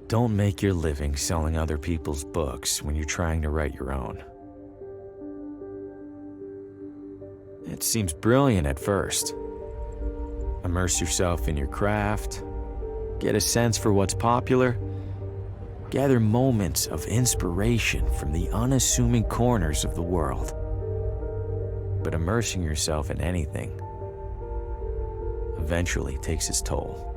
Don't make your living selling other people's books when you're trying to write your own. It seems brilliant at first. Immerse yourself in your craft, get a sense for what's popular, gather moments of inspiration from the unassuming corners of the world. But immersing yourself in anything eventually takes its toll.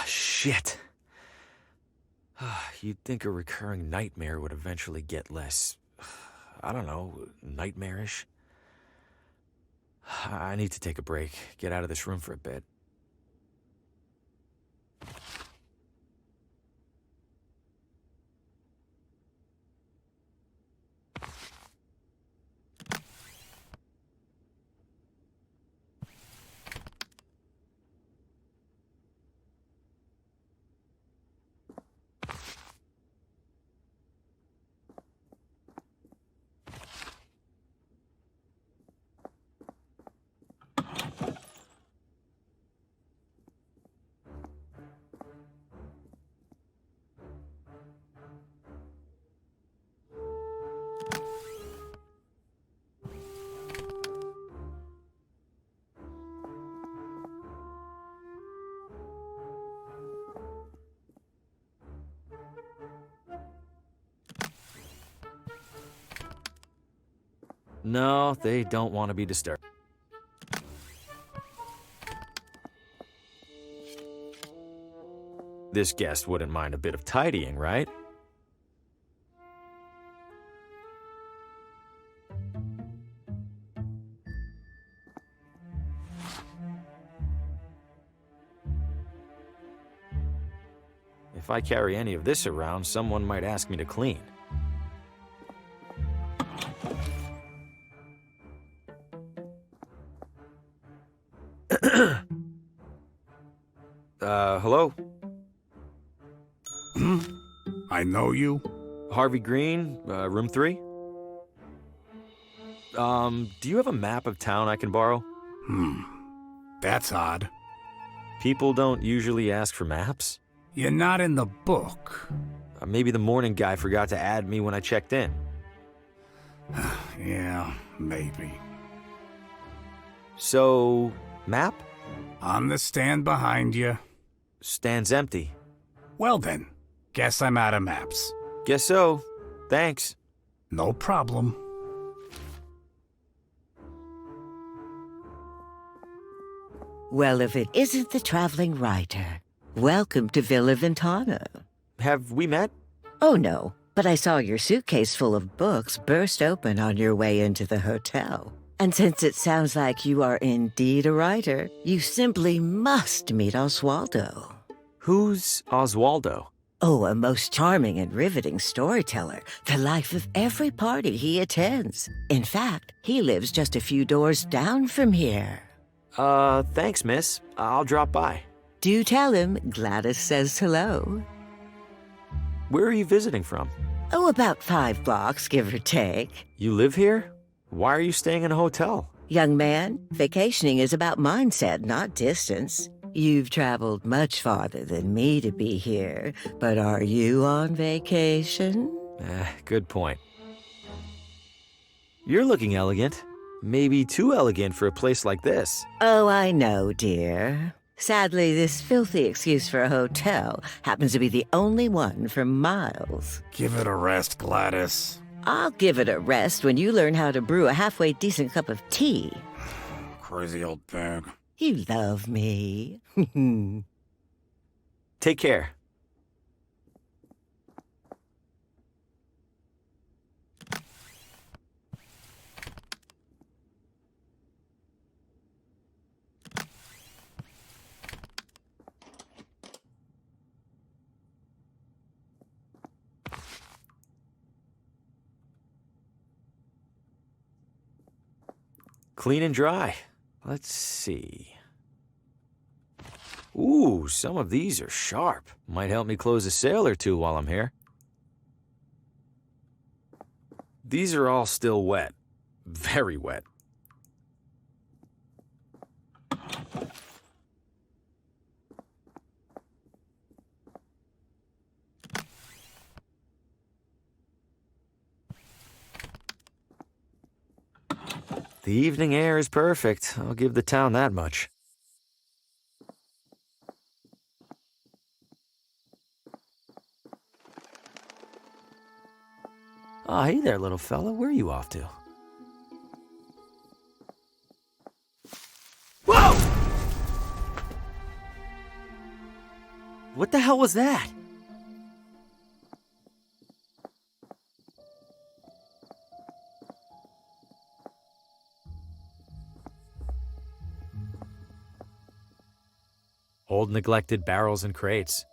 Shit. You'd think a recurring nightmare would eventually get less, I don't know, nightmarish. I need to take a break, get out of this room for a bit. No, they don't want to be disturbed. This guest wouldn't mind a bit of tidying, right? If I carry any of this around, someone might ask me to clean. Hello? I know you. Harvey Green, room 3? Do you have a map of town I can borrow? That's odd. People don't usually ask for maps. You're not in the book. Maybe the morning guy forgot to add me when I checked in. Yeah, maybe. So, map? On the stand behind you. Stand's empty. Well then, guess I'm out of maps. Guess so. Thanks. No problem. Well, if it isn't the traveling writer, welcome to Villa Ventana. Have we met? Oh, no, but I saw your suitcase full of books burst open on your way into the hotel. And since it sounds like you are indeed a writer, you simply must meet Oswaldo. Who's Oswaldo? Oh, a most charming and riveting storyteller, the life of every party he attends. In fact, he lives just a few doors down from here. Thanks, miss. I'll drop by. Do tell him Gladys says hello. Where are you visiting from? Oh, about 5 blocks, give or take. You live here? Why are you staying in a hotel? Young man, vacationing is about mindset, not distance. You've traveled much farther than me to be here, but are you on vacation? Good point. You're looking elegant. Maybe too elegant for a place like this. Oh, I know, dear. Sadly, this filthy excuse for a hotel happens to be the only one for miles. Give it a rest, Gladys. I'll give it a rest when you learn how to brew a halfway decent cup of tea. Crazy old bag. You love me. Take care. clean and dry. Let's see. Ooh, some of these are sharp. Might help me close a sale or two while I'm here. These are all still wet. Very wet. The evening air is perfect. I'll give the town that much. Oh, hey there, little fella. Where are you off to? Whoa! What the hell was that? Old neglected barrels and crates.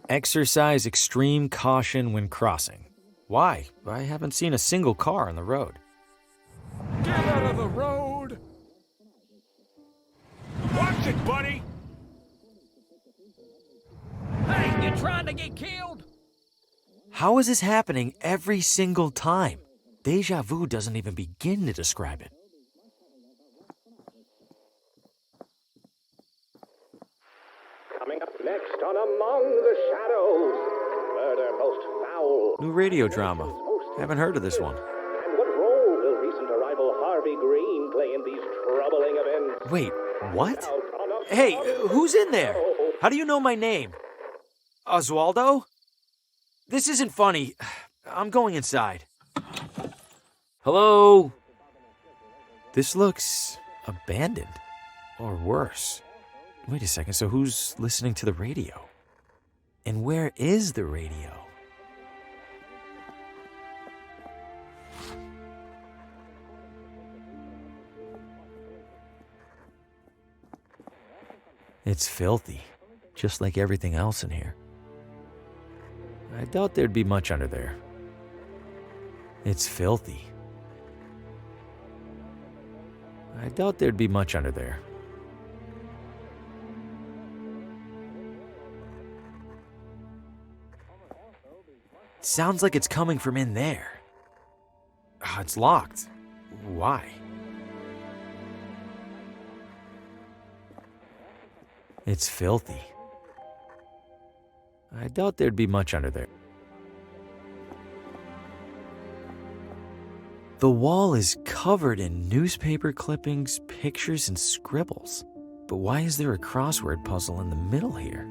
Exercise extreme caution when crossing. Why? I haven't seen a single car on the road. Get out of the road! Watch it, buddy! Hey, you trying to get killed? How is this happening every single time? Deja vu doesn't even begin to describe it. Coming up next on Among the Shadows, murder most foul. New radio drama. Haven't heard of this one. And what role will recent arrival Harvey Green play in these troubling events? Wait, what? Hey, who's in there? How do you know my name? Oswaldo? This isn't funny. I'm going inside. Hello? This looks abandoned. Or worse. Wait a second, so who's listening to the radio? And where is the radio? It's filthy, just like everything else in here. I doubt there'd be much under there. It's filthy. I doubt there'd be much under there. Sounds like it's coming from in there. It's locked. Why? It's filthy. I doubt there'd be much under there. The wall is covered in newspaper clippings, pictures, and scribbles. But why is there a crossword puzzle in the middle here?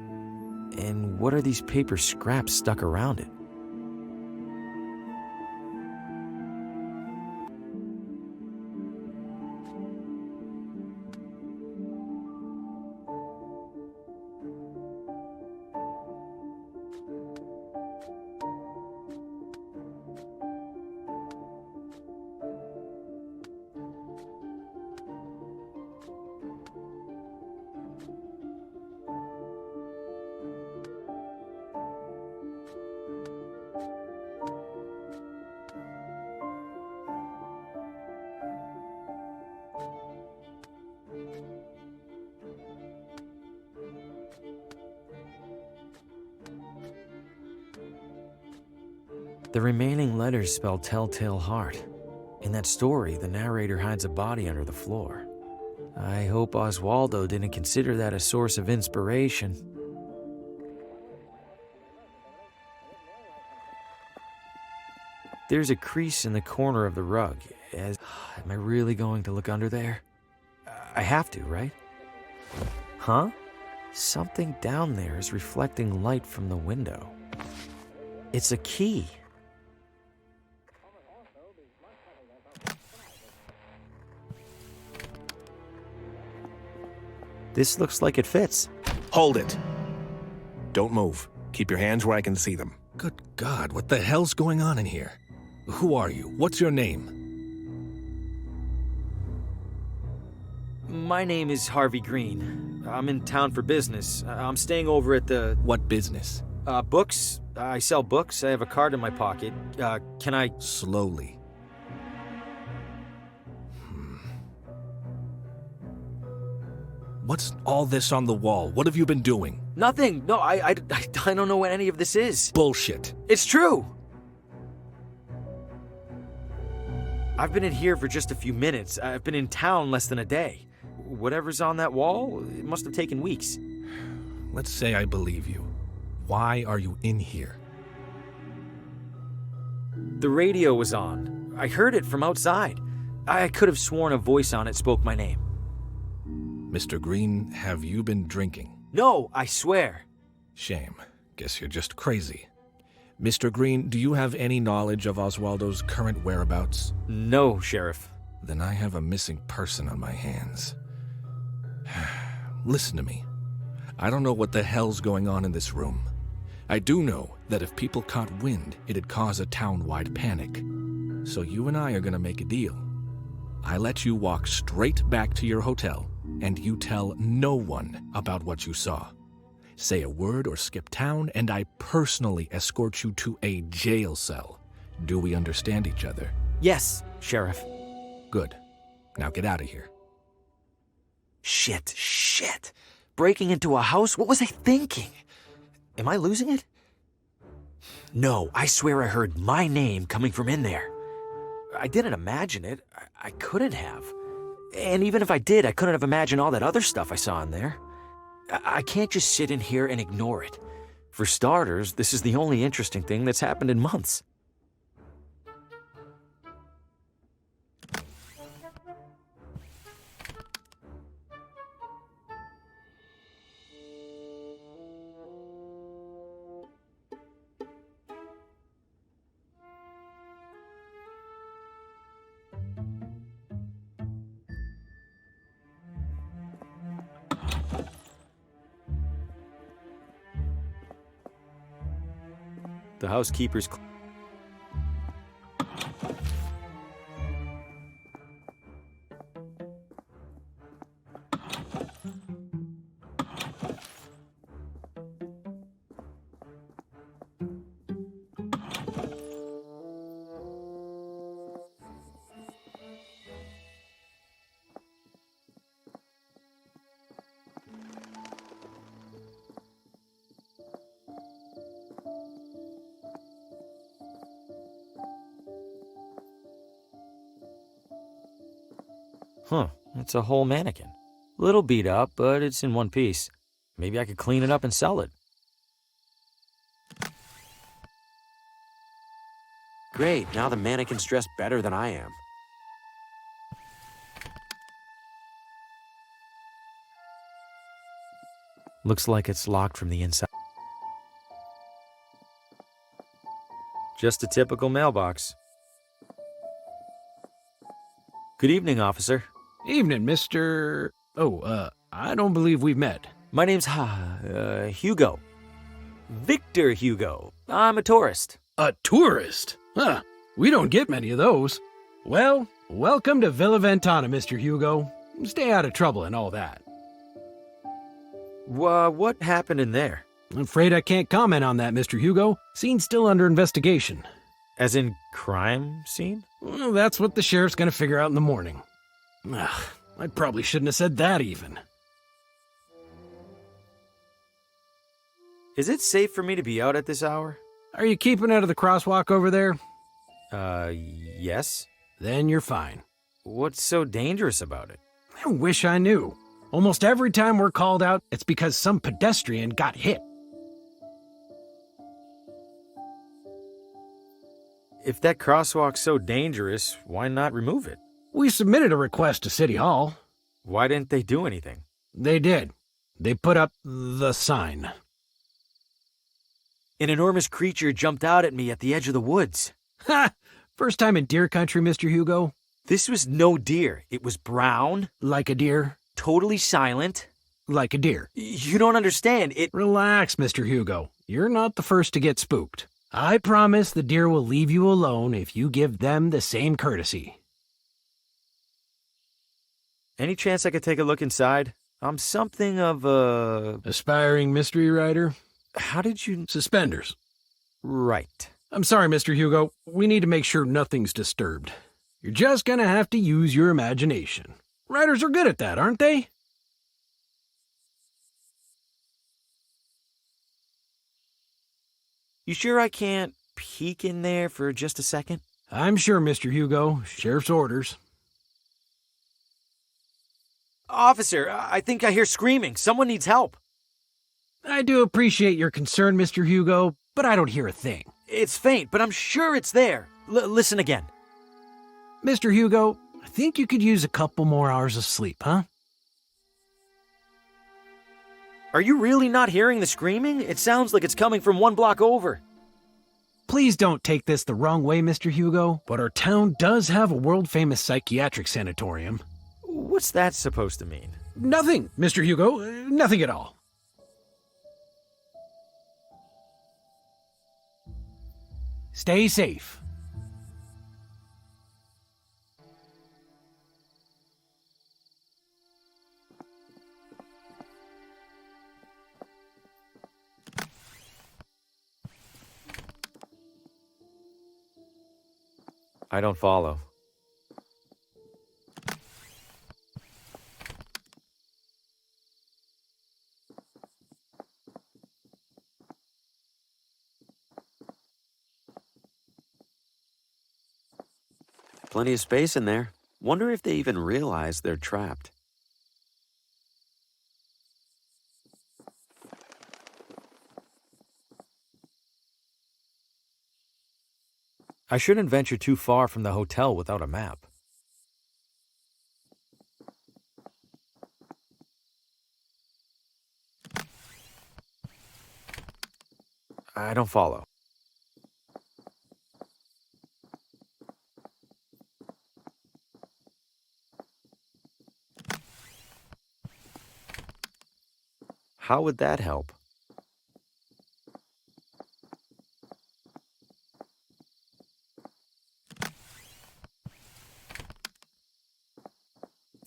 And what are these paper scraps stuck around it? The remaining letters spell Telltale Heart. In that story, the narrator hides a body under the floor. I hope Oswaldo didn't consider that a source of inspiration. There's a crease in the corner of the rug. Am I really going to look under there? I have to, right? Huh? Something down there is reflecting light from the window. It's a key. This looks like it fits. Hold it. Don't move. Keep your hands where I can see them. Good God, what the hell's going on in here? Who are you? What's your name? My name is Harvey Green. I'm in town for business. I'm staying over at the... What business? Books. I sell books. I have a card in my pocket. Can I... Slowly. What's all this on the wall? What have you been doing? Nothing. No, I don't know what any of this is. Bullshit. It's true. I've been in here for just a few minutes. I've been in town less than a day. Whatever's on that wall, it must have taken weeks. Let's say I believe you. Why are you in here? The radio was on. I heard it from outside. I could have sworn a voice on it spoke my name. Mr. Green, have you been drinking? No, I swear. Shame. Guess you're just crazy. Mr. Green, do you have any knowledge of Oswaldo's current whereabouts? No, Sheriff. Then I have a missing person on my hands. Listen to me. I don't know what the hell's going on in this room. I do know that if people caught wind, it'd cause a town-wide panic. So you and I are gonna make a deal. I let you walk straight back to your hotel, and you tell no one about what you saw. Say a word or skip town, and I personally escort you to a jail cell. Do we understand each other? Yes, Sheriff. Good. Now get out of here. Shit. Breaking into a house? What was I thinking? Am I losing it? No, I swear I heard my name coming from in there. I didn't imagine it. I couldn't have. And even if I did, I couldn't have imagined all that other stuff I saw in there. I can't just sit in here and ignore it. For starters, this is the only interesting thing that's happened in months. The housekeeper's... Huh, it's a whole mannequin. Little beat up, but it's in one piece. Maybe I could clean it up and sell it. Great, now the mannequin's dressed better than I am. Looks like it's locked from the inside. Just a typical mailbox. Good evening, officer. Evening, Mr. I don't believe we've met. My name's Hugo. Victor Hugo. I'm a tourist. A tourist? Huh. We don't get many of those. Well, welcome to Villa Ventana, Mr. Hugo. Stay out of trouble and all that. What happened in there? I'm afraid I can't comment on that, Mr. Hugo. Scene's still under investigation. As in crime scene? Well, that's what the sheriff's gonna figure out in the morning. Ugh, I probably shouldn't have said that even. Is it safe for me to be out at this hour? Are you keeping out of the crosswalk over there? Yes. Then you're fine. What's so dangerous about it? I wish I knew. Almost every time we're called out, it's because some pedestrian got hit. If that crosswalk's so dangerous, why not remove it? We submitted a request to City Hall. Why didn't they do anything? They did. They put up the sign. An enormous creature jumped out at me at the edge of the woods. Ha! First time in deer country, Mr. Hugo? This was no deer. It was brown. Like a deer? Totally silent. Like a deer. You don't understand. Relax, Mr. Hugo. You're not the first to get spooked. I promise the deer will leave you alone if you give them the same courtesy. Any chance I could take a look inside? I'm something of a... Aspiring mystery writer? How did you... Suspenders. Right. I'm sorry, Mr. Hugo. We need to make sure nothing's disturbed. You're just gonna have to use your imagination. Writers are good at that, aren't they? You sure I can't peek in there for just a second? I'm sure, Mr. Hugo. Sheriff's orders. Officer, I think I hear screaming. Someone needs help. I do appreciate your concern, Mr. Hugo, but I don't hear a thing. It's faint, but I'm sure it's there. Listen again. Mr. Hugo, I think you could use a couple more hours of sleep, huh? Are you really not hearing the screaming? It sounds like it's coming from one block over. Please don't take this the wrong way, Mr. Hugo, but our town does have a world-famous psychiatric sanatorium. What's that supposed to mean? Nothing, Mr. Hugo. Nothing at all. Stay safe. I don't follow. Plenty of space in there. Wonder if they even realize they're trapped. I shouldn't venture too far from the hotel without a map. I don't follow. How would that help?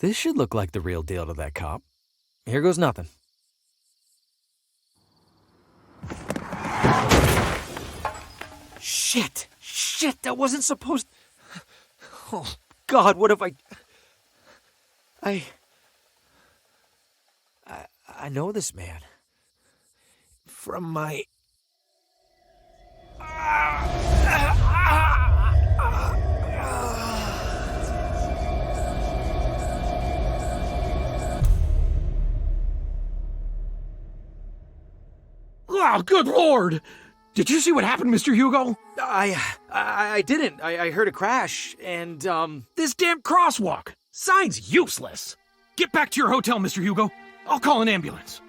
This should look like the real deal to that cop. Here goes nothing. Shit! Shit, that wasn't supposed... Oh, God, what have I know this man. From my... Oh, good Lord! Did you see what happened, Mr. Hugo? I didn't. I heard a crash, and, This damn crosswalk! Sign's useless! Get back to your hotel, Mr. Hugo. I'll call an ambulance.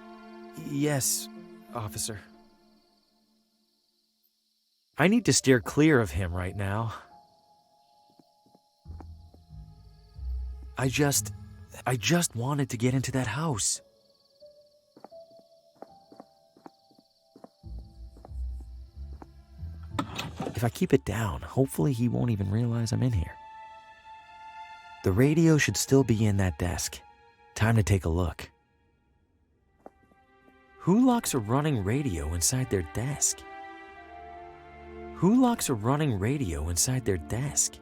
Yes, officer. I need to steer clear of him right now. I just wanted to get into that house. If I keep it down, hopefully he won't even realize I'm in here. The radio should still be in that desk. Time to take a look. Who locks a running radio inside their desk? Who locks a running radio inside their desk?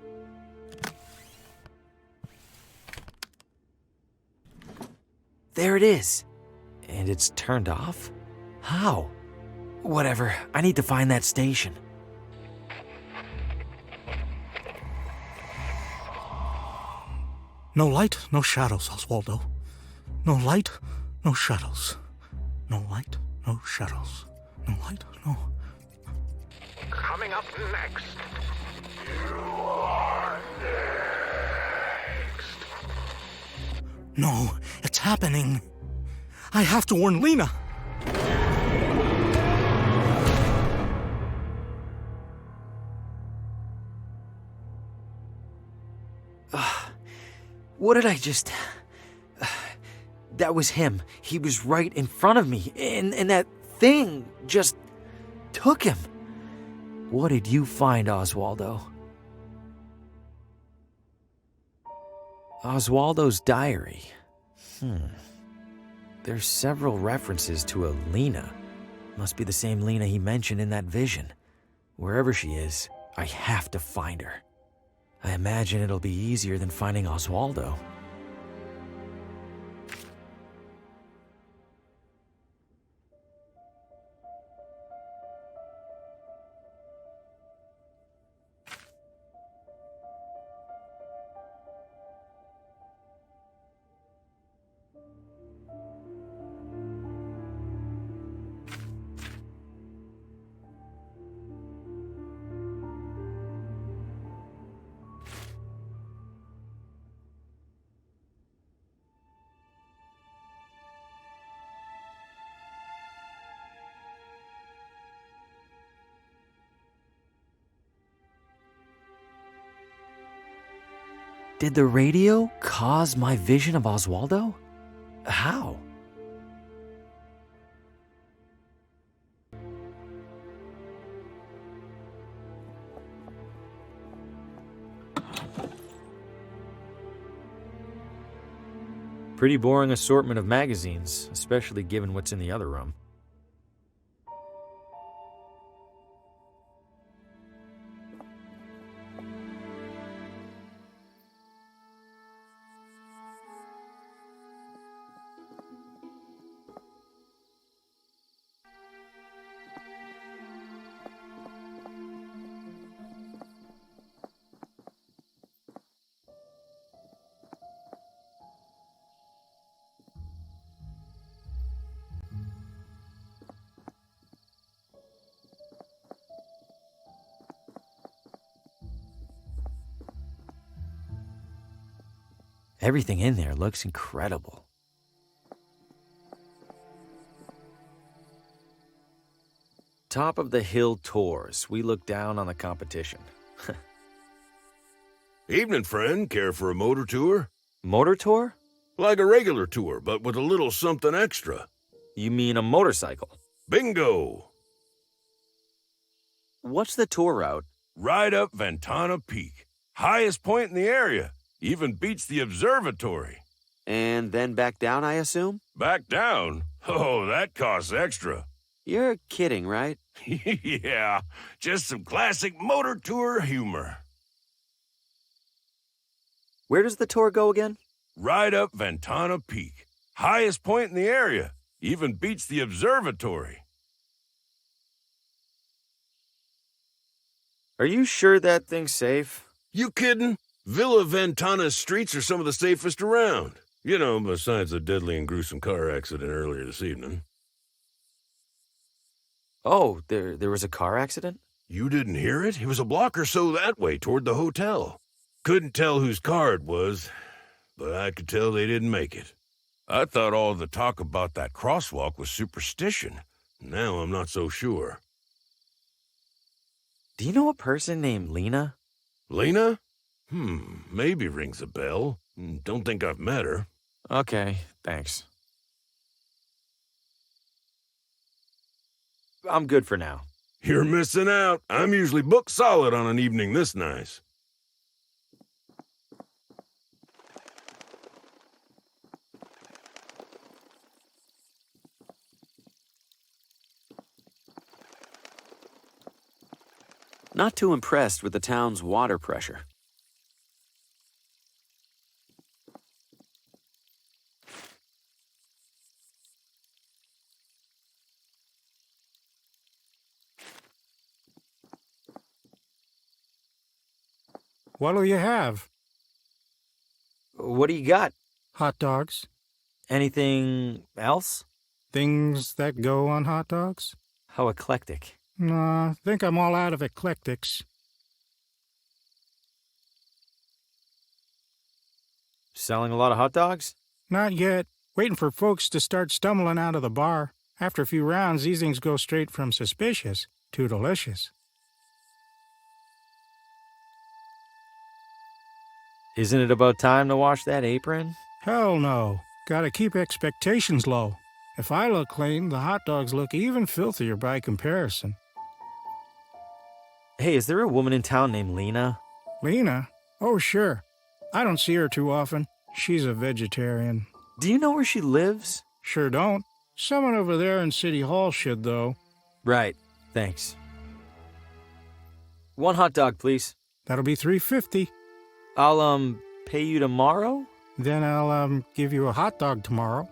There it is. And it's turned off? How? Whatever, I need to find that station. No light, no shadows, Oswaldo. No light, no shadows. No light, no shadows. No light, no... Coming up next. You are next. No, it's happening. I have to warn Lena. What did I just... That was him. He was right in front of me, and that thing just took him. What did you find, Oswaldo? Oswaldo's diary. There's several references to a Lena. Must be the same Lena he mentioned in that vision. Wherever she is, I have to find her. I imagine it'll be easier than finding Oswaldo. Did the radio cause my vision of Oswaldo? How? Pretty boring assortment of magazines, especially given what's in the other room. Everything in there looks incredible. Top of the hill tours. We look down on the competition. Evening, friend. Care for a motor tour? Motor tour? Like a regular tour, but with a little something extra. You mean a motorcycle? Bingo! What's the tour route? Right up Ventana Peak. Highest point in the area. Even beats the observatory. And then back down, I assume? Back down? Oh, that costs extra. You're kidding, right? Yeah, just some classic motor tour humor. Where does the tour go again? Right up Ventana Peak. Highest point in the area. Even beats the observatory. Are you sure that thing's safe? You kidding? Villa Ventana's streets are some of the safest around. You know, besides the deadly and gruesome car accident earlier this evening. Oh, there was a car accident? You didn't hear it? It was a block or so that way toward the hotel. Couldn't tell whose car it was, but I could tell they didn't make it. I thought all the talk about that crosswalk was superstition. Now I'm not so sure. Do you know a person named Lena? Lena? Maybe rings a bell. Don't think I've met her. Okay, thanks. I'm good for now. You're missing out. I'm usually booked solid on an evening this nice. Not too impressed with the town's water pressure. What'll you have? What do you got? Hot dogs? Anything else? Things that go on hot dogs? How eclectic. Nah, think I'm all out of eclectics. Selling a lot of hot dogs? Not yet. Waiting for folks to start stumbling out of the bar. After a few rounds, these things go straight from suspicious to delicious. Isn't it about time to wash that apron? Hell no. Gotta keep expectations low. If I look clean, the hot dogs look even filthier by comparison. Hey, is there a woman in town named Lena? Lena? Oh, sure. I don't see her too often. She's a vegetarian. Do you know where she lives? Sure don't. Someone over there in City Hall should, though. Right. Thanks. 1 hot dog, please. That'll be $3.50. I'll, pay you tomorrow? Then I'll, give you a hot dog tomorrow.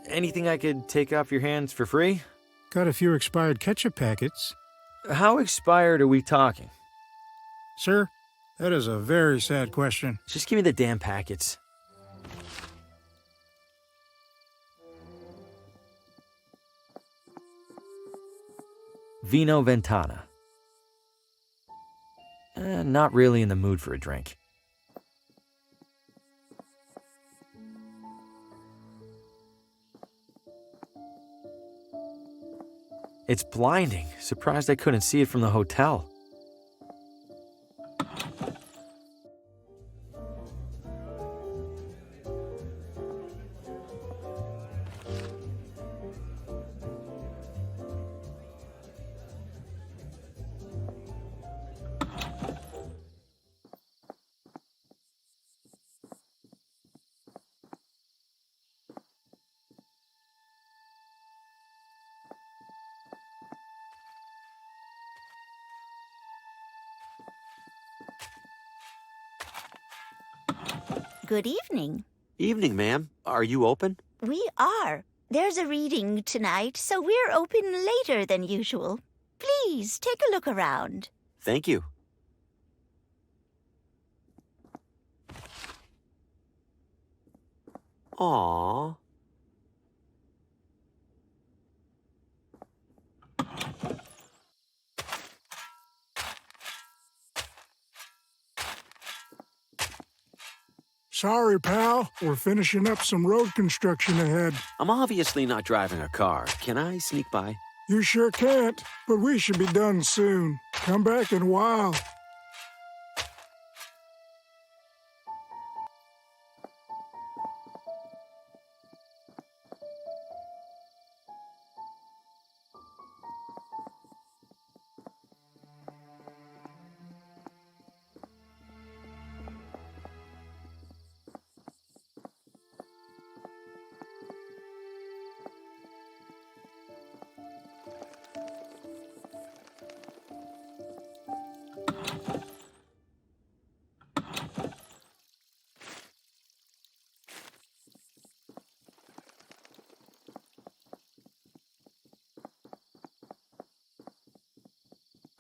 Anything I could take off your hands for free? Got a few expired ketchup packets. How expired are we talking? Sir, that is a very sad question. Just give me the damn packets. Vino Ventana. Not really in the mood for a drink. It's blinding. Surprised I couldn't see it from the hotel. Good evening. Evening, ma'am. Are you open? We are. There's a reading tonight, so we're open later than usual. Please, take a look around. Thank you. Aww. Sorry, pal. We're finishing up some road construction ahead. I'm obviously not driving a car. Can I sneak by? You sure can't, but we should be done soon. Come back in a while.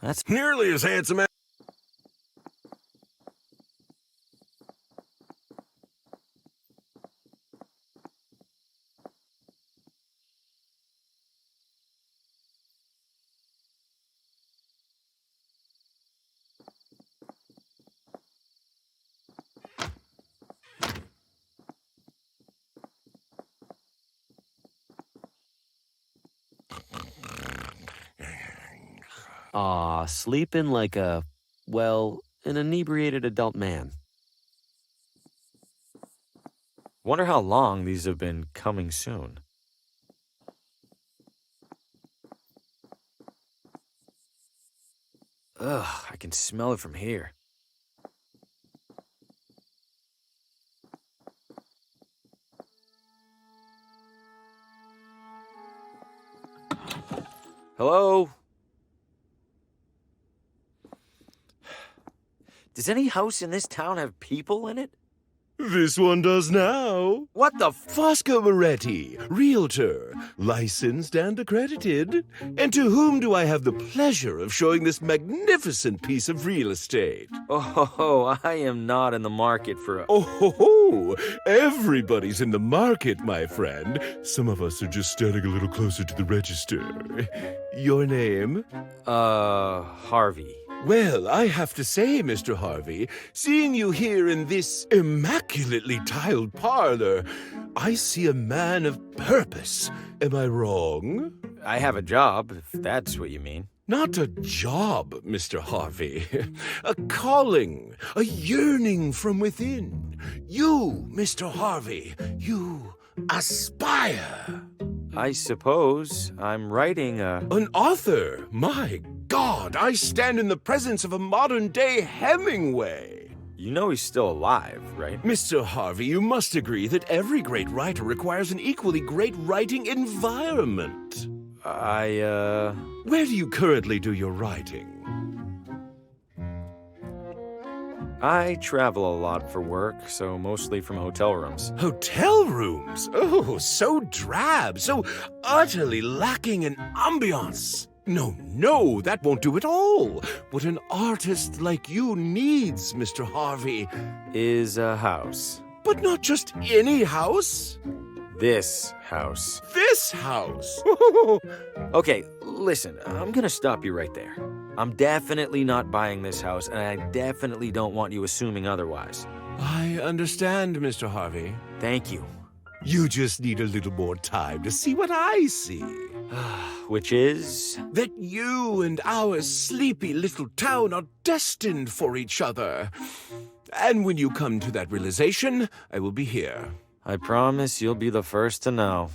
That's Nearly as handsome as... Aw, sleeping like a, well, an inebriated adult man. Wonder how long these have been coming soon. Ugh, I can smell it from here. Hello? Does any house in this town have people in it? This one does now. What the Fosco Moretti, realtor, licensed and accredited. And to whom do I have the pleasure of showing this magnificent piece of real estate? Oh, I am not in the market for a... Oh, ho, ho. Everybody's in the market, my friend. Some of us are just standing a little closer to the register. Your name? Harvey. Well, I have to say, Mr. Harvey, seeing you here in this immaculately tiled parlor, I see a man of purpose. Am I wrong? I have a job, if that's what you mean. Not a job, Mr. Harvey. A calling, a yearning from within. You, Mr. Harvey, you aspire. I suppose I'm writing a... An author? My God, I stand in the presence of a modern-day Hemingway. You know he's still alive, right? Mr. Harvey, you must agree that every great writer requires an equally great writing environment. Where do you currently do your writing? I travel a lot for work, so mostly from hotel rooms. Hotel rooms? Oh, so drab, so utterly lacking in ambiance. No, that won't do at all. What an artist like you needs, Mr. Harvey, is a house. But not just any house. This house. This house? Okay, listen, I'm gonna stop you right there. I'm definitely not buying this house, and I definitely don't want you assuming otherwise. I understand, Mr. Harvey. Thank you. You just need a little more time to see what I see. Which is? That you and our sleepy little town are destined for each other. And when you come to that realization, I will be here. I promise you'll be the first to know.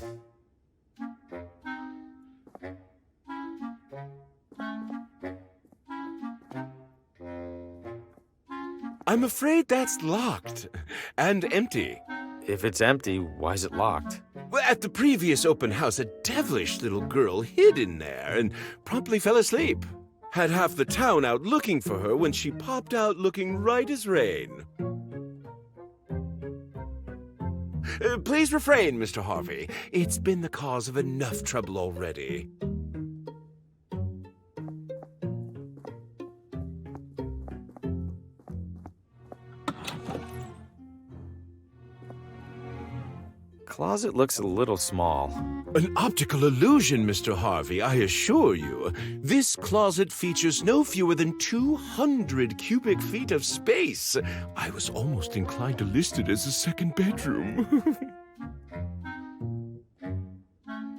I'm afraid that's locked and empty. If it's empty, why is it locked? Well, at the previous open house, a devilish little girl hid in there and promptly fell asleep. Had half the town out looking for her when she popped out looking right as rain. Please refrain, Mr. Harvey. It's been the cause of enough trouble already. Closet looks a little small. An optical illusion, Mr. Harvey, I assure you. This closet features no fewer than 200 cubic feet of space. I was almost inclined to list it as a second bedroom.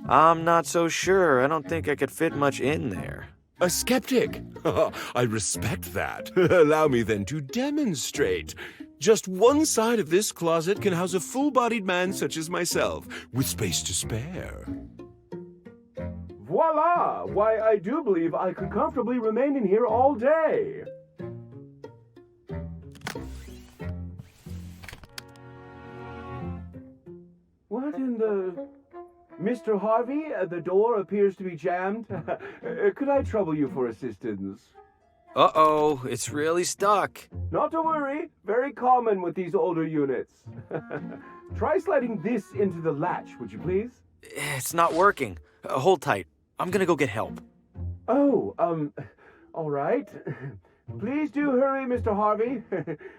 I'm not so sure. I don't think I could fit much in there. A skeptic? I respect that. Allow me then to demonstrate. Just one side of this closet can house a full-bodied man such as myself, with space to spare. Voila! Why, I do believe I could comfortably remain in here all day. What in the... Mr. Harvey, the door appears to be jammed. Could I trouble you for assistance? Uh-oh, it's really stuck. Not to worry. Very common with these older units. Try sliding this into the latch, would you please? It's not working. Hold tight. I'm gonna go get help. Oh, all right. Please do hurry, Mr. Harvey.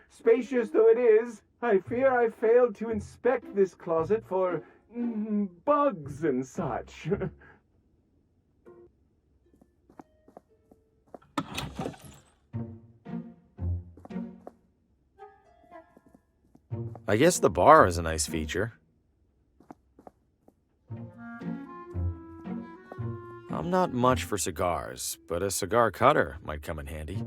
Spacious though it is, I fear I failed to inspect this closet for bugs and such. I guess the bar is a nice feature. I'm not much for cigars, but a cigar cutter might come in handy.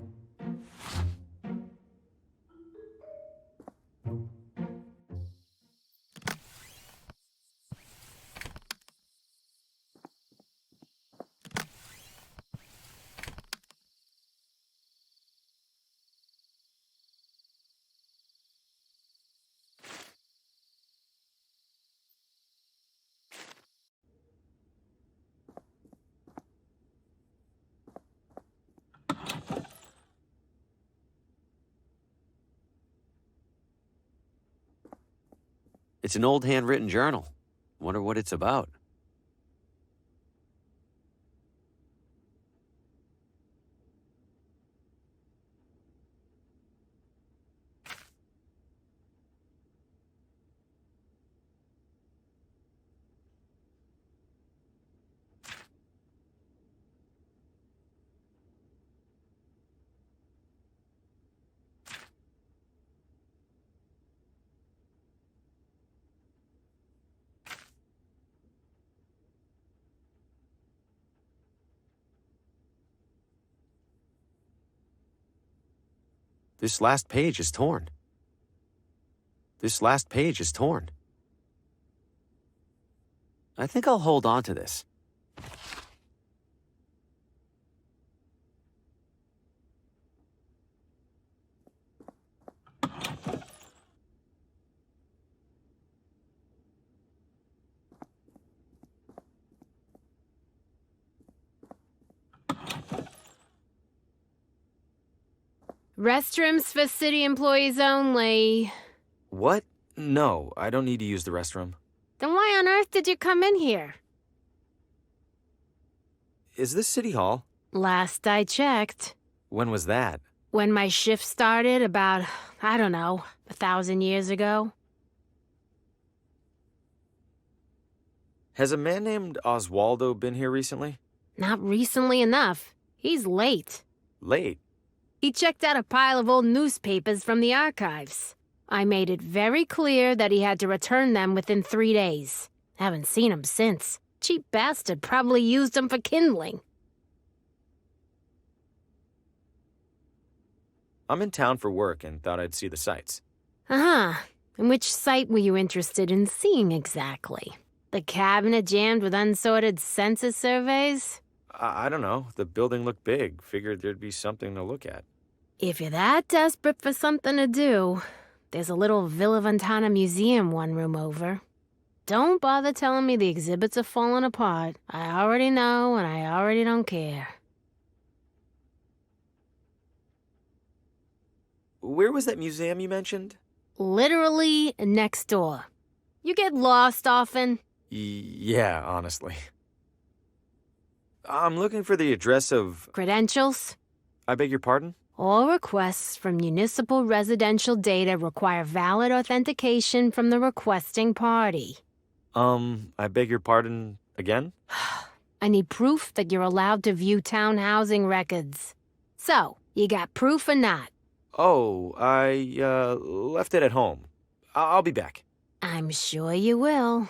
It's an old handwritten journal. Wonder what it's about. This last page is torn. This last page is torn. I think I'll hold on to this. Restrooms for city employees only. What? No, I don't need to use the restroom. Then why on earth did you come in here? Is this City Hall? Last I checked. When was that? When my shift started about, I don't know, 1,000 years ago. Has a man named Oswaldo been here recently? Not recently enough. He's late. Late? He checked out a pile of old newspapers from the archives. I made it very clear that he had to return them within 3 days. Haven't seen him since. Cheap bastard probably used them for kindling. I'm in town for work and thought I'd see the sights. Uh-huh. And which site were you interested in seeing exactly? The cabinet jammed with unsorted census surveys? I don't know. The building looked big. Figured there'd be something to look at. If you're that desperate for something to do, there's a little Villa Ventana museum 1 room over. Don't bother telling me the exhibits are falling apart. I already know, and I already don't care. Where was that museum you mentioned? Literally next door. You get lost often? Yeah, honestly. I'm looking for the address of... Credentials? I beg your pardon? All requests from municipal residential data require valid authentication from the requesting party. I beg your pardon again? I need proof that you're allowed to view town housing records. So, you got proof or not? Oh, I, left it at home. I'll be back. I'm sure you will.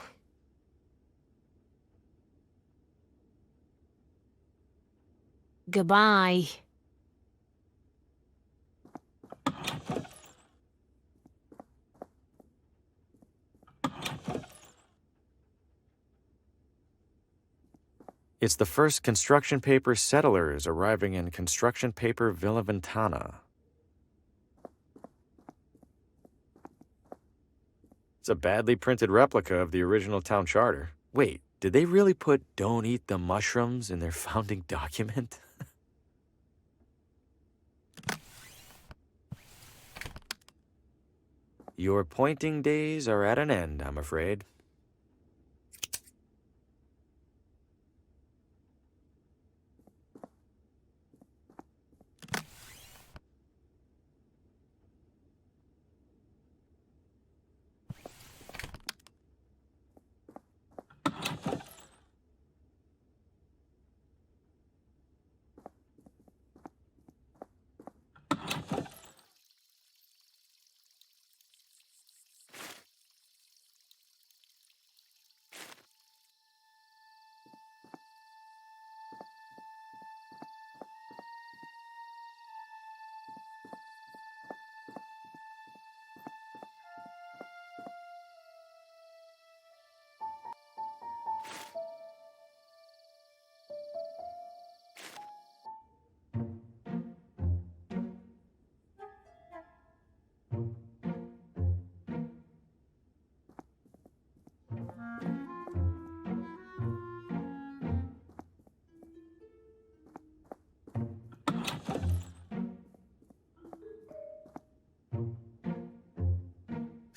Goodbye. It's the first construction paper settlers arriving in construction paper Villa Ventana. It's a badly printed replica of the original town charter. Wait, did they really put "don't eat the mushrooms" in their founding document? Your pointing days are at an end, I'm afraid.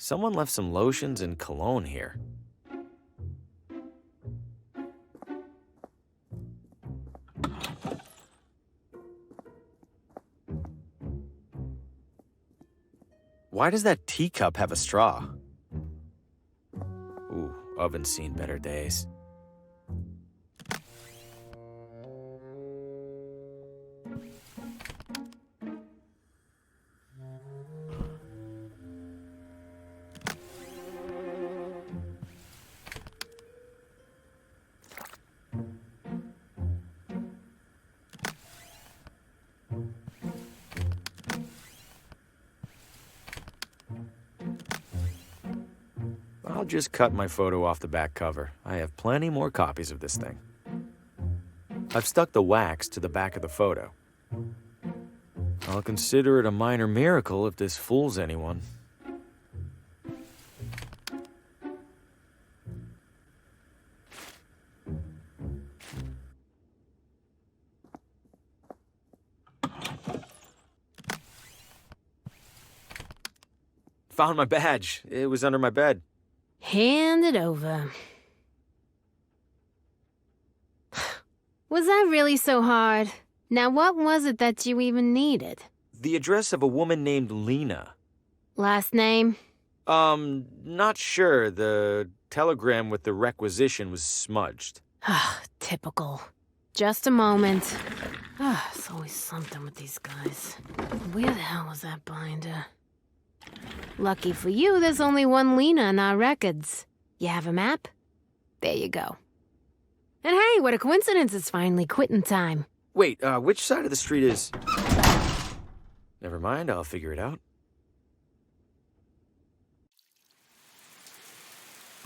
Someone left some lotions and cologne here. Why does that teacup have a straw? Ooh, oven's seen better days. I'll just cut my photo off the back cover. I have plenty more copies of this thing. I've stuck the wax to the back of the photo. I'll consider it a minor miracle if this fools anyone. Found my badge. It was under my bed. Hand it over. Was that really so hard? Now, what was it that you even needed? The address of a woman named Lena. Last name? Not sure. The telegram with the requisition was smudged. Typical. Just a moment. It's always something with these guys. Where the hell was that binder? Lucky for you, there's only one Lena in our records. You have a map? There you go. And hey, what a coincidence, it's finally quitting time. Wait, which side of the street is... Never mind, I'll figure it out.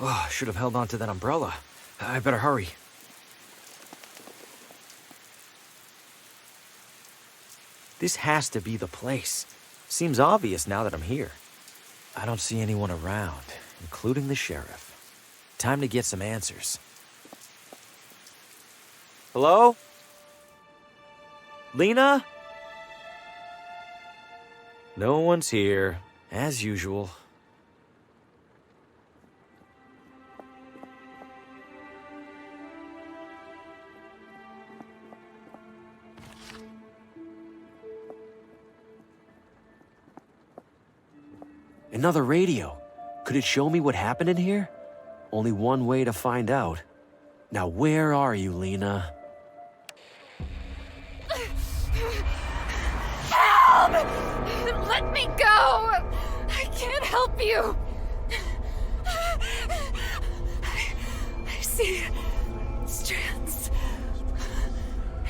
Oh, I should have held on to that umbrella. I better hurry. This has to be the place. Seems obvious now that I'm here. I don't see anyone around, including the sheriff. Time to get some answers. Hello? Lena? No one's here, as usual. Another radio. Could it show me what happened in here? Only one way to find out. Now where are you, Lena? Help! Let me go! I can't help you! I see strands.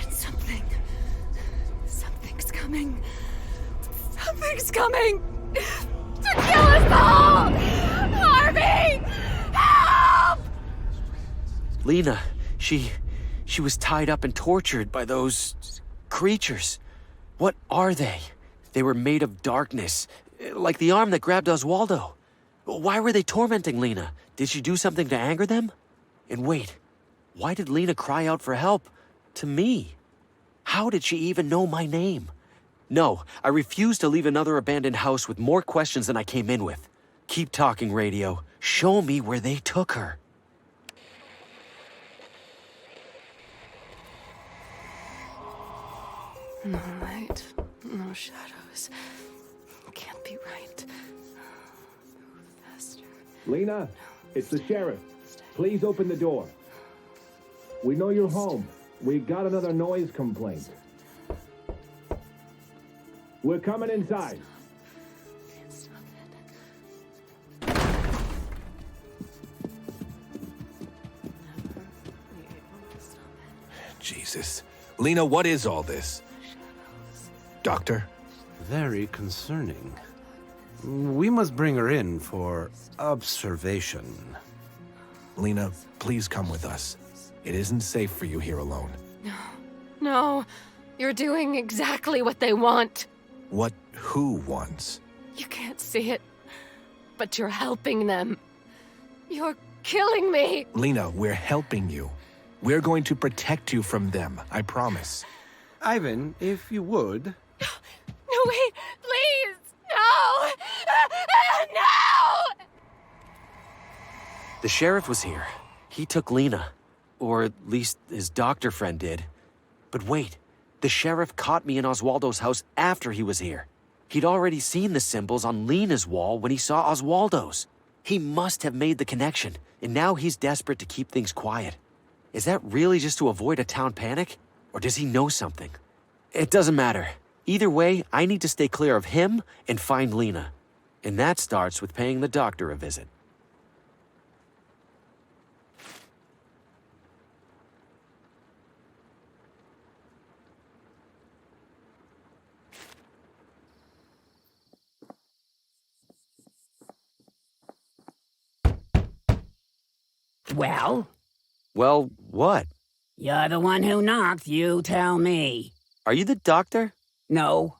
And something's coming. Something's coming! To kill us all! Harvey! Help! Lena, she was tied up and tortured by those creatures. What are they? They were made of darkness, like the arm that grabbed Oswaldo. Why were they tormenting Lena? Did she do something to anger them? And wait, why did Lena cry out for help to me? How did she even know my name? No, I refuse to leave another abandoned house with more questions than I came in with. Keep talking, radio. Show me where they took her. No light, no shadows. Can't be right. Move faster. Lena, it's the sheriff. Please open the door. We know you're home. We got another noise complaint. We're coming inside. Jesus. Lena, what is all this? Doctor? Very concerning. We must bring her in for observation. Lena, please come with us. It isn't safe for you here alone. No, you're doing exactly what they want. Who wants? You can't see it, but you're helping them. You're killing me. Lena, we're helping you. We're going to protect you from them, I promise. Ivan, if you would. No, wait, please. No. No. The sheriff was here. He took Lena. Or at least his doctor friend did. But wait, the sheriff caught me in Oswaldo's house after he was here. He'd already seen the symbols on Lena's wall when he saw Oswaldo's. He must have made the connection, and now he's desperate to keep things quiet. Is that really just to avoid a town panic? Or does he know something? It doesn't matter. Either way, I need to stay clear of him and find Lena. And that starts with paying the doctor a visit. Well? Well, what? You're the one who knocked, you tell me. Are you the doctor? No.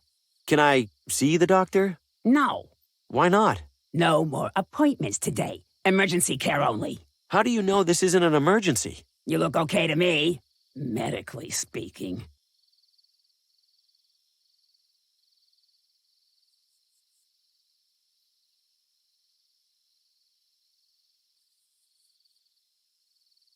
Can I see the doctor? No. Why not? No more appointments today. Emergency care only. How do you know this isn't an emergency? You look okay to me, medically speaking.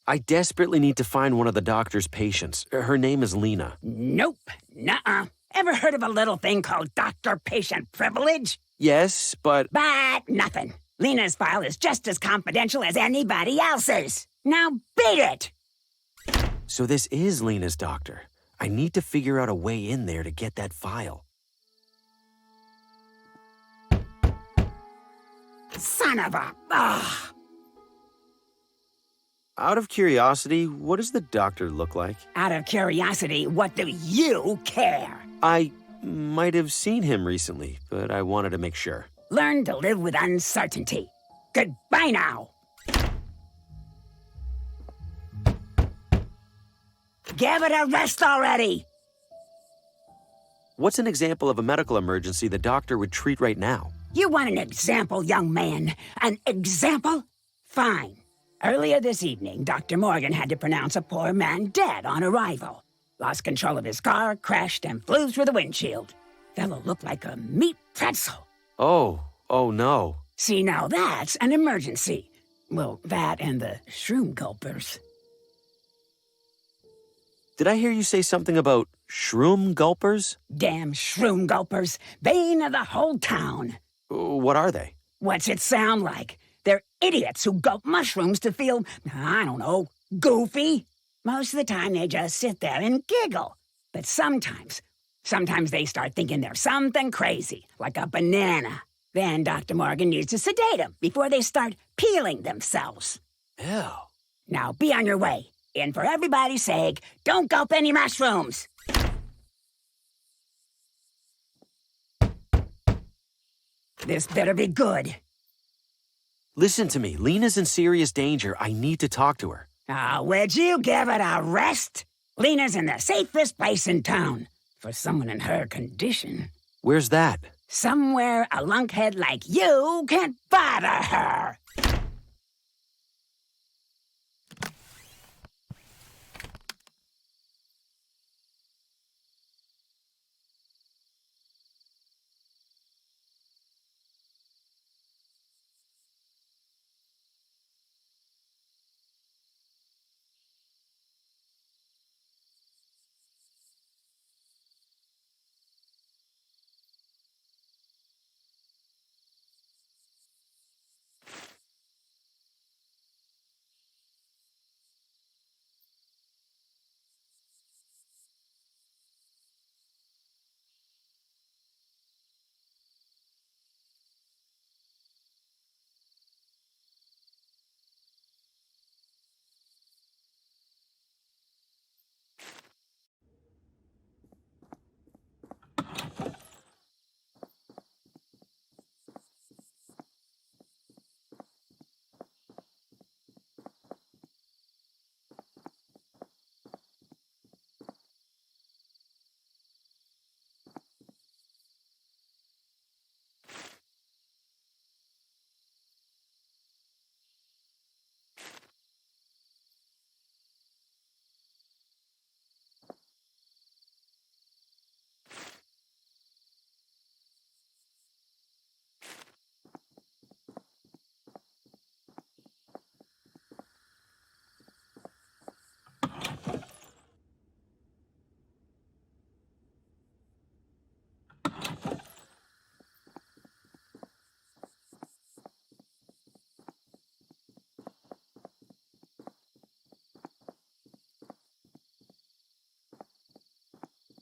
I desperately need to find one of the doctor's patients. Her name is Lena. Nope. Nuh-uh. Ever heard of a little thing called doctor-patient privilege? Yes, but... But nothing. Lena's file is just as confidential as anybody else's. Now beat it! So this is Lena's doctor. I need to figure out a way in there to get that file. Son of a... Ugh. Out of curiosity, what does the doctor look like? Out of curiosity, what do you care? I might have seen him recently, but I wanted to make sure. Learn to live with uncertainty. Goodbye now. Give it a rest already! What's an example of a medical emergency the doctor would treat right now? You want an example, young man? An example? Fine. Earlier this evening, Dr. Morgan had to pronounce a poor man dead on arrival. Lost control of his car, crashed, and flew through the windshield. Fellow looked like a meat pretzel. Oh no. See, now that's an emergency. Well, that and the shroom gulpers. Did I hear you say something about shroom gulpers? Damn shroom gulpers. Bane of the whole town. What are they? What's it sound like? They're idiots who gulp mushrooms to feel, I don't know, goofy. Most of the time they just sit there and giggle. But sometimes they start thinking they're something crazy, like a banana. Then Dr. Morgan needs to sedate them before they start peeling themselves. Ew. Now be on your way. And for everybody's sake, don't gulp any mushrooms. This better be good. Listen to me. Lena's in serious danger. I need to talk to her. Would you give it a rest? Lena's in the safest place in town. For someone in her condition. Where's that? Somewhere a lunkhead like you can't bother her.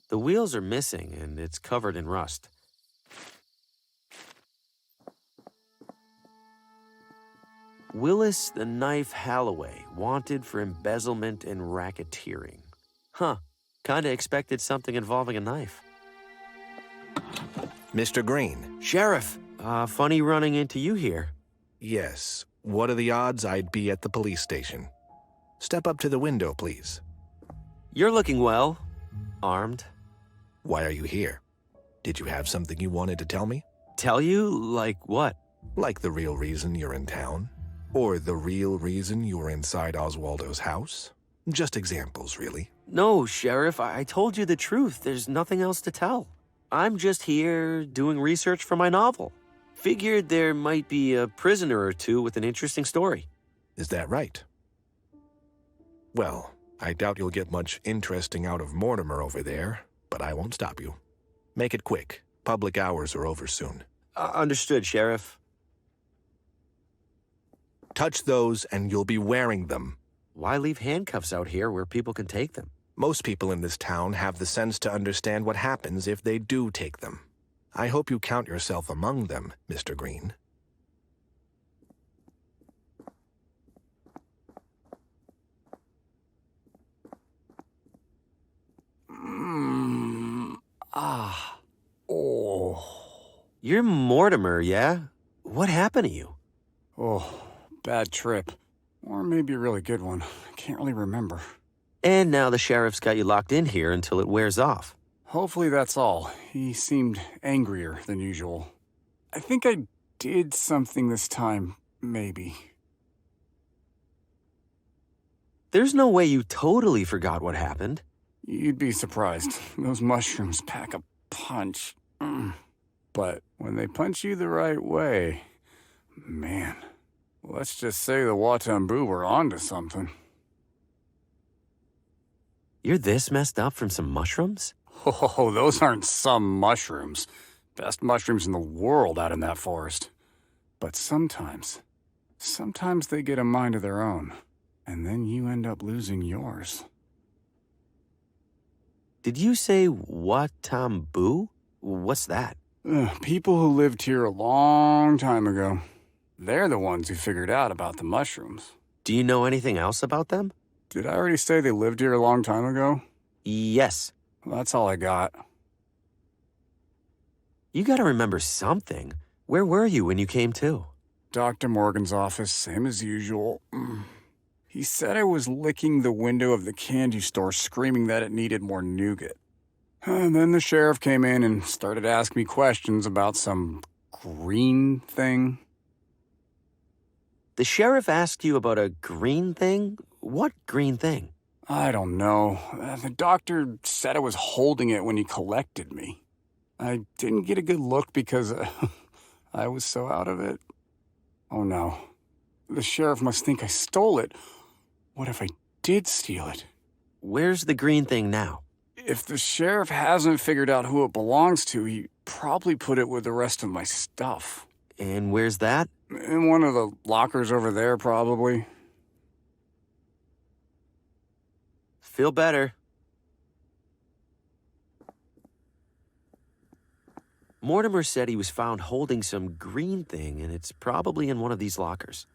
The wheels are missing, and it's covered in rust. Willis the Knife Halloway, wanted for embezzlement and racketeering. Huh, kinda expected something involving a knife. Mr. Green. Sheriff, funny running into you here. Yes. What are the odds I'd be at the police station? Step up to the window, please. You're looking well. Armed. Why are you here? Did you have something you wanted to tell me? Tell you? Like what? Like the real reason you're in town? Or the real reason you were inside Oswaldo's house? Just examples, really. No, Sheriff, I told you the truth. There's nothing else to tell. I'm just here doing research for my novel. Figured there might be a prisoner or two with an interesting story. Is that right? Well, I doubt you'll get much interesting out of Mortimer over there, but I won't stop you. Make it quick. Public hours are over soon. Understood, Sheriff. Touch those and you'll be wearing them. Why leave handcuffs out here where people can take them? Most people in this town have the sense to understand what happens if they do take them. I hope you count yourself among them, Mr. Green. You're Mortimer, yeah? What happened to you? Oh, bad trip. Or maybe a really good one. I can't really remember. And now the sheriff's got you locked in here until it wears off. Hopefully that's all. He seemed angrier than usual. I think I did something this time, maybe. There's no way you totally forgot what happened. You'd be surprised. Those mushrooms pack a punch. But when they punch you the right way, man, let's just say the Watambu were onto something. You're this messed up from some mushrooms? Oh, those aren't some mushrooms. Best mushrooms in the world out in that forest. But sometimes they get a mind of their own, and then you end up losing yours. Did you say Watambu? What's that? People who lived here a long time ago. They're the ones who figured out about the mushrooms. Do you know anything else about them? Did I already say they lived here a long time ago? Yes. Well, that's all I got. You gotta remember something. Where were you when you came to? Dr. Morgan's office, same as usual. He said I was licking the window of the candy store screaming that it needed more nougat. And then the sheriff came in and started asking me questions about some green thing. The sheriff asked you about a green thing? What green thing? I don't know. The doctor said I was holding it when he collected me. I didn't get a good look because I was so out of it. Oh no. The sheriff must think I stole it. What if I did steal it? Where's the green thing now? If the sheriff hasn't figured out who it belongs to, he probably put it with the rest of my stuff. And where's that? In one of the lockers over there, probably. Feel better. Mortimer said he was found holding some green thing, and it's probably in one of these lockers.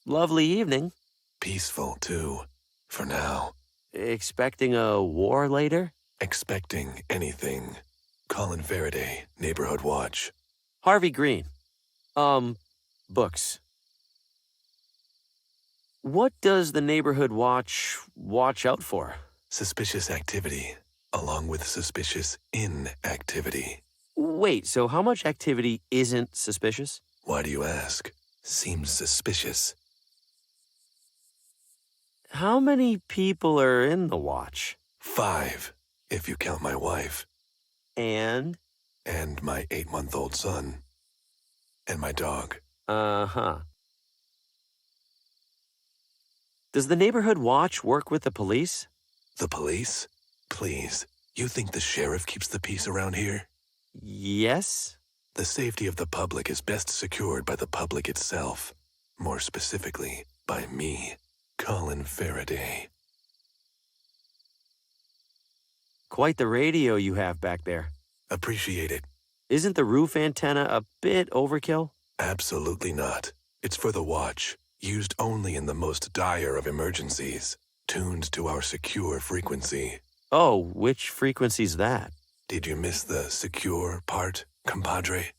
Lovely evening. Peaceful, too. For now. Expecting a war later? Expecting anything. Colin Faraday, Neighborhood Watch. Harvey Green. Books. What does the Neighborhood watch out for? Suspicious activity, along with suspicious inactivity. Wait, so how much activity isn't suspicious? Why do you ask? Seems suspicious. How many people are in the watch? 5, if you count my wife. And? And my 8-month-old son. And my dog. Uh-huh. Does the Neighborhood Watch work with the police? The police? Please, you think the sheriff keeps the peace around here? Yes. The safety of the public is best secured by the public itself. More specifically, by me, Colin Faraday. Quite the radio you have back there. Appreciate it. Isn't the roof antenna a bit overkill? Absolutely not. It's for the watch, used only in the most dire of emergencies, tuned to our secure frequency. Oh, which frequency's that? Did you miss the secure part, compadre?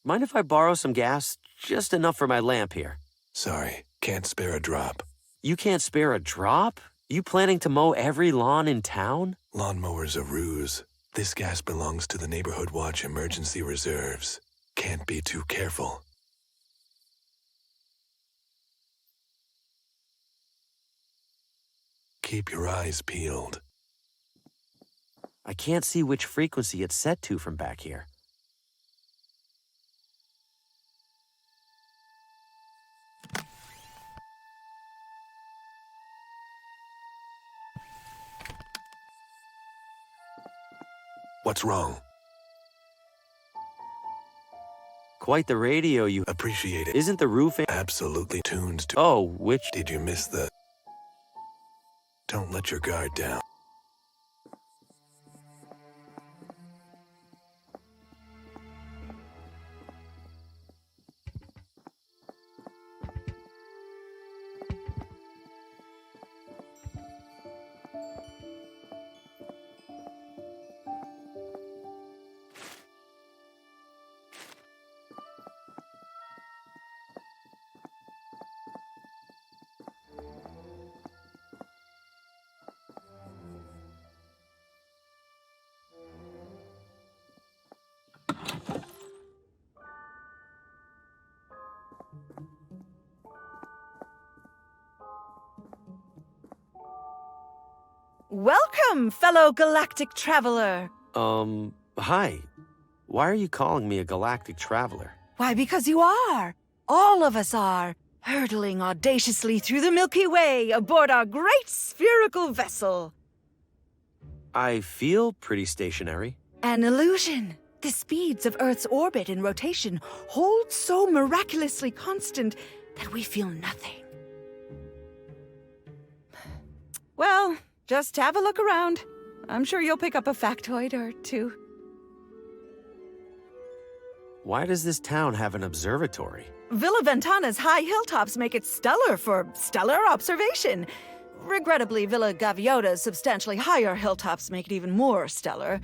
Mind if I borrow some gas? Just enough for my lamp here. Sorry, can't spare a drop. You can't spare a drop? You planning to mow every lawn in town? Lawnmower's a ruse. This gas belongs to the Neighborhood Watch Emergency Reserves. Can't be too careful. Keep your eyes peeled. I can't see which frequency it's set to from back here. What's wrong? Quite the radio you... Appreciate it. Isn't the roof... Absolutely tuned to... Oh, which... Did you miss the... Don't let your guard down. Welcome, fellow galactic traveler. Hi. Why are you calling me a galactic traveler? Why, because you are. All of us are. Hurtling audaciously through the Milky Way aboard our great spherical vessel. I feel pretty stationary. An illusion. The speeds of Earth's orbit and rotation hold so miraculously constant that we feel nothing. Well, just have a look around. I'm sure you'll pick up a factoid or two. Why does this town have an observatory? Villa Ventana's high hilltops make it stellar for stellar observation. Regrettably, Villa Gaviota's substantially higher hilltops make it even more stellar.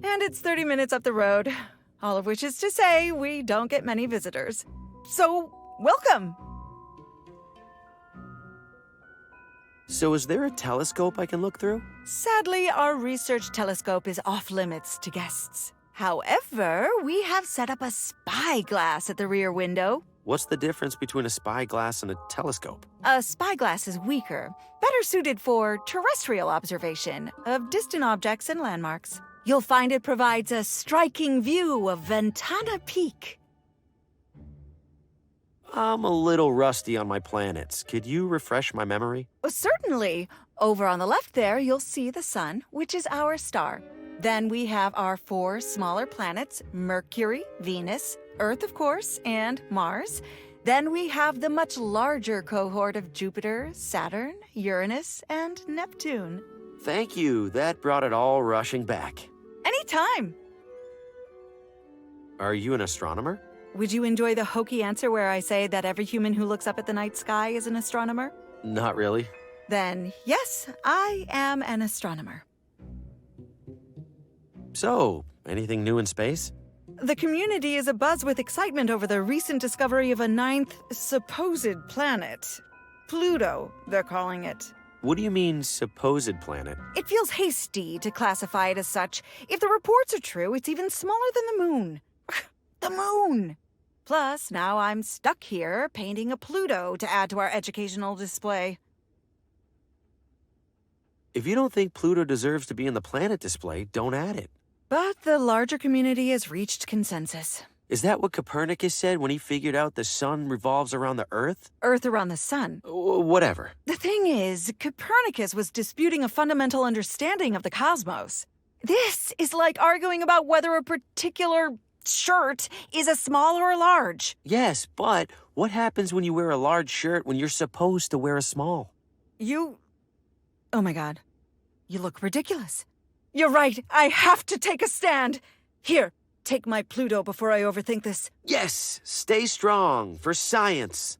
And it's 30 minutes up the road. All of which is to say, we don't get many visitors. So, welcome! So is there a telescope I can look through? Sadly, our research telescope is off-limits to guests. However, we have set up a spyglass at the rear window. What's the difference between a spyglass and a telescope? A spyglass is weaker, better suited for terrestrial observation of distant objects and landmarks. You'll find it provides a striking view of Ventana Peak. I'm a little rusty on my planets. Could you refresh my memory? Certainly. Over on the left there, you'll see the sun, which is our star. Then we have our 4 smaller planets, Mercury, Venus, Earth, of course, and Mars. Then we have the much larger cohort of Jupiter, Saturn, Uranus, and Neptune. Thank you. That brought it all rushing back. Anytime. Are you an astronomer? Would you enjoy the hokey answer where I say that every human who looks up at the night sky is an astronomer? Not really. Then, yes, I am an astronomer. So, anything new in space? The community is abuzz with excitement over the recent discovery of a 9th supposed planet. Pluto, they're calling it. What do you mean, supposed planet? It feels hasty to classify it as such. If the reports are true, it's even smaller than the moon. The moon! Plus, now I'm stuck here painting a Pluto to add to our educational display. If you don't think Pluto deserves to be in the planet display, don't add it. But the larger community has reached consensus. Is that what Copernicus said when he figured out the sun revolves around the Earth? Earth around the sun. Whatever. The thing is, Copernicus was disputing a fundamental understanding of the cosmos. This is like arguing about whether a particular shirt is a small or a large. Yes, but what happens when you wear a large shirt when you're supposed to wear a small? Oh my God. You look ridiculous. You're right. I have to take a stand. Here, take my Pluto before I overthink this. Yes, stay strong for science.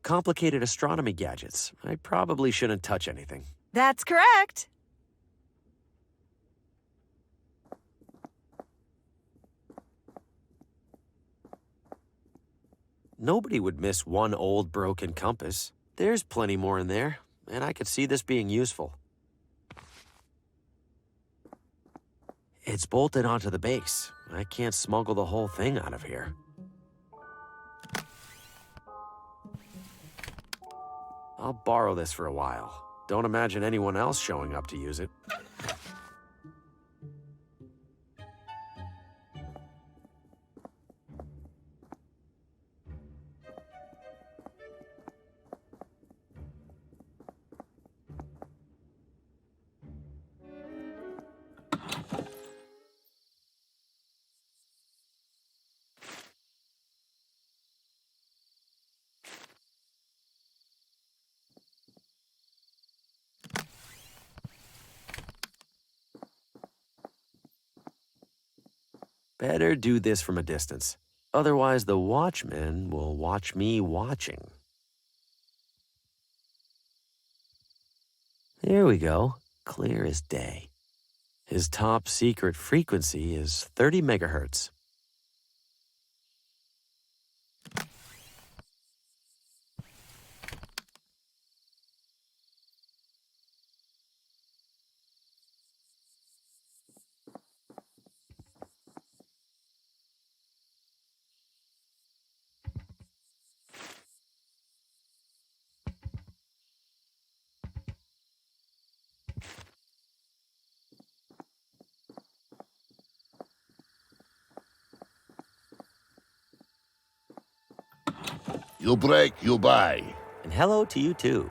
Complicated astronomy gadgets. I probably shouldn't touch anything. That's correct. Nobody would miss one old broken compass. There's plenty more in there, and I could see this being useful. It's bolted onto the base. I can't smuggle the whole thing out of here. I'll borrow this for a while. Don't imagine anyone else showing up to use it. Better do this from a distance. Otherwise, the watchman will watch me watching. There we go. Clear as day. His top secret frequency is 30 megahertz. You break, you buy. And hello to you too.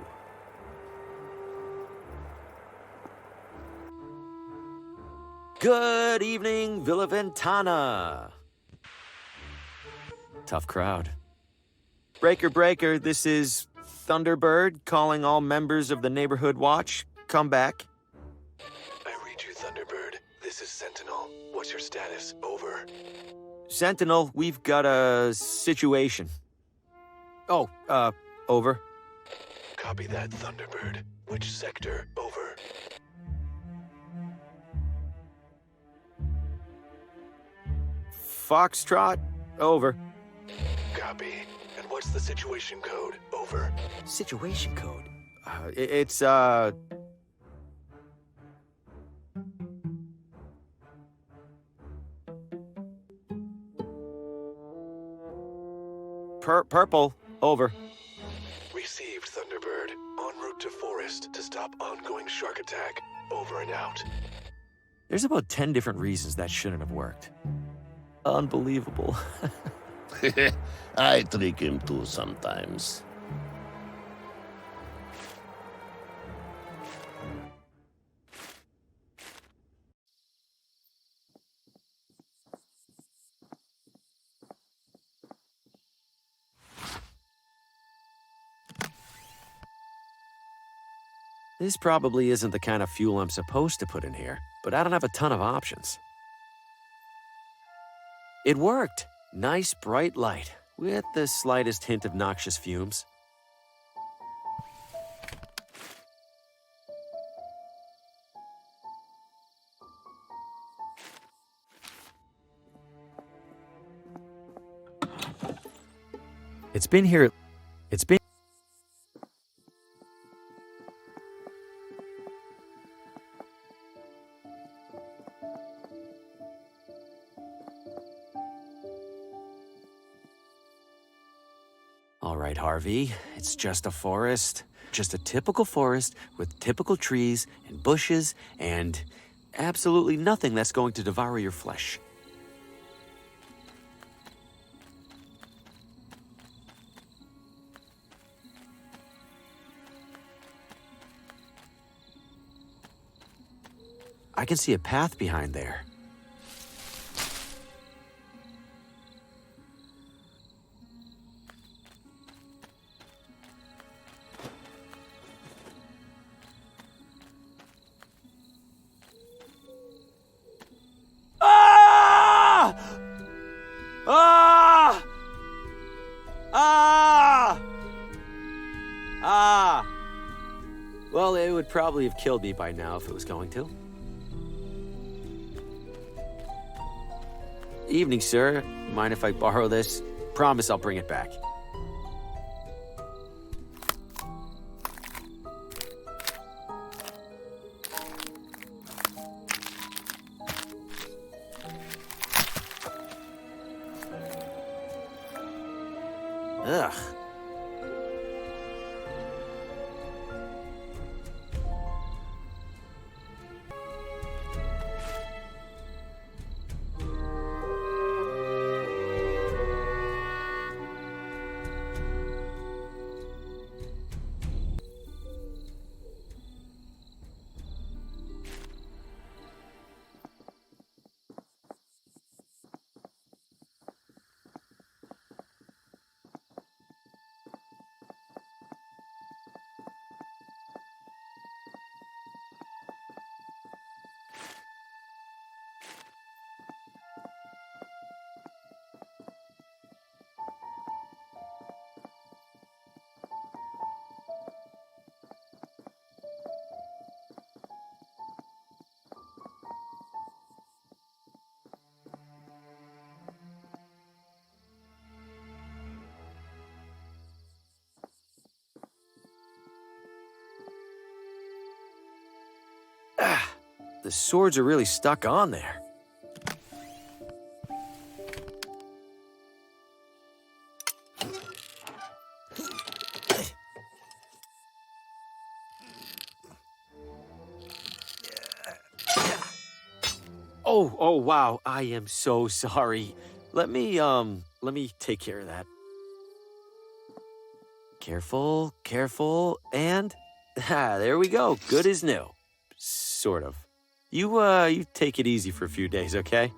Good evening, Villa Ventana. Tough crowd. Breaker, breaker, this is Thunderbird calling all members of the Neighborhood Watch. Come back. I read you, Thunderbird. This is Sentinel. What's your status? Over. Sentinel, we've got a situation. Oh, over. Copy that, Thunderbird. Which sector? Over. Foxtrot, over. Copy. And what's the situation code? Over. Situation code? It's, Purple, over. Received, Thunderbird. En route to forest to stop ongoing shark attack. Over and out. There's about 10 different reasons that shouldn't have worked. Unbelievable. I trick him too sometimes. This probably isn't the kind of fuel I'm supposed to put in here, but I don't have a ton of options. It worked. Nice bright light, with the slightest hint of noxious fumes. It's been here. It's been. All right, Harvey, it's just a forest. Just a typical forest with typical trees and bushes and absolutely nothing that's going to devour your flesh. I can see a path behind there. Ah! Ah! Well, it would probably have killed me by now if it was going to. Evening, sir. Mind if I borrow this? Promise I'll bring it back. Ugh. The swords are really stuck on there. Oh, wow. I am so sorry. Let me take care of that. Careful, careful, and there we go. Good as new. Sort of. You take it easy for a few days, okay?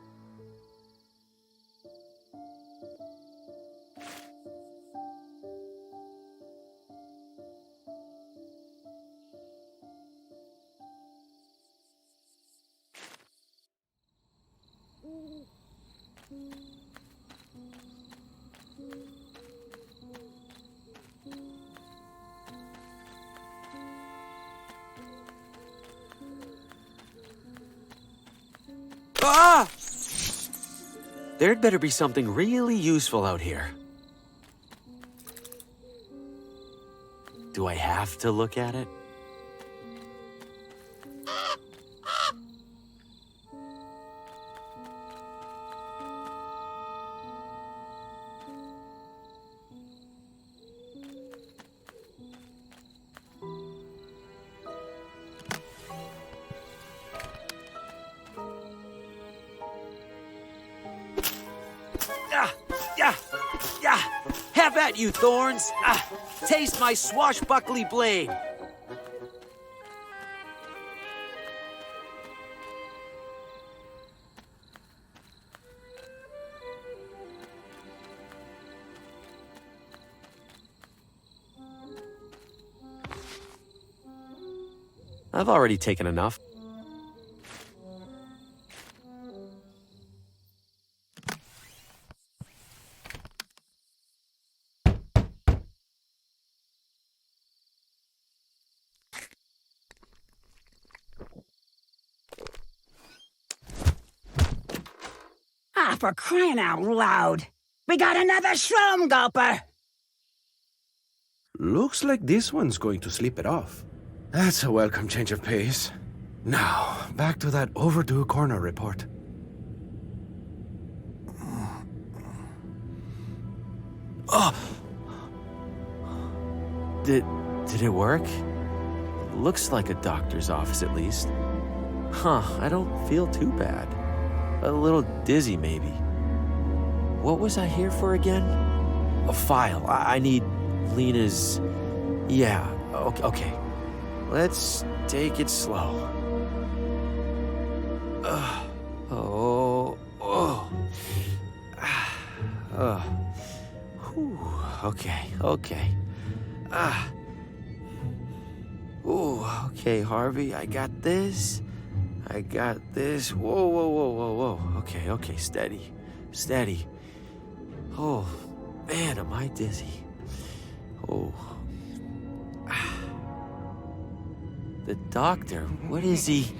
Ah! There'd better be something really useful out here. Do I have to look at it? Have at you, thorns! Taste my swashbuckly blade! I've already taken enough. For crying out loud! We got another shroom gulper! Looks like this one's going to sleep it off. That's a welcome change of pace. Now, back to that overdue coroner report. Oh! Did it work? Looks like a doctor's office at least. Huh, I don't feel too bad. A little dizzy, maybe. What was I here for again? A file. I need Lena's... Yeah, okay. Let's take it slow. Okay. Okay, Harvey, I got this. Whoa. Okay, steady. Oh, Man, am I dizzy. Oh. The doctor, what is he?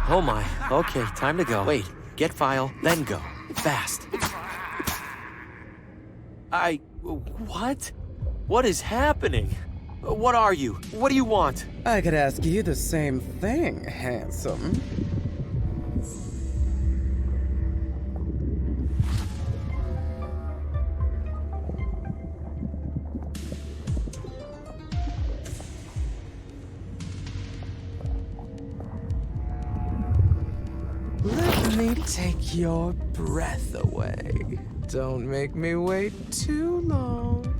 Oh my, okay, time to go. Wait, get file, then go. Fast. What? What is happening? What are you? What do you want? I could ask you the same thing, handsome. Let me take your breath away. Don't make me wait too long.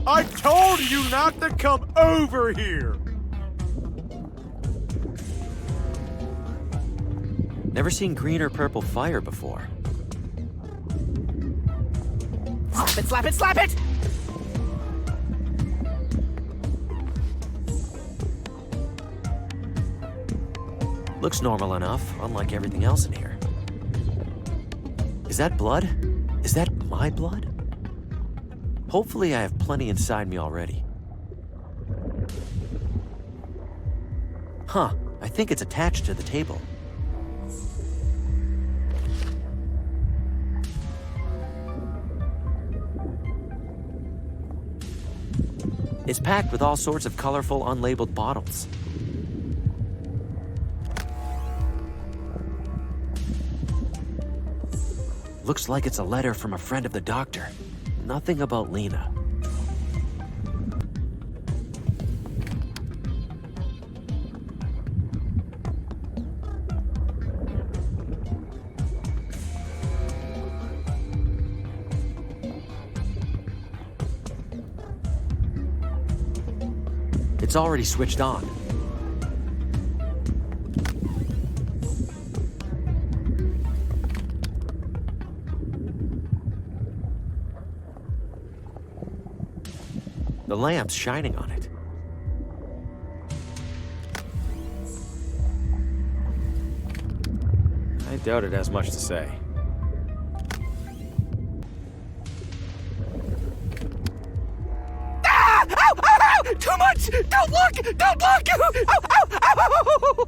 I told you not to come over here! Never seen green or purple fire before. Slap it, slap it, slap it! Looks normal enough, unlike everything else in here. Is that blood? Is that my blood? Hopefully I have plenty inside me already. Huh, I think it's attached to the table. It's packed with all sorts of colorful, unlabeled bottles. Looks like it's a letter from a friend of the doctor. Nothing about Lena. It's already switched on. The lamp's shining on it. I doubt it has much to say. Ah! Ow! Ow! Ow! Too much! Don't look! Don't look! Ow! Ow! Ow!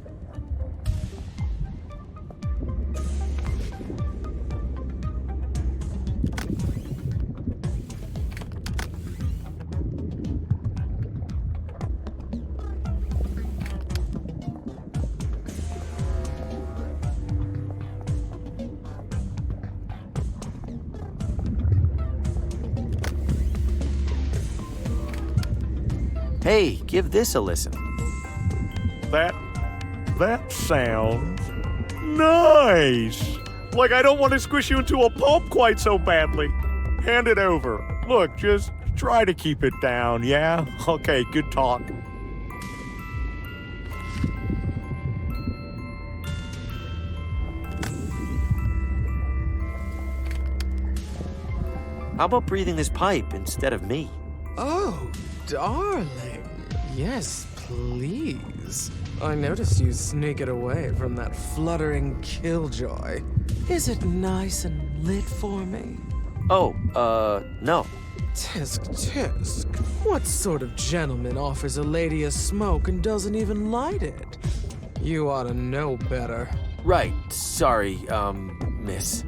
Hey, give this a listen. That sounds nice. Like I don't want to squish you into a pulp quite so badly. Hand it over. Look, just try to keep it down, yeah? Okay, good talk. How about breathing this pipe instead of me? Oh, darling. Yes, please. I noticed you sneak it away from that fluttering killjoy. Is it nice and lit for me? Oh, no. Tisk, tisk. What sort of gentleman offers a lady a smoke and doesn't even light it? You ought to know better. Right, sorry, miss.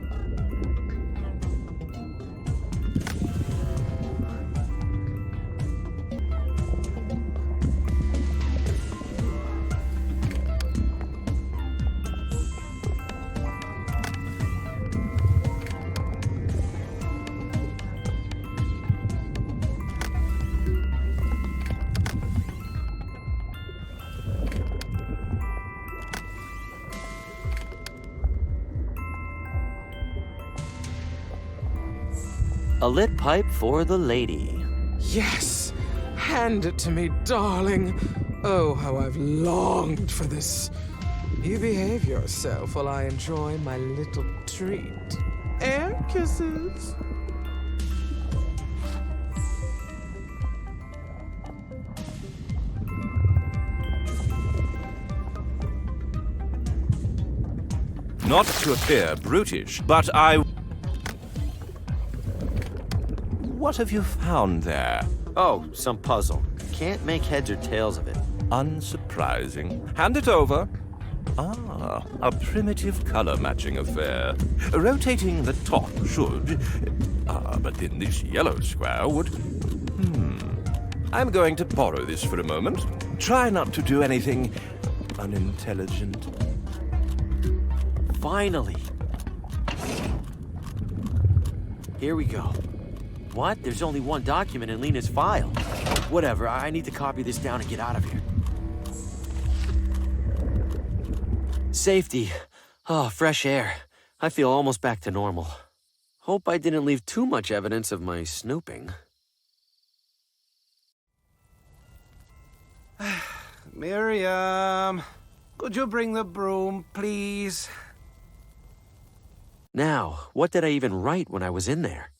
A lit pipe for the lady. Yes! Hand it to me, darling. Oh, how I've longed for this. You behave yourself while I enjoy my little treat. Air kisses. Not to appear brutish, but I... What have you found there? Oh, some puzzle. Can't make heads or tails of it. Unsurprising. Hand it over. Ah, a primitive color-matching affair. Rotating the top should... but then this yellow square would... I'm going to borrow this for a moment. Try not to do anything unintelligent. Finally. Here we go. What? There's only one document in Lena's file. Whatever, I need to copy this down and get out of here. Safety. Oh, fresh air. I feel almost back to normal. Hope I didn't leave too much evidence of my snooping. Miriam, could you bring the broom, please? Now, what did I even write when I was in there?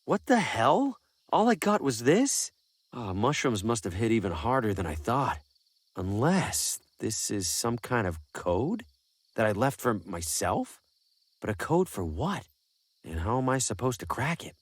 What the hell? All I got was this? Oh, mushrooms must have hit even harder than I thought. Unless this is some kind of code that I left for myself? But a code for what? And how am I supposed to crack it?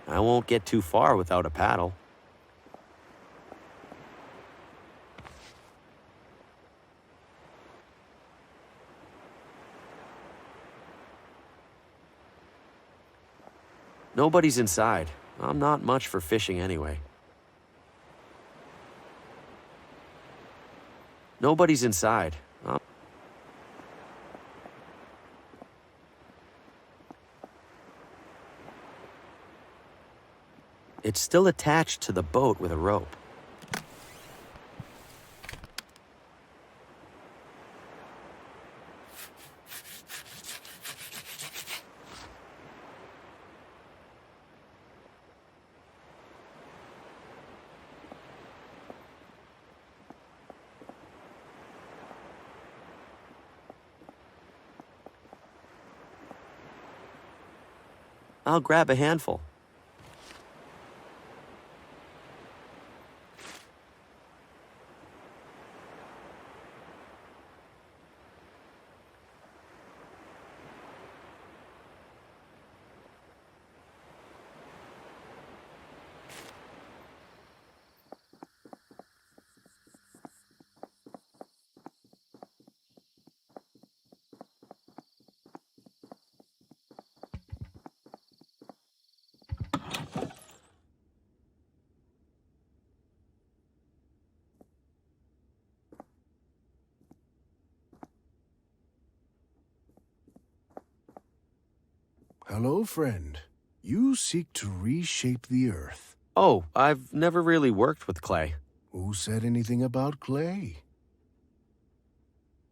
I won't get too far without a paddle. Nobody's inside. I'm not much for fishing anyway. Nobody's inside. It's still attached to the boat with a rope. I'll grab a handful. Hello, friend. You seek to reshape the earth. Oh, I've never really worked with clay. Who said anything about clay?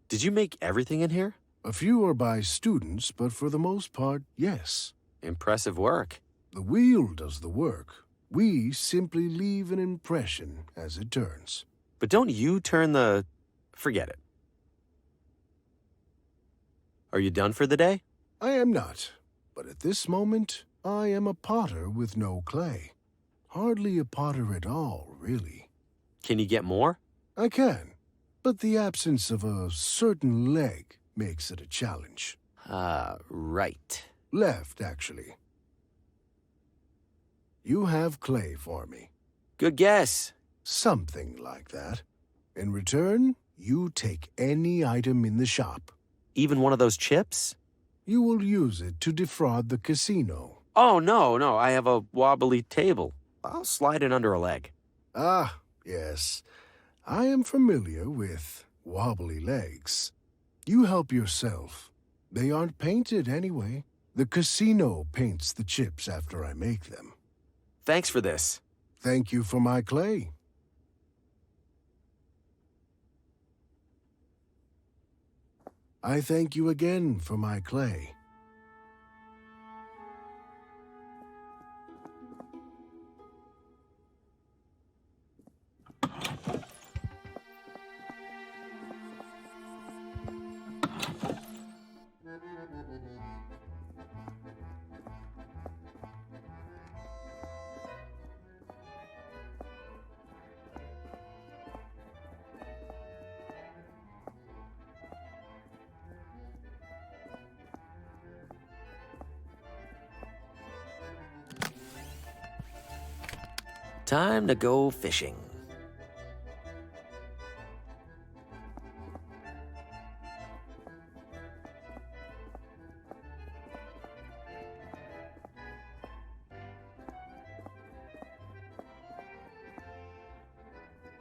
Did you make everything in here? A few are by students, but for the most part, yes. Impressive work. The wheel does the work. We simply leave an impression as it turns. But don't you turn the... Forget it. Are you done for the day? I am not. But at this moment, I am a potter with no clay. Hardly a potter at all, really. Can you get more? I can, but the absence of a certain leg makes it a challenge. Right. Left, actually. You have clay for me. Good guess. Something like that. In return, you take any item in the shop. Even one of those chips? You will use it to defraud the casino. Oh, no, I have a wobbly table. I'll slide it under a leg. Ah, yes. I am familiar with wobbly legs. You help yourself. They aren't painted anyway. The casino paints the chips after I make them. Thanks for this. thank you for my clay. I thank you again for my clay. Time to go fishing.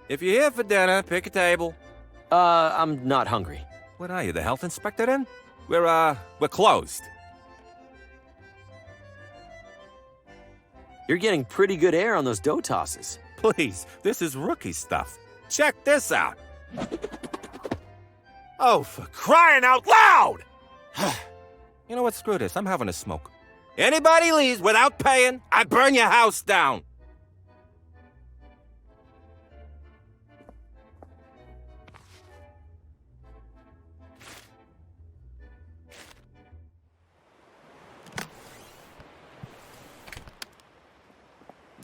If you're here for dinner, pick a table. I'm not hungry. What are you, the health inspector then? We're closed. You're getting pretty good air on those dough tosses. Please, this is rookie stuff. Check this out. Oh, for crying out loud! You know what? Screw this. I'm having a smoke. Anybody leaves without paying, I burn your house down.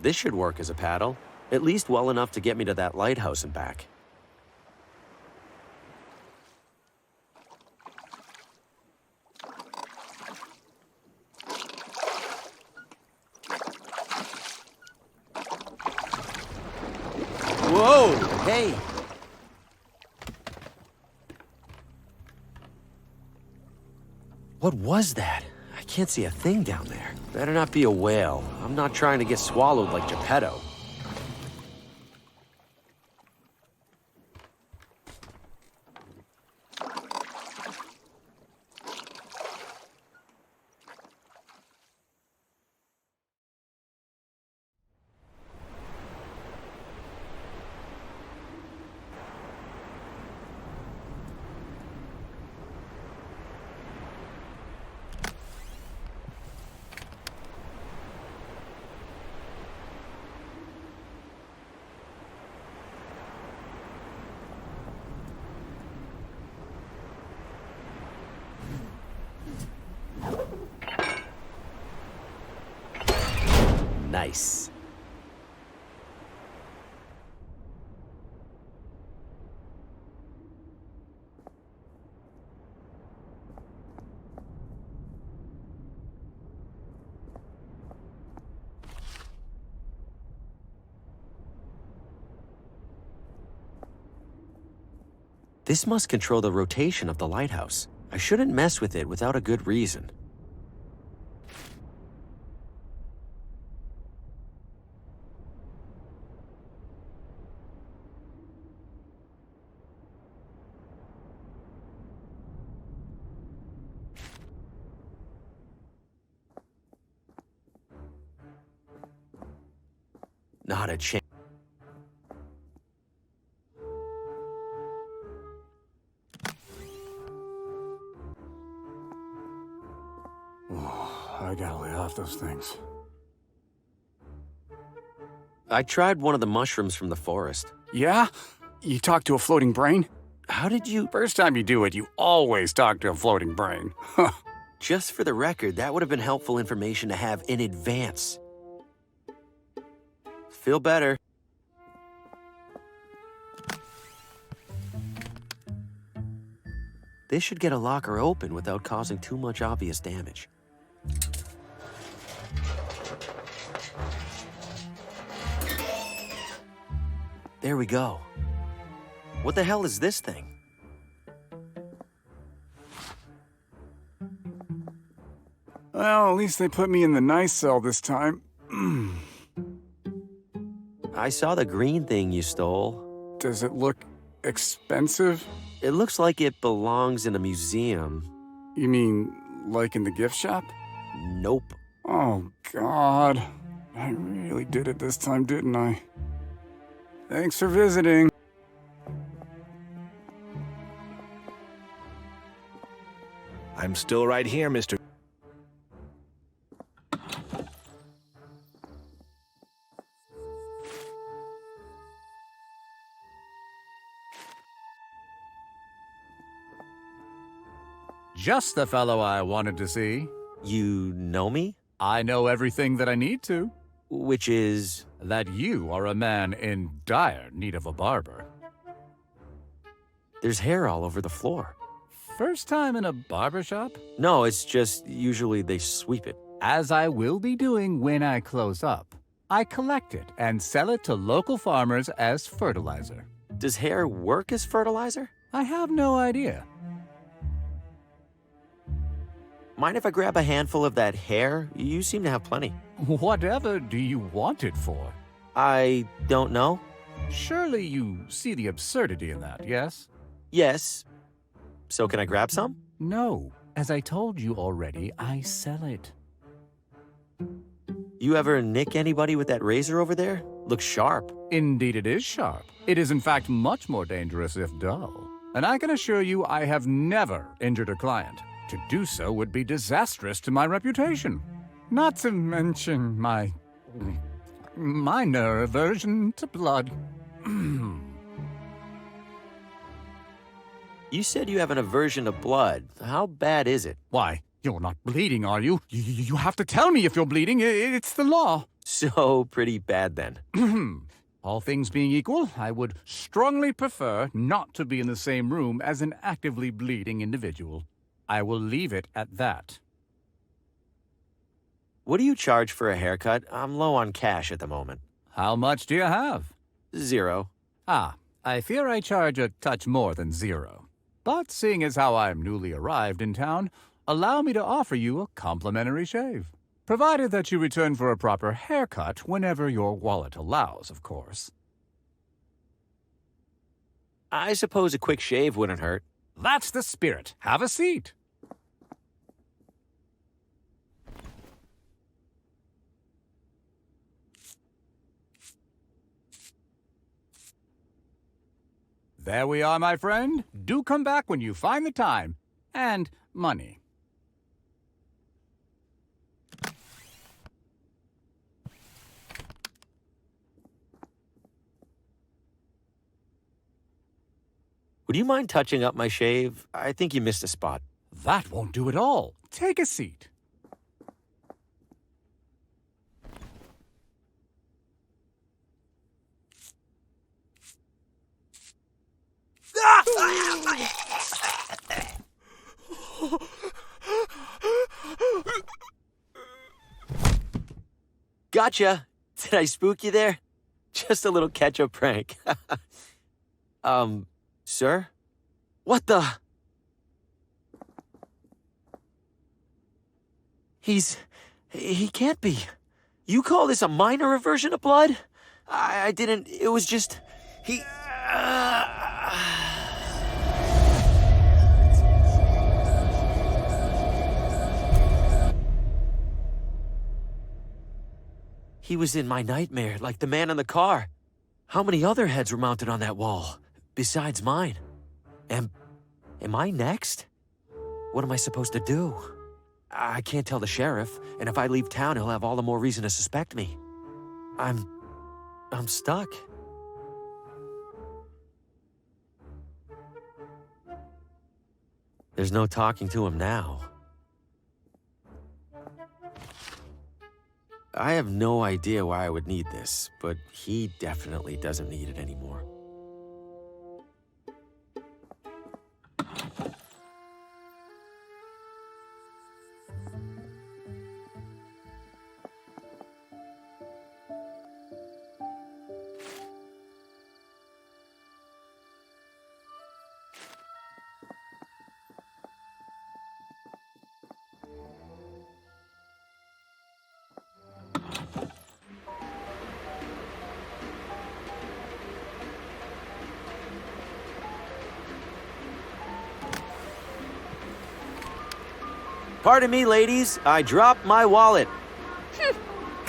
This should work as a paddle, at least well enough to get me to that lighthouse and back. Whoa! Hey! What was that? I can't see a thing down there. Better not be a whale. I'm not trying to get swallowed like Geppetto. Nice. This must control the rotation of the lighthouse. I shouldn't mess with it without a good reason. Not a chance. I gotta lay off those things. I tried one of the mushrooms from the forest. Yeah? You talked to a floating brain? How did you... First time you do it, you always talk to a floating brain. Just for the record, that would have been helpful information to have in advance. Feel better. This should get a locker open without causing too much obvious damage. There we go. What the hell is this thing? Well, at least they put me in the nice cell this time. I saw the green thing you stole. Does it look expensive? It looks like it belongs in a museum. You mean, like in the gift shop? Nope. Oh, God. I really did it this time, didn't I? Thanks for visiting. I'm still right here, Mr. Just the fellow I wanted to see. You know me? I know everything that I need to. Which is? That you are a man in dire need of a barber. There's hair all over the floor. First time in a barber shop? No, it's just usually they sweep it. As I will be doing when I close up. I collect it and sell it to local farmers as fertilizer. Does hair work as fertilizer? I have no idea. Mind if I grab a handful of that hair? You seem to have plenty. Whatever do you want it for? I don't know. Surely you see the absurdity in that, yes? Yes. So can I grab some? No. As I told you already, I sell it. You ever nick anybody with that razor over there? Looks sharp. Indeed it is sharp. It is in fact much more dangerous if dull. And I can assure you I have never injured a client. To do so would be disastrous to my reputation. Not to mention my minor aversion to blood. You said you have an aversion to blood. How bad is it? Why, you're not bleeding, are you? You have to tell me if you're bleeding. It's the law. So pretty bad then. All things being equal, I would strongly prefer not to be in the same room as an actively bleeding individual. I will leave it at that. What do you charge for a haircut? I'm low on cash at the moment. How much do you have? 0. Ah, I fear I charge a touch more than 0. But seeing as how I'm newly arrived in town, allow me to offer you a complimentary shave. Provided that you return for a proper haircut whenever your wallet allows, of course. I suppose a quick shave wouldn't hurt. That's the spirit. Have a seat. There we are, my friend. Do come back when you find the time. And money. Would you mind touching up my shave? I think you missed a spot. That won't do at all. Take a seat. Gotcha. Did I spook you there? Just a little catch-up prank. Sir? What the? He can't be. You call this a minor aversion to blood? I didn't, it was just, He was in my nightmare, like the man in the car. How many other heads were mounted on that wall, besides mine? Am I next? What am I supposed to do? I can't tell the sheriff, and if I leave town, he'll have all the more reason to suspect me. I'm stuck. There's no talking to him now. I have no idea why I would need this, but he definitely doesn't need it anymore. Pardon me, ladies. I dropped my wallet.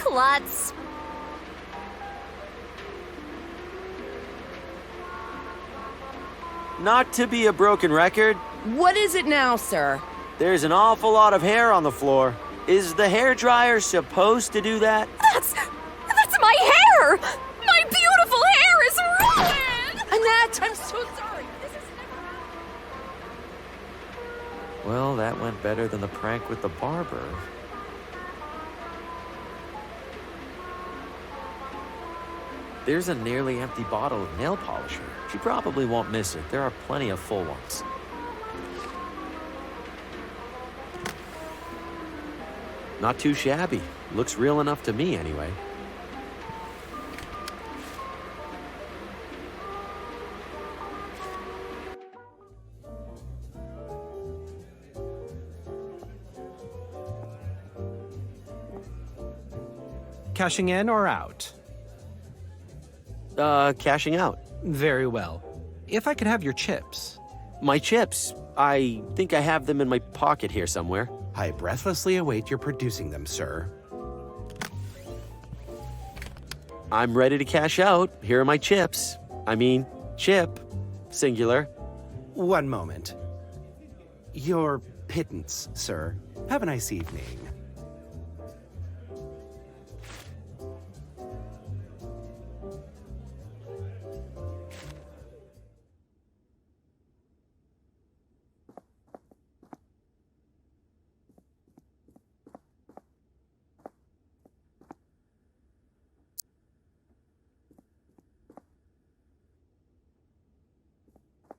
klutz. Not to be a broken record, What is it now, sir? there's an awful lot of hair on the floor. Is the hairdryer supposed to do that? That's my hair! My beautiful hair is ruined! Annette, I'm so sorry. Well, that went better than the prank with the barber. There's a nearly empty bottle of nail polisher. She probably won't miss it. There are plenty of full ones. Not too shabby. Looks real enough to me, anyway. Cashing in or out? Cashing out. Very well. If I could have your chips. My chips? I think I have them in my pocket here somewhere. I breathlessly await your producing them, sir. I'm ready to cash out. Here are my chips. I mean, chip. Singular. One moment. Your pittance, sir. Have a nice evening.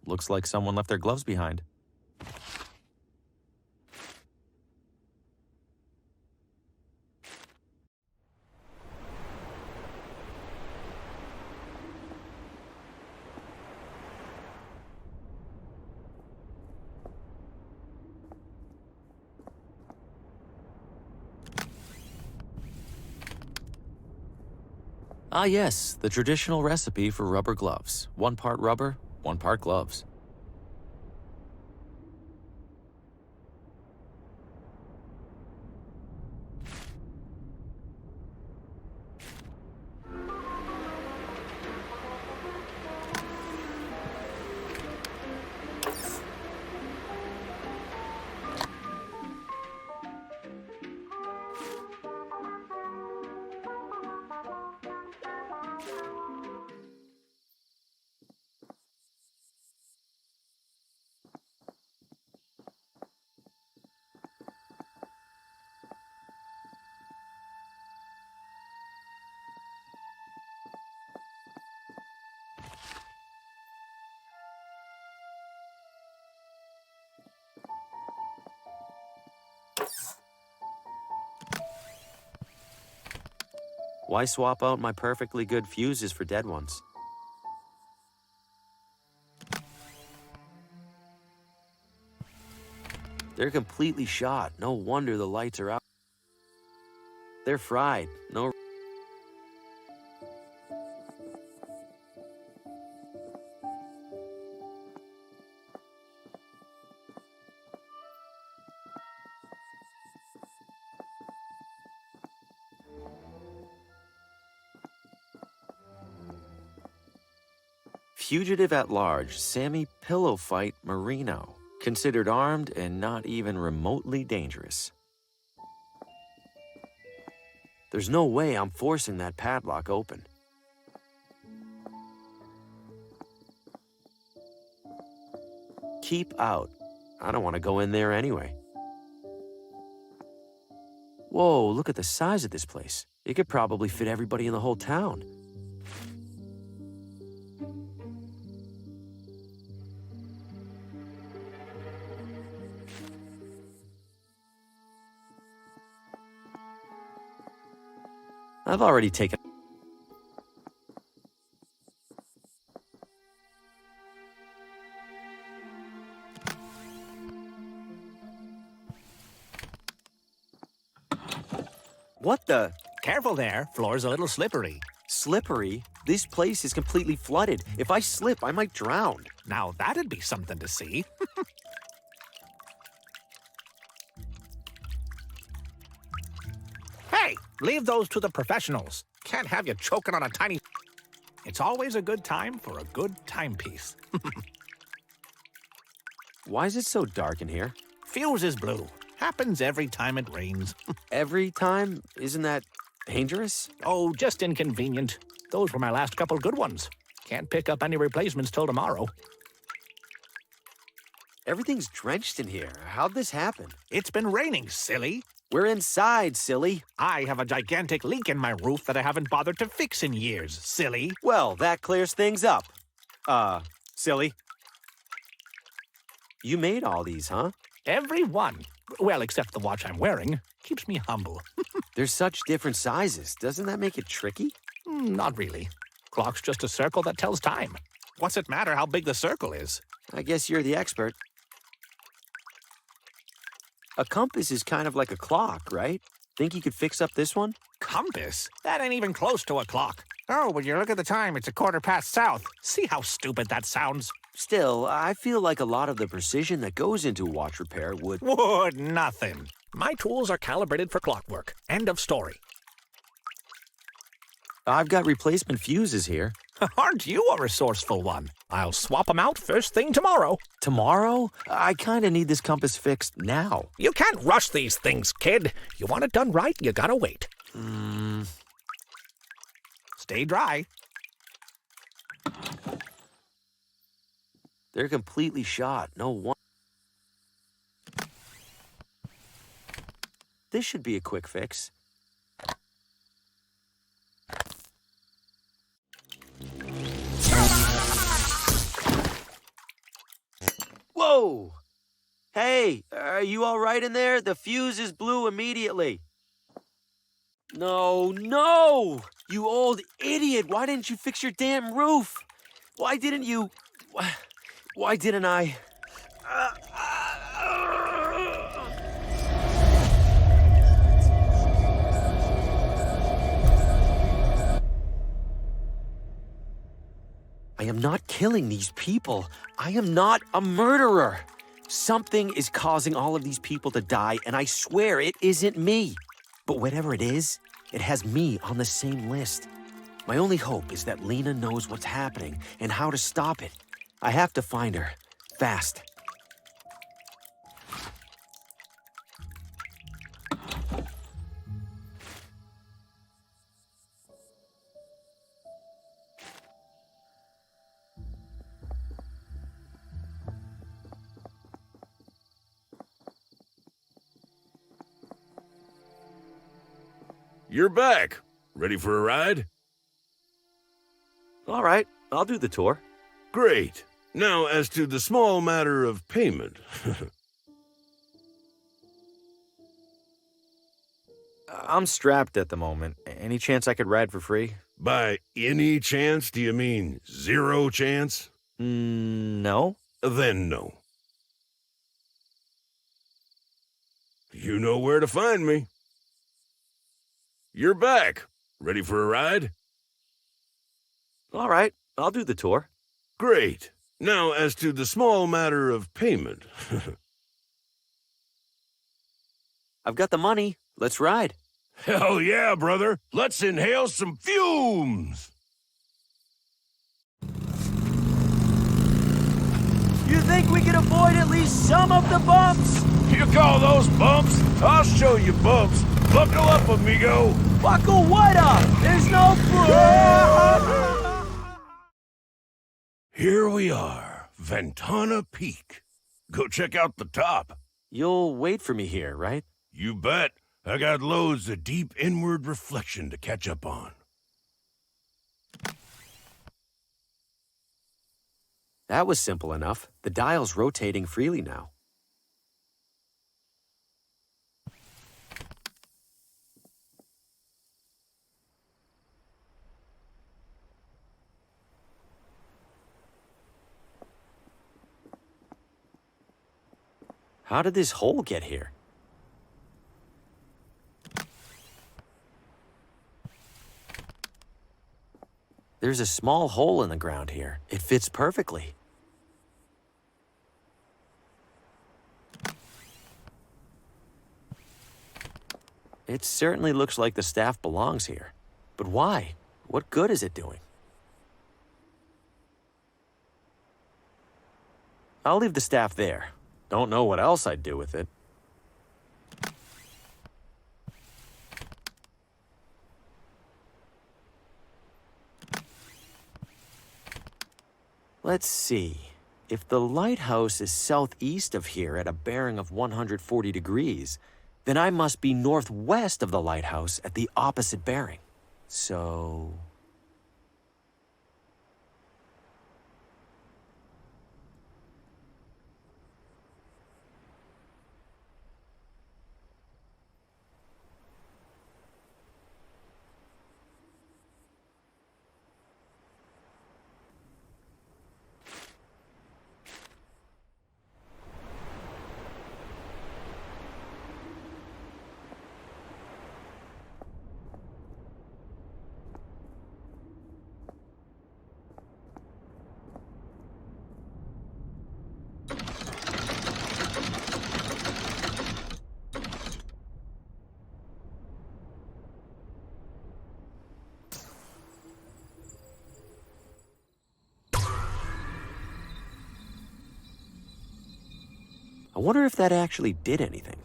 Looks like someone left their gloves behind. Ah yes, the traditional recipe for rubber gloves. 1 part rubber, 1 part gloves. Why swap out my perfectly good fuses for dead ones? They're completely shot. No wonder the lights are out. They're fried. No. Fugitive at large, Sammy Pillow Fight Marino. Considered armed and not even remotely dangerous. There's no way I'm forcing that padlock open. Keep out. I don't want to go in there anyway. Whoa, look at the size of this place. It could probably fit everybody in the whole town. I've already taken... What the? Careful there. Floor's a little slippery. Slippery? This place is completely flooded. If I slip, I might drown. Now that'd be something to see. Hey, Leave those to the professionals. Can't have you choking on a tiny... It's always a good time for a good timepiece. Why is it so dark in here? Fuse is blue. Happens every time it rains. Every time? Isn't that dangerous? Oh, just inconvenient. Those were my last couple good ones. Can't pick up any replacements till tomorrow. Everything's drenched in here. How'd this happen? It's been raining, silly. We're inside, silly. I have a gigantic leak in my roof that I haven't bothered to fix in years, silly. Well, that clears things up. Silly. You made all these, huh? Every one. Well, except the watch I'm wearing. Keeps me humble. They're such different sizes. Doesn't that make it tricky? Not really. Clock's just a circle that tells time. What's it matter how big the circle is? I guess you're the expert. A compass is kind of like a clock, right? Think you could fix up this one? Compass? That ain't even close to a clock. Oh, when you look at the time, it's 1/4 south. See how stupid that sounds? Still, I feel like a lot of the precision that goes into watch repair would... Would nothing. My tools are calibrated for clockwork. End of story. I've got replacement fuses here. Aren't you a resourceful one? I'll swap them out first thing tomorrow. Tomorrow? I kind of need this compass fixed now. You can't rush these things, kid. You want it done right, you gotta wait. Stay dry. They're completely shot. No one. This should be a quick fix. Whoa! Hey, are you all right in there? The fuse is blue immediately. No, no! You old idiot! Why didn't you fix your damn roof? Why didn't you... Why didn't I... I am not killing these people. I am not a murderer. Something is causing all of these people to die, and I swear it isn't me. But whatever it is, it has me on the same list. My only hope is that Lena knows what's happening and how to stop it. I have to find her. Fast. You're back. Ready for a ride? All right, I'll do the tour. Great. Now, as to the small matter of payment. I'm strapped at the moment. Any chance I could ride for free? By any chance, do you mean 0 chance? No. Then no. You know where to find me. You're back. Ready for a ride? All right, I'll do the tour. Great. Now, as to the small matter of payment. I've got the money. Let's ride. Hell yeah, brother. Let's inhale some fumes. You think we can avoid at least some of the bumps? You call those bumps? I'll show you bumps. Buckle up, amigo. Buckle what up? There's no... Here we are, Ventana Peak. Go check out the top. You'll wait for me here, right? You bet. I got loads of deep inward reflection to catch up on. That was simple enough. The dial's rotating freely now. How did this hole get here? There's a small hole in the ground here. It fits perfectly. It certainly looks like the staff belongs here. But why? What good is it doing? I'll leave the staff there. Don't know what else I'd do with it. Let's see. If the lighthouse is southeast of here at a bearing of 140 degrees, then I must be northwest of the lighthouse at the opposite bearing. So... I wonder if that actually did anything.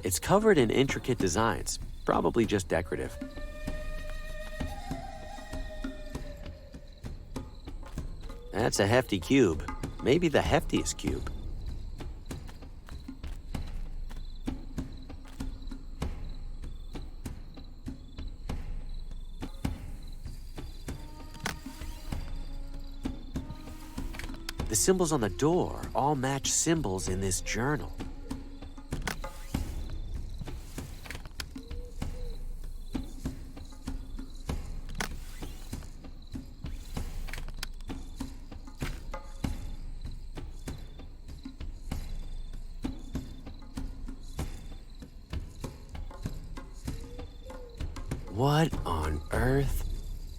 It's covered in intricate designs, probably just decorative. That's a hefty cube, maybe the heftiest cube. The symbols on the door all match symbols in this journal. What on earth?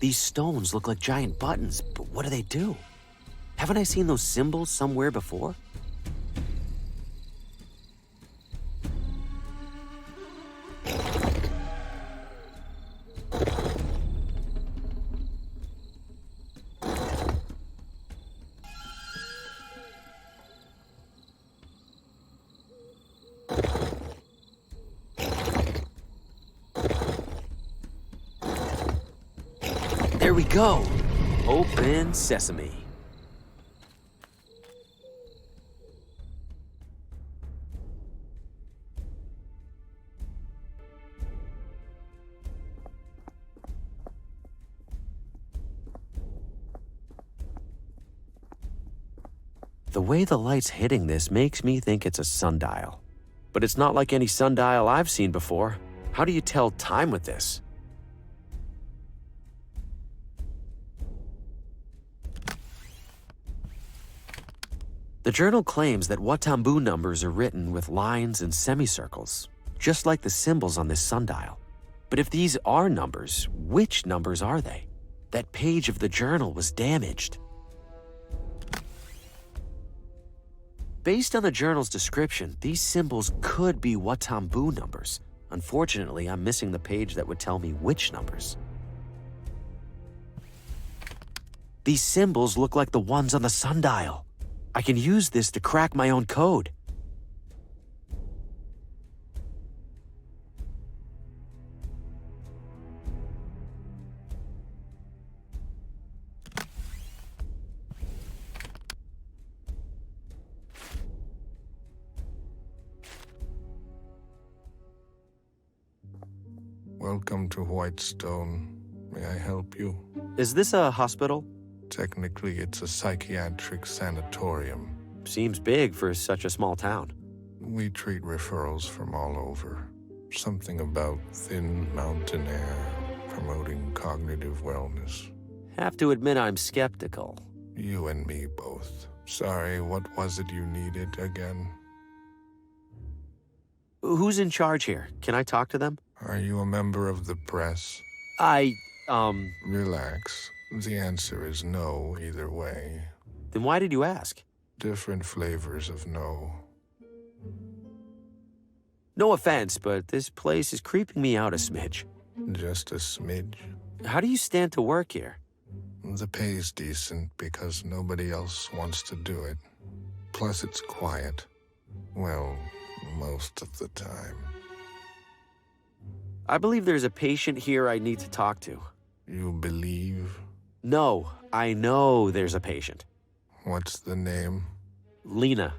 These stones look like giant buttons, but what do they do? Haven't I seen those symbols somewhere before? There we go. Open sesame. The way the light's hitting this makes me think it's a sundial. But it's not like any sundial I've seen before. How do you tell time with this? The journal claims that Watambu numbers are written with lines and semicircles, just like the symbols on this sundial. But if these are numbers, which numbers are they? That page of the journal was damaged. Based on the journal's description, these symbols could be Watambu numbers. Unfortunately, I'm missing the page that would tell me which numbers. These symbols look like the ones on the sundial. I can use this to crack my own code. Welcome to Whitestone. May I help you? Is this a hospital? Technically, it's a psychiatric sanatorium. Seems big for such a small town. We treat referrals from all over. Something about thin mountain air, promoting cognitive wellness. Have to admit I'm skeptical. You and me both. Sorry, what was it you needed again? Who's in charge here? Can I talk to them? Are you a member of the press? Relax. The answer is no either way. Then why did you ask? Different flavors of no. No offense, but this place is creeping me out a smidge. Just a smidge? How do you stand to work here? The pay's decent because nobody else wants to do it. Plus it's quiet. Well, most of the time. I believe there's a patient here I need to talk to. You believe? No, I know there's a patient. What's the name? Lena.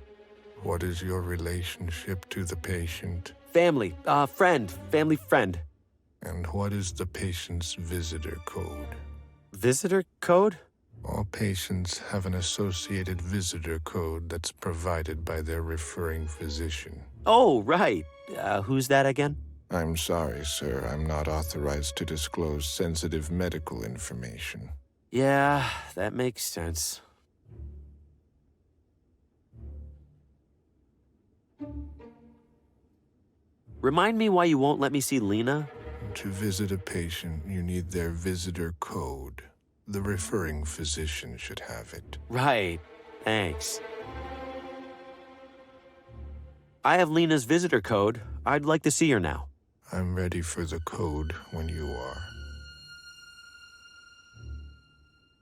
What is your relationship to the patient? Family, family friend. And what is the patient's visitor code? Visitor code? All patients have an associated visitor code that's provided by their referring physician. Oh, right. Who's that again? I'm sorry, sir. I'm not authorized to disclose sensitive medical information. Yeah, that makes sense. Remind me why you won't let me see Lena? To visit a patient, you need their visitor code. The referring physician should have it. Right. Thanks. I have Lena's visitor code. I'd like to see her now. I'm ready for the code when you are.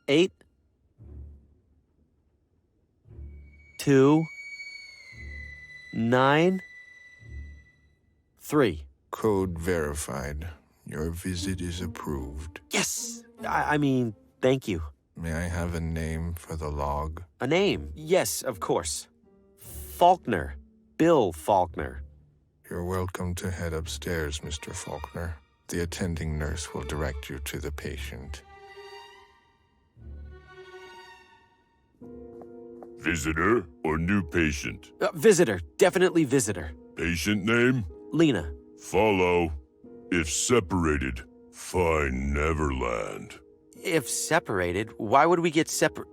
8 2 9 3. Code verified. Your visit is approved. Yes! I mean, thank you. May I have a name for the log? A name? Yes, of course. Faulkner. Bill Faulkner. You're welcome to head upstairs, Mr. Faulkner. The attending nurse will direct you to the patient. Visitor or new patient? Visitor. Definitely visitor. Patient name? Lena. Follow. If separated, find Neverland. If separated, why would we get separate?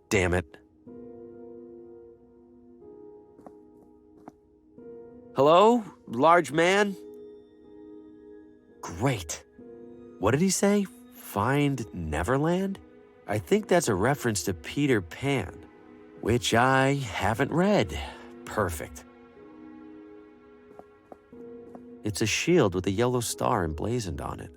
Damn it. Hello? Large man? Great. What did he say? Find Neverland? I think that's a reference to Peter Pan, which I haven't read. Perfect. It's a shield with a yellow star emblazoned on it.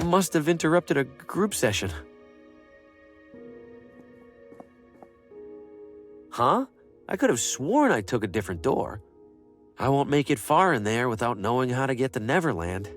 Must have interrupted a group session. Huh? I could have sworn I took a different door. I won't make it far in there without knowing how to get to Neverland.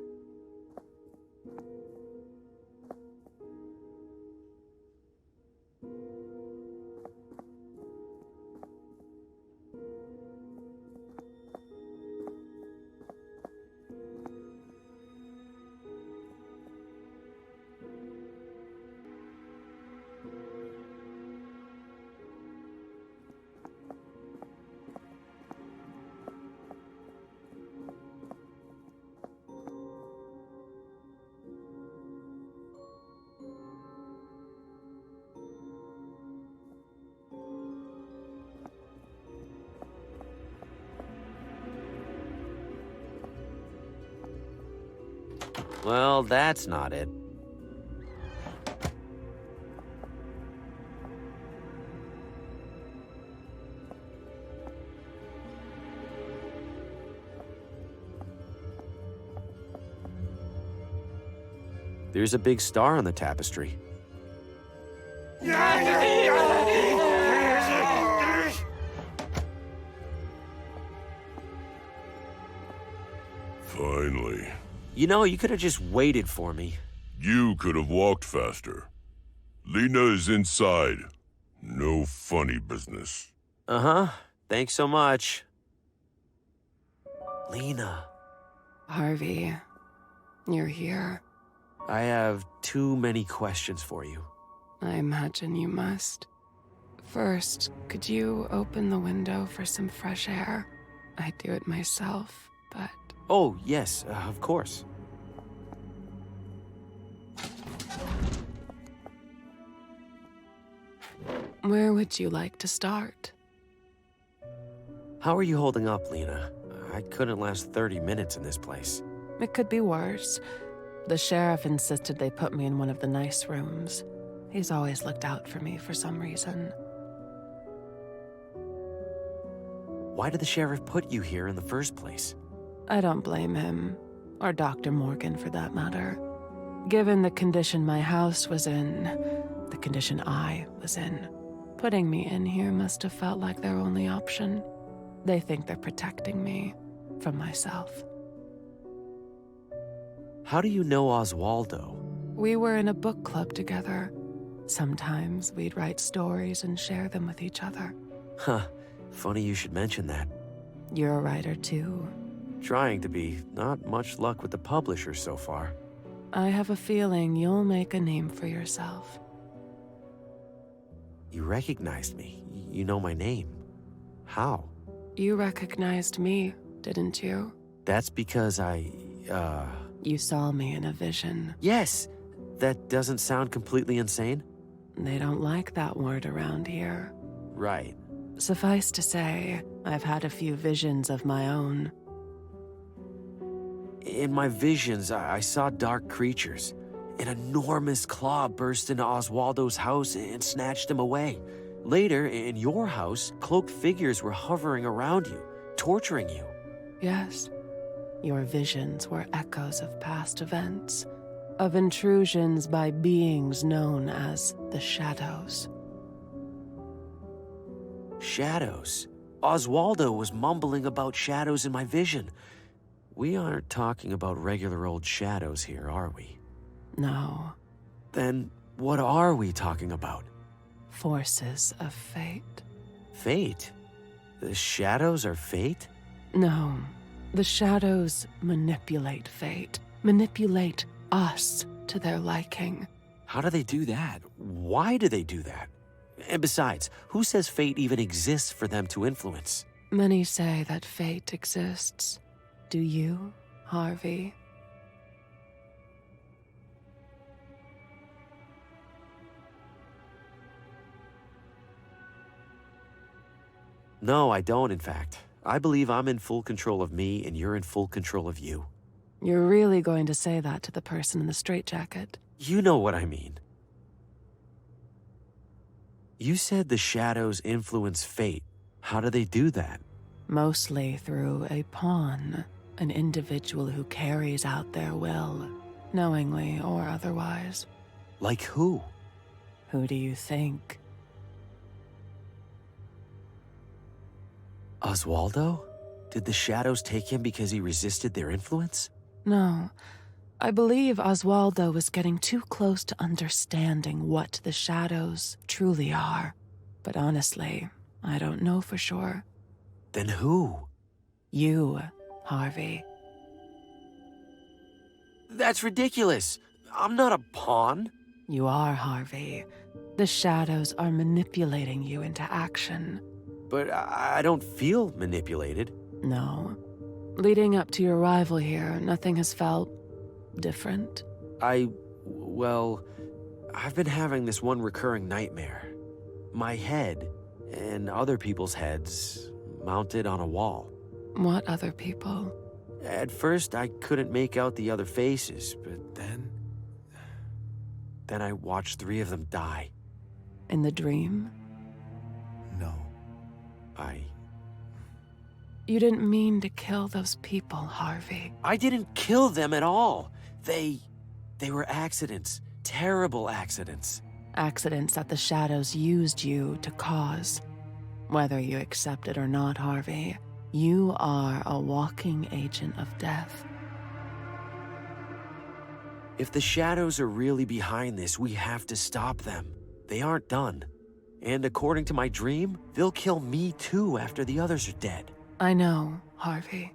Well, that's not it. There's a big star on the tapestry. Finally. You know, you could have just waited for me. You could have walked faster. Lena is inside. No funny business. Uh-huh. Thanks so much. Lena. Harvey, you're here. I have too many questions for you. I imagine you must. First, could you open the window for some fresh air? I'd do it myself, but... Oh, yes, of course. Where would you like to start? How are you holding up, Lena? I couldn't last 30 minutes in this place. It could be worse. The sheriff insisted they put me in one of the nice rooms. He's always looked out for me for some reason. Why did the sheriff put you here in the first place? I don't blame him, or Dr. Morgan for that matter. Given the condition my house was in, the condition I was in, putting me in here must have felt like their only option. They think they're protecting me from myself. How do you know Oswaldo? We were in a book club together. Sometimes we'd write stories and share them with each other. Huh, funny you should mention that. You're a writer too. Trying to be. Not much luck with the publisher so far. I have a feeling you'll make a name for yourself. You recognized me. You know my name. How? You recognized me, didn't you? That's because You saw me in a vision. Yes! That doesn't sound completely insane? They don't like that word around here. Right. Suffice to say, I've had a few visions of my own. In my visions, I saw dark creatures. An enormous claw burst into Oswaldo's house and snatched him away. Later, in your house, cloaked figures were hovering around you, torturing you. Yes. Your visions were echoes of past events, of intrusions by beings known as the Shadows. Shadows? Oswaldo was mumbling about shadows in my vision. We aren't talking about regular old shadows here, are we? No. Then what are we talking about? Forces of fate. Fate? The shadows are fate? No. The shadows manipulate fate, manipulate us to their liking. How do they do that? Why do they do that? And besides, who says fate even exists for them to influence? Many say that fate exists. Do you, Harvey? No, I don't, in fact. I believe I'm in full control of me and you're in full control of you. You're really going to say that to the person in the straitjacket? You know what I mean. You said the shadows influence fate. How do they do that? Mostly through a pawn, an individual who carries out their will, knowingly or otherwise. Like who? Who do you think? Oswaldo? Did the shadows take him because he resisted their influence? No. I believe Oswaldo was getting too close to understanding what the shadows truly are. But honestly, I don't know for sure. Then who? You, Harvey. That's ridiculous. I'm not a pawn. You are, Harvey. The shadows are manipulating you into action. But I don't feel manipulated. No. Leading up to your arrival here, nothing has felt different. Well, I've been having this one recurring nightmare. My head and other people's heads mounted on a wall. What other people? At first, I couldn't make out the other faces, but then I watched 3 of them die. In the dream? No. You didn't mean to kill those people, Harvey. I didn't kill them at all. They were accidents. Terrible accidents. Accidents that the shadows used you to cause. Whether you accept it or not, Harvey, you are a walking agent of death. If the shadows are really behind this, we have to stop them. They aren't done. And according to my dream, they'll kill me too after the others are dead. I know, Harvey,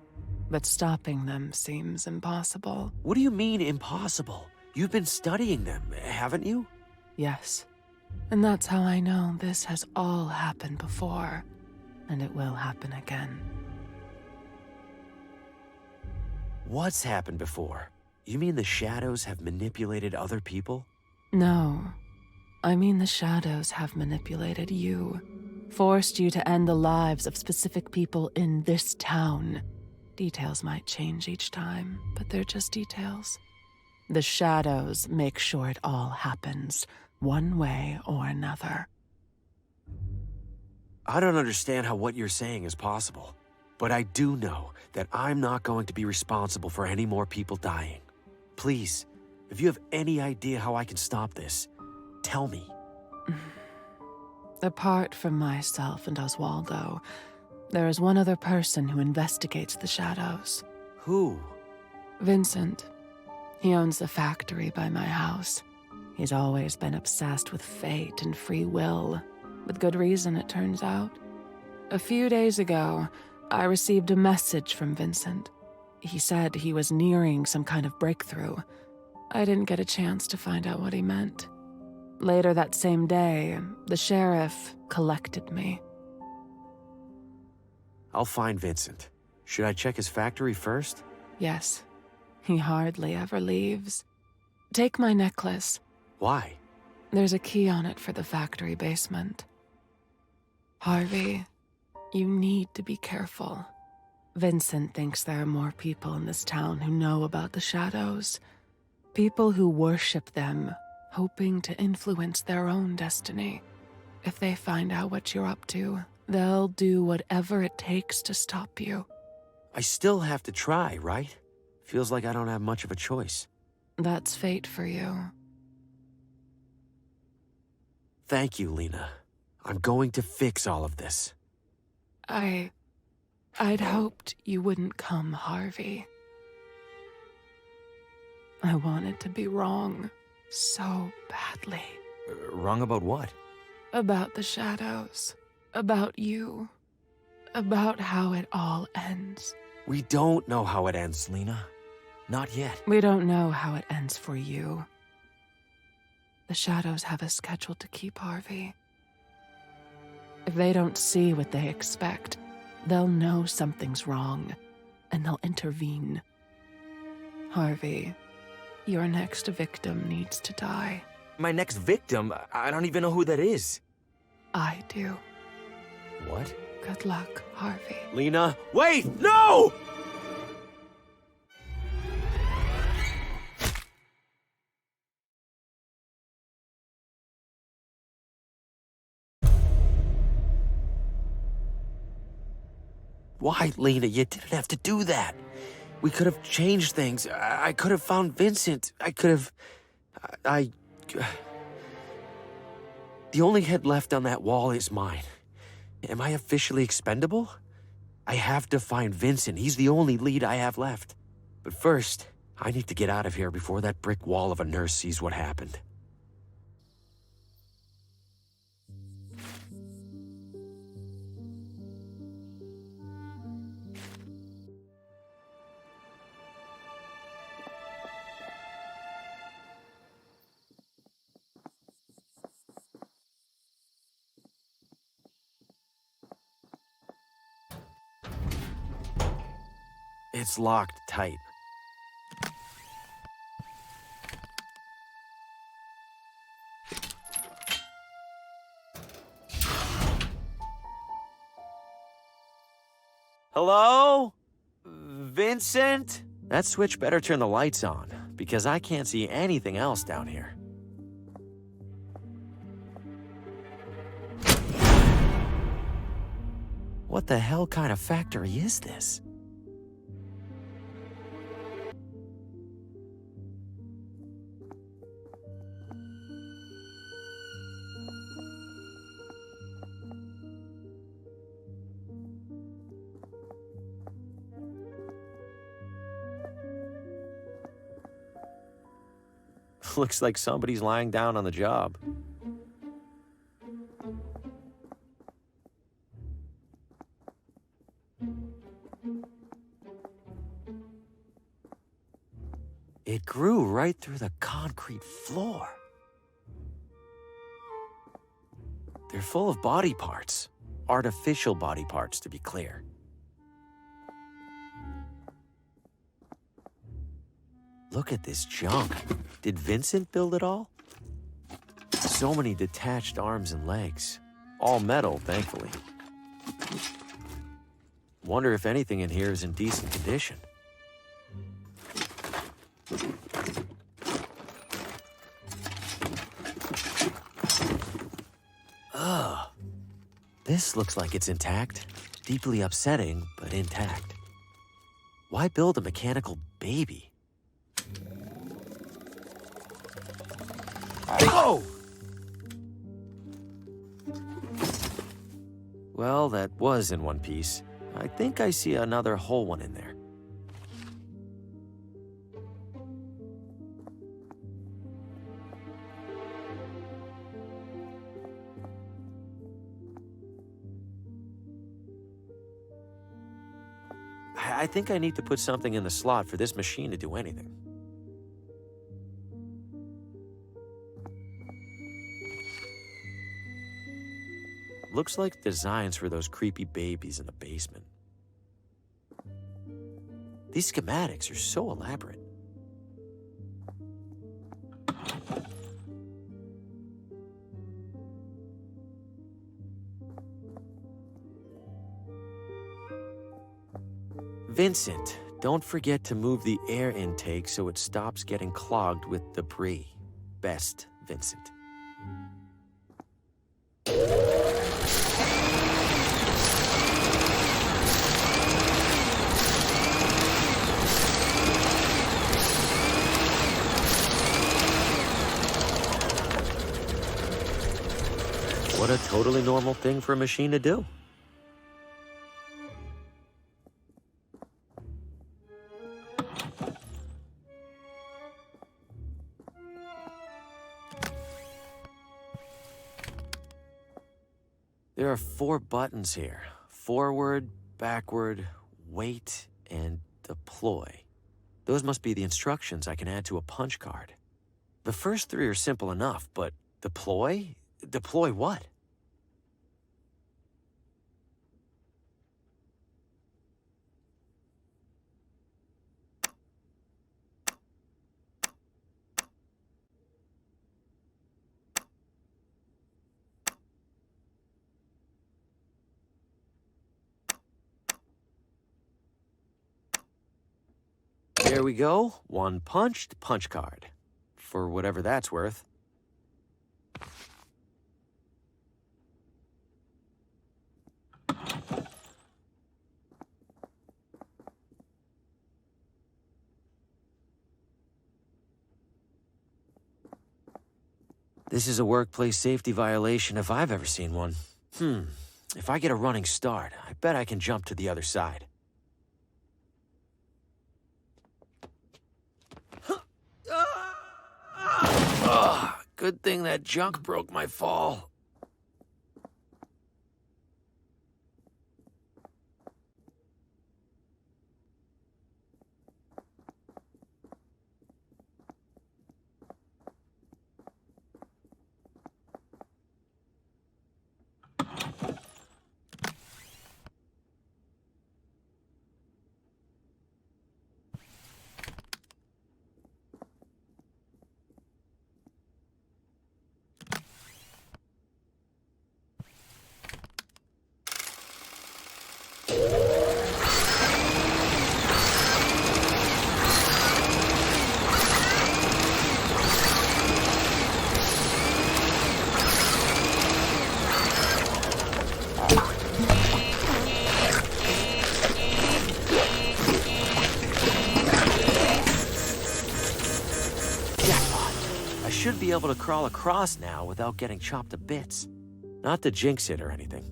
but stopping them seems impossible. What do you mean, impossible? You've been studying them, haven't you? Yes. And that's how I know this has all happened before, and it will happen again. What's happened before? You mean the shadows have manipulated other people? No. I mean the shadows have manipulated you, forced you to end the lives of specific people in this town. Details might change each time, but they're just details. The shadows make sure it all happens, one way or another. I don't understand how what you're saying is possible, but I do know that I'm not going to be responsible for any more people dying. Please, if you have any idea how I can stop this, tell me. Apart from myself and Oswaldo, there is one other person who investigates the shadows. Who? Vincent. He owns the factory by my house. He's always been obsessed with fate and free will. With good reason, it turns out. A few days ago, I received a message from Vincent. He said he was nearing some kind of breakthrough. I didn't get a chance to find out what he meant. Later that same day, the sheriff collected me. I'll find Vincent. Should I check his factory first? Yes. He hardly ever leaves. Take my necklace. Why? There's a key on it for the factory basement. Harvey, you need to be careful. Vincent thinks there are more people in this town who know about the shadows. People who worship them, hoping to influence their own destiny. If they find out what you're up to, they'll do whatever it takes to stop you. I still have to try, right? Feels like I don't have much of a choice. That's fate for you. Thank you, Lena. I'm going to fix all of this. I'd hoped you wouldn't come, Harvey. I wanted to be wrong so badly. Wrong about what? About the shadows. About you. About how it all ends. We don't know how it ends, Lena. Not yet. We don't know how it ends for you. The shadows have a schedule to keep, Harvey. If they don't see what they expect, they'll know something's wrong, and they'll intervene. Harvey, your next victim needs to die. My next victim? I don't even know who that is. I do. What? Good luck, Harvey. Lena, wait! No! Why, Lena? You didn't have to do that. We could have changed things. I could have found Vincent. I could have... The only head left on that wall is mine. Am I officially expendable? I have to find Vincent. He's the only lead I have left. But first, I need to get out of here before that brick wall of a nurse sees what happened. It's locked tight. Hello? Vincent? That switch better turn the lights on, because I can't see anything else down here. What the hell kind of factory is this? Looks like somebody's lying down on the job. It grew right through the concrete floor. They're full of body parts. Artificial body parts, to be clear. Look at this junk. Did Vincent build it all? So many detached arms and legs. All metal, thankfully. Wonder if anything in here is in decent condition. Ugh. This looks like it's intact. Deeply upsetting, but intact. Why build a mechanical baby? Oh! Well, that was in one piece. I think I see another whole one in there. I think I need to put something in the slot for this machine to do anything. Looks like designs for those creepy babies in the basement. These schematics are so elaborate. Vincent, don't forget to move the air intake so it stops getting clogged with debris. Best, Vincent. What a totally normal thing for a machine to do. There are 4 buttons here. Forward, backward, wait, and deploy. Those must be the instructions I can add to a punch card. The first 3 are simple enough, but deploy? Deploy what? There we go. 1 punched punch card. For whatever that's worth. This is a workplace safety violation if I've ever seen one. If I get a running start, I bet I can jump to the other side. Good thing that junk broke my fall. Should be able to crawl across now without getting chopped to bits. Not to jinx it or anything.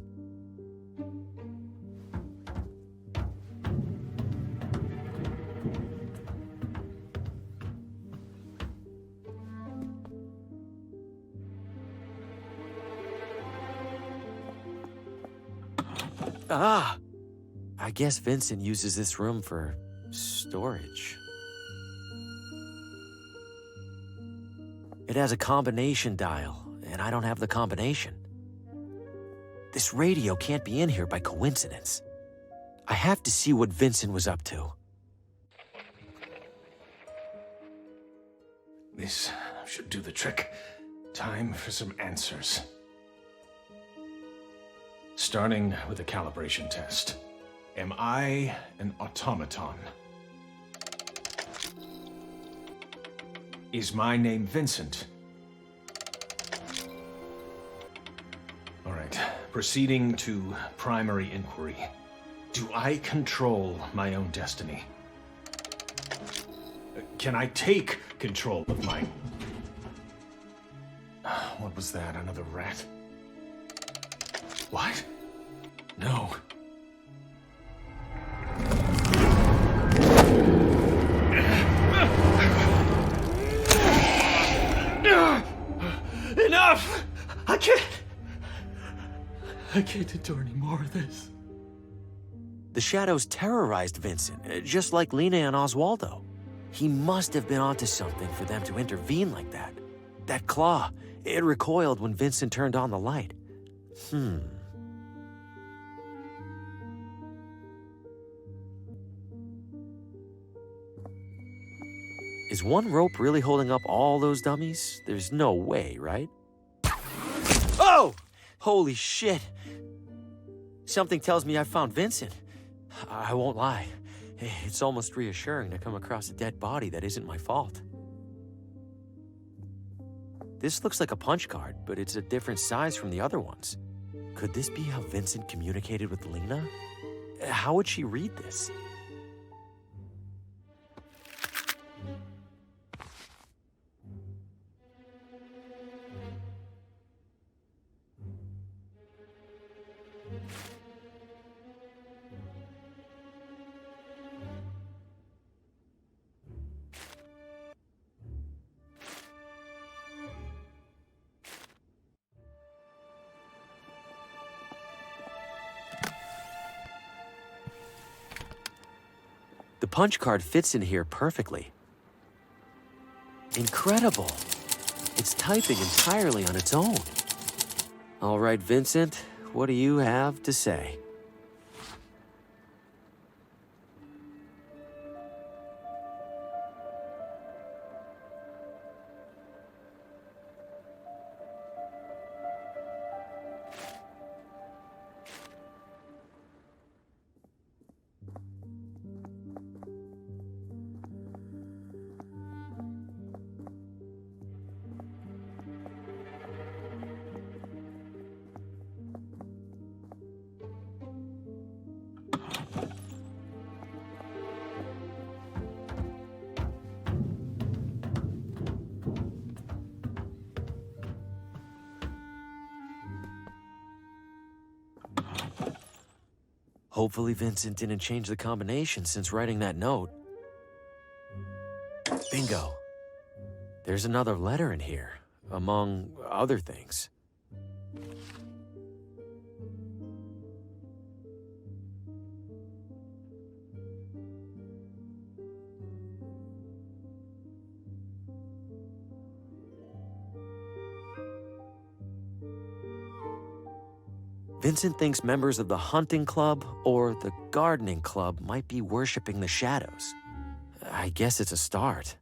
Ah! I guess Vincent uses this room for storage. It has a combination dial, and I don't have the combination. This radio can't be in here by coincidence. I have to see what Vincent was up to. This should do the trick. Time for some answers. Starting with a calibration test. Am I an automaton? Is my name Vincent? All right, proceeding to primary inquiry. Do I control my own destiny? Can I take control of my... What was that? Another rat? What? No. Enough! I can't endure any more of this. The shadows terrorized Vincent, just like Lena and Oswaldo. He must have been onto something for them to intervene like that. That claw, it recoiled when Vincent turned on the light. Is one rope really holding up all those dummies? There's no way, right? Oh! Holy shit! Something tells me I found Vincent. I won't lie. It's almost reassuring to come across a dead body that isn't my fault. This looks like a punch card, but it's a different size from the other ones. Could this be how Vincent communicated with Lena? How would she read this? The punch card fits in here perfectly. Incredible. It's typing entirely on its own. All right, Vincent, what do you have to say? Hopefully Vincent didn't change the combination since writing that note. Bingo. There's another letter in here, among other things. Vincent thinks members of the hunting club or the gardening club might be worshipping the shadows. I guess it's a start.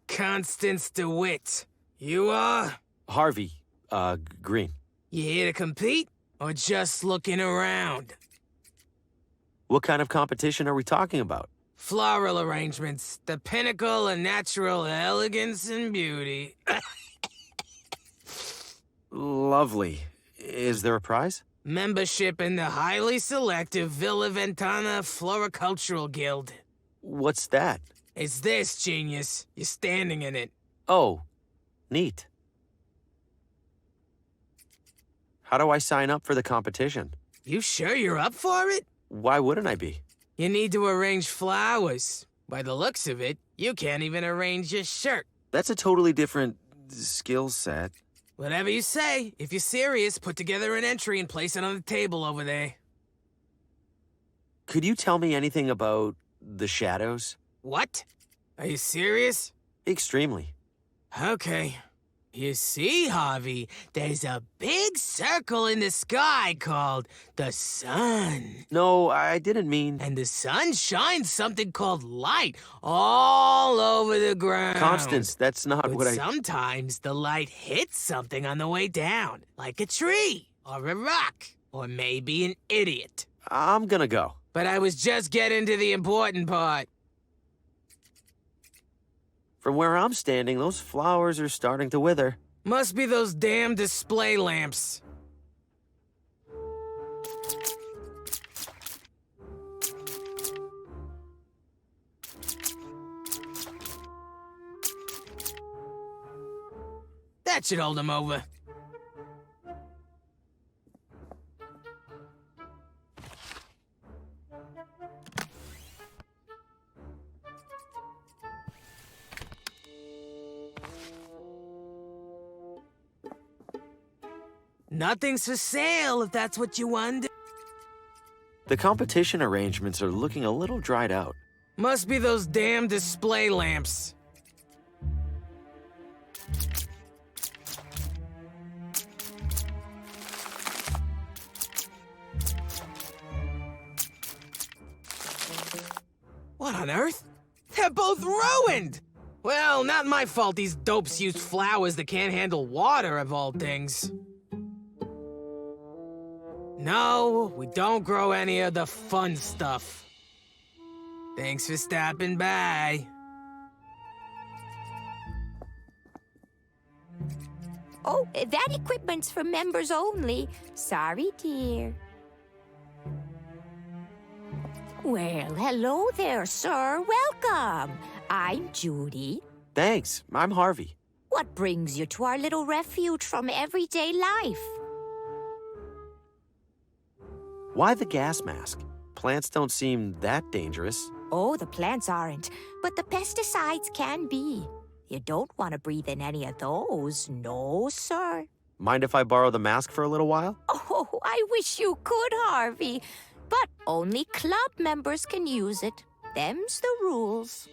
Constance DeWitt. You are? Harvey, Green. You here to compete, or just looking around? What kind of competition are we talking about? Floral arrangements, the pinnacle of natural elegance and beauty. Lovely. Is there a prize? Membership in the highly selective Villa Ventana Floricultural Guild. What's that? It's this, genius. You're standing in it. Oh, neat. How do I sign up for the competition? You sure you're up for it? Why wouldn't I be? You need to arrange flowers. By the looks of it, you can't even arrange your shirt. That's a totally different skill set. Whatever you say. If you're serious, put together an entry and place it on the table over there. Could you tell me anything about the shadows? What? Are you serious? Extremely. Okay. You see, Harvey, there's a big circle in the sky called the sun. No, I didn't mean... And the sun shines something called light all over the ground. Constance, that's not but what I... sometimes the light hits something on the way down, like a tree, or a rock, or maybe an idiot. I'm gonna go. But I was just getting to the important part. From where I'm standing, those flowers are starting to wither. Must be those damn display lamps. That should hold them over. Nothing's for sale, if that's what you wonder. The competition arrangements are looking a little dried out. Must be those damn display lamps. What on earth? They're both ruined! Well, not my fault these dopes use flowers that can't handle water, of all things. No, we don't grow any of the fun stuff. Thanks for stopping by. Oh, that equipment's for members only. Sorry, dear. Well, hello there, sir. Welcome. I'm Judy. Thanks, I'm Harvey. What brings you to our little refuge from everyday life? Why the gas mask? Plants don't seem that dangerous. Oh, the plants aren't, but the pesticides can be. You don't want to breathe in any of those, no, sir. Mind if I borrow the mask for a little while? Oh, I wish you could, Harvey. But only club members can use it. Them's the rules.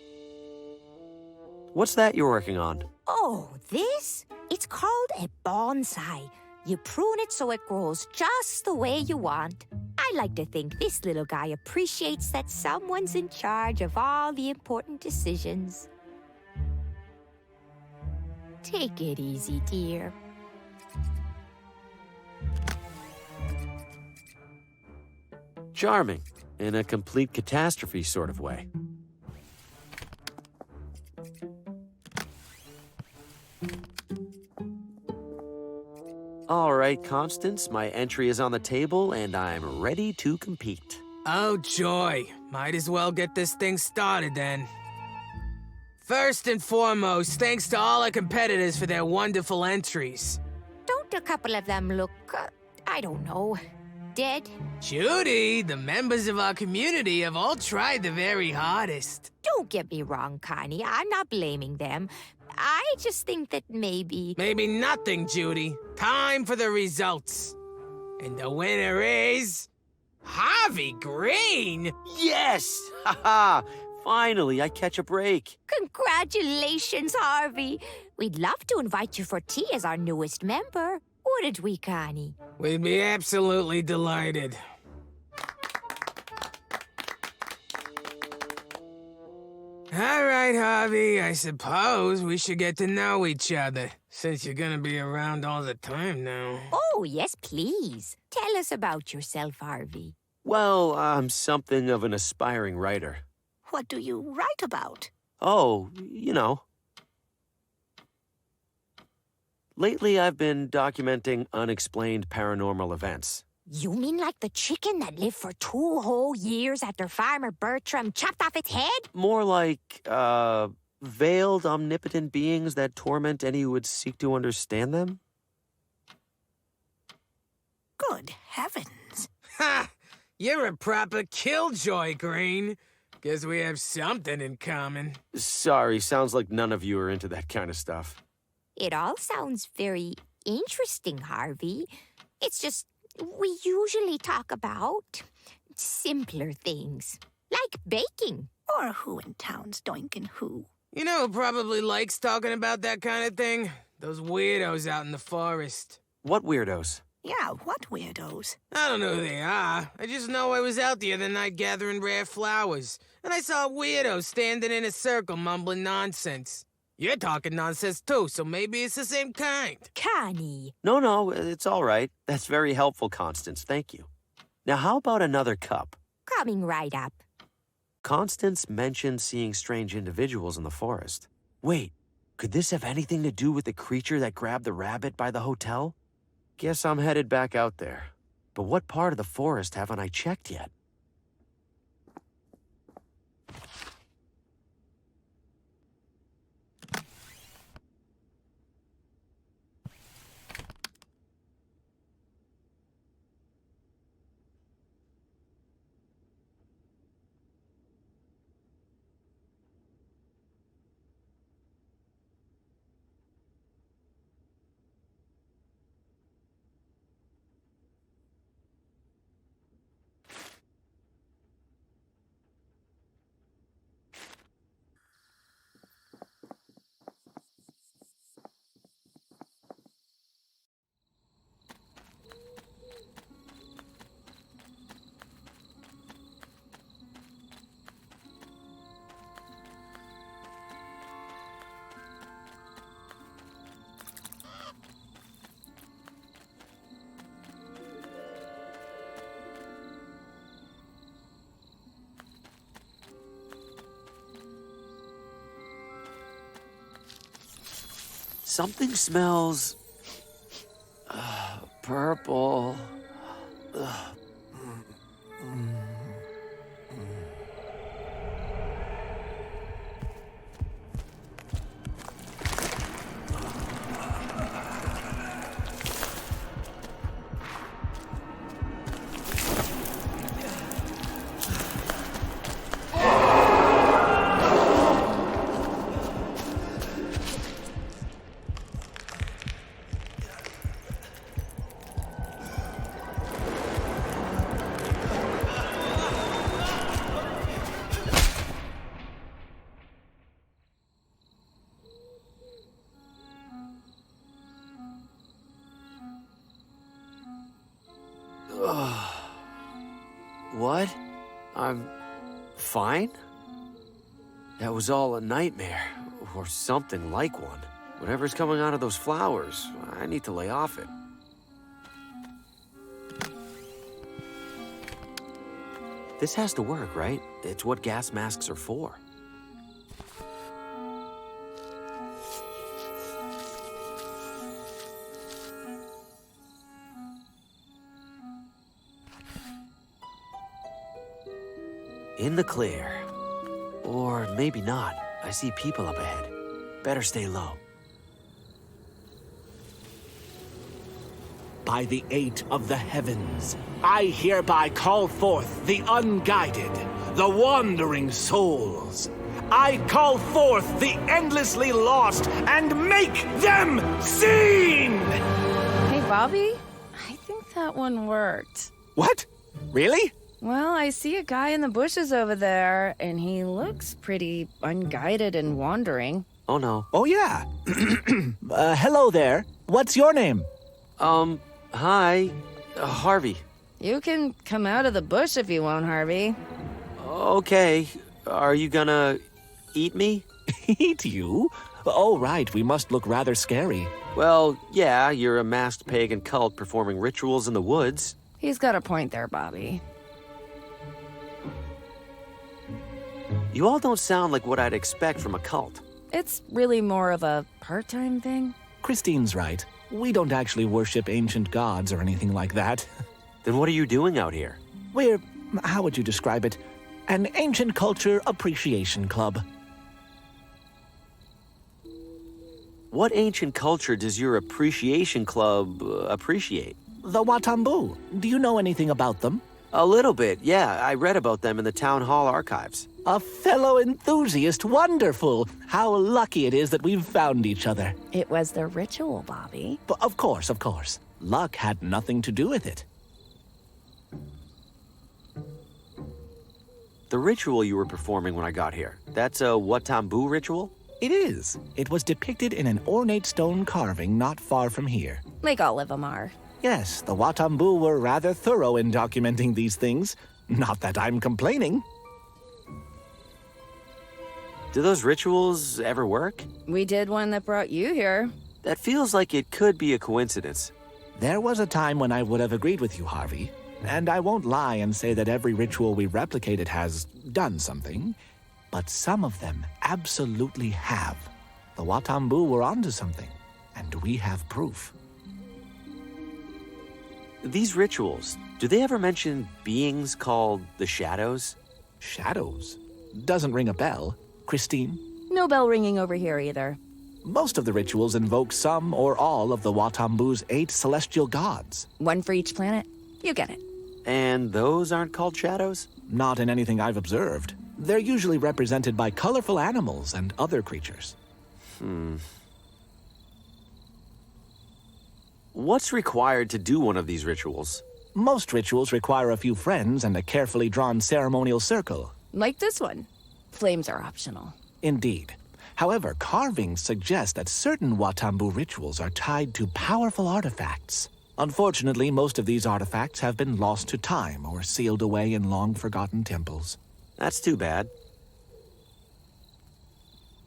What's that you're working on? Oh, this? It's called a bonsai. You prune it so it grows just the way you want. I like to think this little guy appreciates that someone's in charge of all the important decisions. Take it easy, dear. Charming, in a complete catastrophe sort of way. All right, Constance, my entry is on the table, and I'm ready to compete. Oh, joy. Might as well get this thing started, then. First and foremost, thanks to all our competitors for their wonderful entries. Don't a couple of them look, I don't know, dead? Judy, the members of our community have all tried the very hardest. Don't get me wrong, Connie. I'm not blaming them. I just think that maybe... Maybe nothing, Judy. Time for the results. And the winner is... Harvey Green! Yes! Haha! Finally, I catch a break. Congratulations, Harvey. We'd love to invite you for tea as our newest member. Wouldn't we, Connie? We'd be absolutely delighted. All right, Harvey, I suppose we should get to know each other, since you're gonna be around all the time now. Oh, yes, please. Tell us about yourself, Harvey. Well, I'm something of an aspiring writer. What do you write about? Oh, you know. Lately, I've been documenting unexplained paranormal events. You mean like the chicken that lived for 2 whole years after Farmer Bertram chopped off its head? More like, veiled, omnipotent beings that torment any who would seek to understand them? Good heavens. Ha! You're a proper killjoy, Green. Guess we have something in common. Sorry, sounds like none of you are into that kind of stuff. It all sounds very interesting, Harvey. It's just we usually talk about simpler things, like baking. Or who in town's doinkin' who? You know who probably likes talking about that kind of thing? Those weirdos out in the forest. What weirdos? Yeah, what weirdos? I don't know who they are. I just know I was out the other night gathering rare flowers, and I saw a weirdo standing in a circle mumbling nonsense. You're talking nonsense too, so maybe it's the same kind. Connie. No, it's all right. That's very helpful, Constance. Thank you. Now, how about another cup? Coming right up. Constance mentioned seeing strange individuals in the forest. Wait, could this have anything to do with the creature that grabbed the rabbit by the hotel? Guess I'm headed back out there. But what part of the forest haven't I checked yet? Something smells... purple. What? I'm fine? That was all a nightmare, or something like one. Whatever's coming out of those flowers, I need to lay off it. This has to work, right? It's what gas masks are for. In the clear. Or maybe not. I see people up ahead. Better stay low. By the eight of the heavens, I hereby call forth the unguided, the wandering souls. I call forth the endlessly lost and make them seen! Hey, Bobby, I think that one worked. What? Really? Well, I see a guy in the bushes over there, and he looks pretty unguided and wandering. Oh, no. Oh, yeah. Hello there. What's your name? Hi. Harvey. You can come out of the bush if you want, Harvey. Okay. Are you gonna eat me? Eat you? Oh, right. We must look rather scary. Well, yeah, you're a masked pagan cult performing rituals in the woods. He's got a point there, Bobby. You all don't sound like what I'd expect from a cult. It's really more of a part-time thing. Christine's right. We don't actually worship ancient gods or anything like that. Then what are you doing out here? We're, how would you describe it? An ancient culture appreciation club. What ancient culture does your appreciation club appreciate? The Watambu. Do you know anything about them? A little bit, yeah. I read about them in the town hall archives. A fellow enthusiast. Wonderful. How lucky it is that we've found each other. It was the ritual, Bobby. But of course. Luck had nothing to do with it. The ritual you were performing when I got here, that's a Watambu ritual? It is. It was depicted in an ornate stone carving not far from here. Like all of them are. Yes, the Watambu were rather thorough in documenting these things. Not that I'm complaining. Do those rituals ever work? We did one that brought you here. That feels like it could be a coincidence. There was a time when I would have agreed with you, Harvey. And I won't lie and say that every ritual we replicated has done something. But some of them absolutely have. The Watambu were onto something, and we have proof. These rituals, do they ever mention beings called the Shadows? Shadows? Doesn't ring a bell. Christine? No bell ringing over here either. Most of the rituals invoke some or all of the Watambu's 8 celestial gods. One for each planet. You get it. And those aren't called shadows? Not in anything I've observed. They're usually represented by colorful animals and other creatures. What's required to do one of these rituals? Most rituals require a few friends and a carefully drawn ceremonial circle. Like this one. Flames are optional. Indeed. However, carvings suggest that certain Watambu rituals are tied to powerful artifacts. Unfortunately, most of these artifacts have been lost to time or sealed away in long-forgotten temples. That's too bad.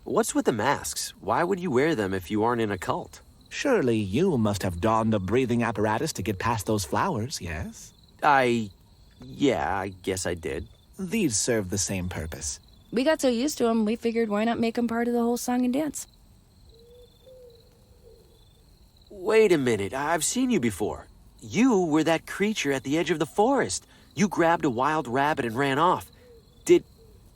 What's with the masks? Why would you wear them if you aren't in a cult? Surely you must have donned a breathing apparatus to get past those flowers, yes? Yeah, I guess I did. These serve the same purpose. We got so used to them, we figured why not make them part of the whole song and dance. Wait a minute, I've seen you before. You were that creature at the edge of the forest. You grabbed a wild rabbit and ran off.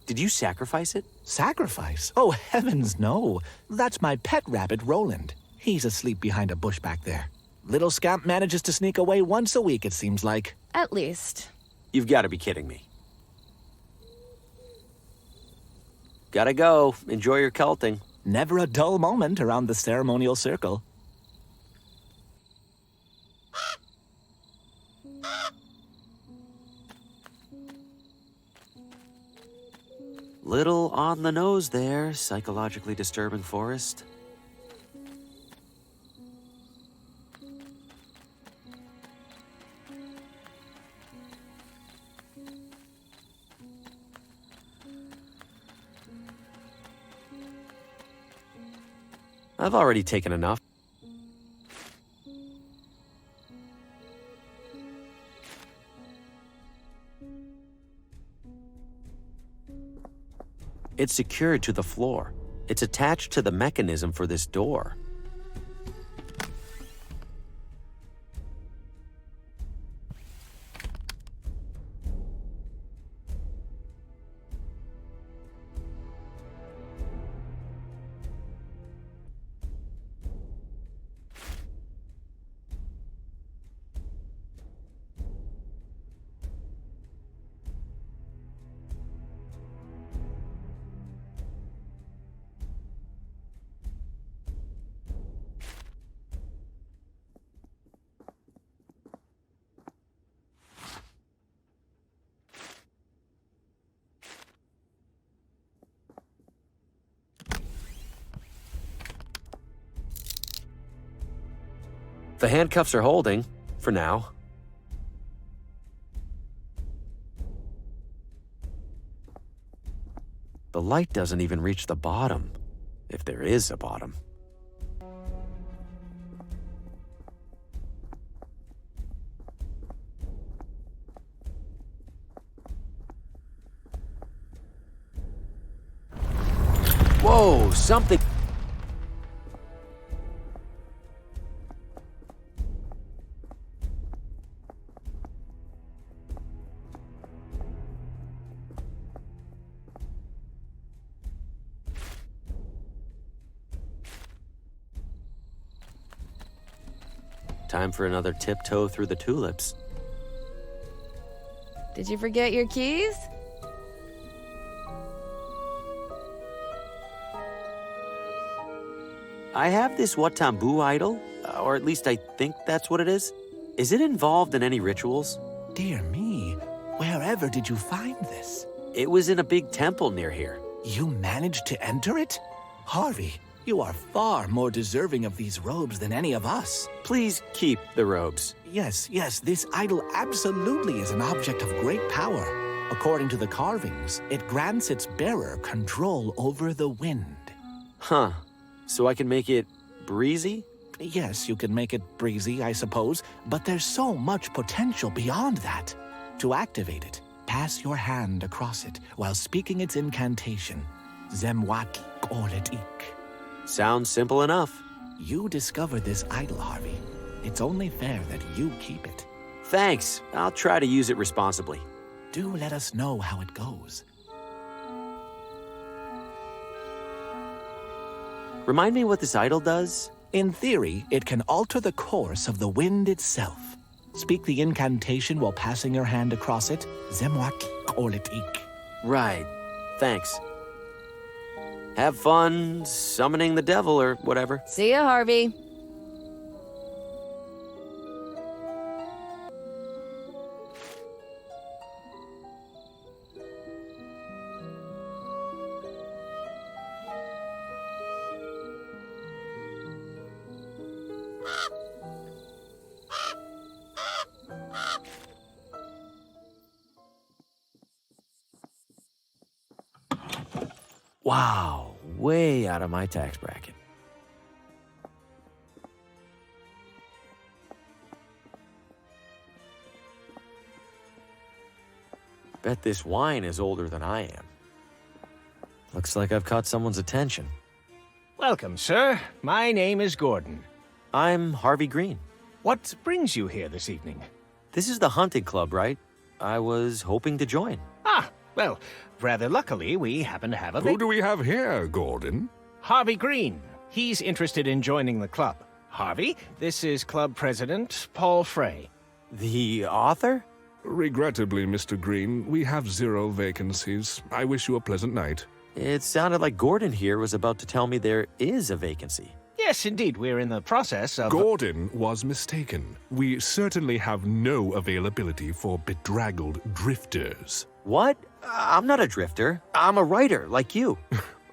Did you sacrifice it? Sacrifice? Oh, heavens no. That's my pet rabbit, Roland. He's asleep behind a bush back there. Little scamp manages to sneak away once a week, it seems like. At least. You've got to be kidding me. Gotta go. Enjoy your culting. Never a dull moment around the ceremonial circle. Little on the nose there, psychologically disturbing forest. I've already taken enough. It's secured to the floor. It's attached to the mechanism for this door. The handcuffs are holding, for now. The light doesn't even reach the bottom, if there is a bottom. Whoa, something... Time for another tiptoe through the tulips. Did you forget your keys? I have this Watambu idol, or at least I think that's what it is. Is it involved in any rituals? Dear me, wherever did you find this? It was in a big temple near here. You managed to enter it? Harvey, you are far more deserving of these robes than any of us. Please keep the robes. Yes, this idol absolutely is an object of great power. According to the carvings, it grants its bearer control over the wind. Huh. So I can make it breezy? Yes, you can make it breezy, I suppose, but there's so much potential beyond that. To activate it, pass your hand across it while speaking its incantation. Zemwaki Orletik. Sounds simple enough. You discovered this idol, Harvey. It's only fair that you keep it. Thanks. I'll try to use it responsibly. Do let us know how it goes. Remind me what this idol does? In theory, it can alter the course of the wind itself. Speak the incantation while passing your hand across it. Zemwaki Orletik. Right. Thanks. Have fun summoning the devil or whatever. See ya, Harvey. Wow, way out of my tax bracket. Bet this wine is older than I am. Looks like I've caught someone's attention. Welcome, sir. My name is Gordon. I'm Harvey Green. What brings you here this evening? This is the hunting club, right? I was hoping to join. Ah, well, rather luckily, we happen to have a... Who do we have here, Gordon? Harvey Green. He's interested in joining the club. Harvey, this is club president Paul Frey. The author? Regrettably, Mr. Green, we have 0 vacancies. I wish you a pleasant night. It sounded like Gordon here was about to tell me there is a vacancy. Yes, indeed, we're in the process of... Gordon was mistaken. We certainly have no availability for bedraggled drifters. What? I'm not a drifter. I'm a writer, like you.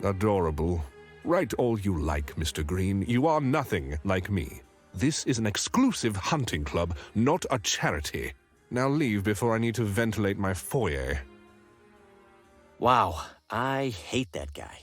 Adorable. Write all you like, Mr. Green. You are nothing like me. This is an exclusive hunting club, not a charity. Now leave before I need to ventilate my foyer. Wow, I hate that guy.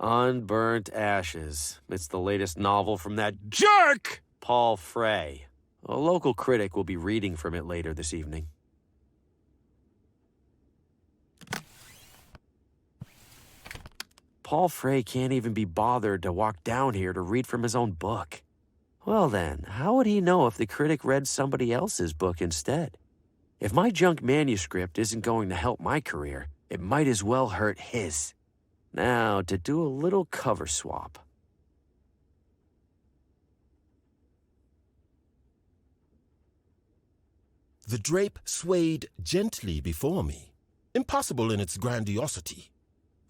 Unburnt Ashes. It's the latest novel from that jerk, Paul Frey. A local critic will be reading from it later this evening. Paul Frey can't even be bothered to walk down here to read from his own book. Well then, how would he know if the critic read somebody else's book instead? If my junk manuscript isn't going to help my career, it might as well hurt his. Now, to do a little cover swap. The drape swayed gently before me, impossible in its grandiosity.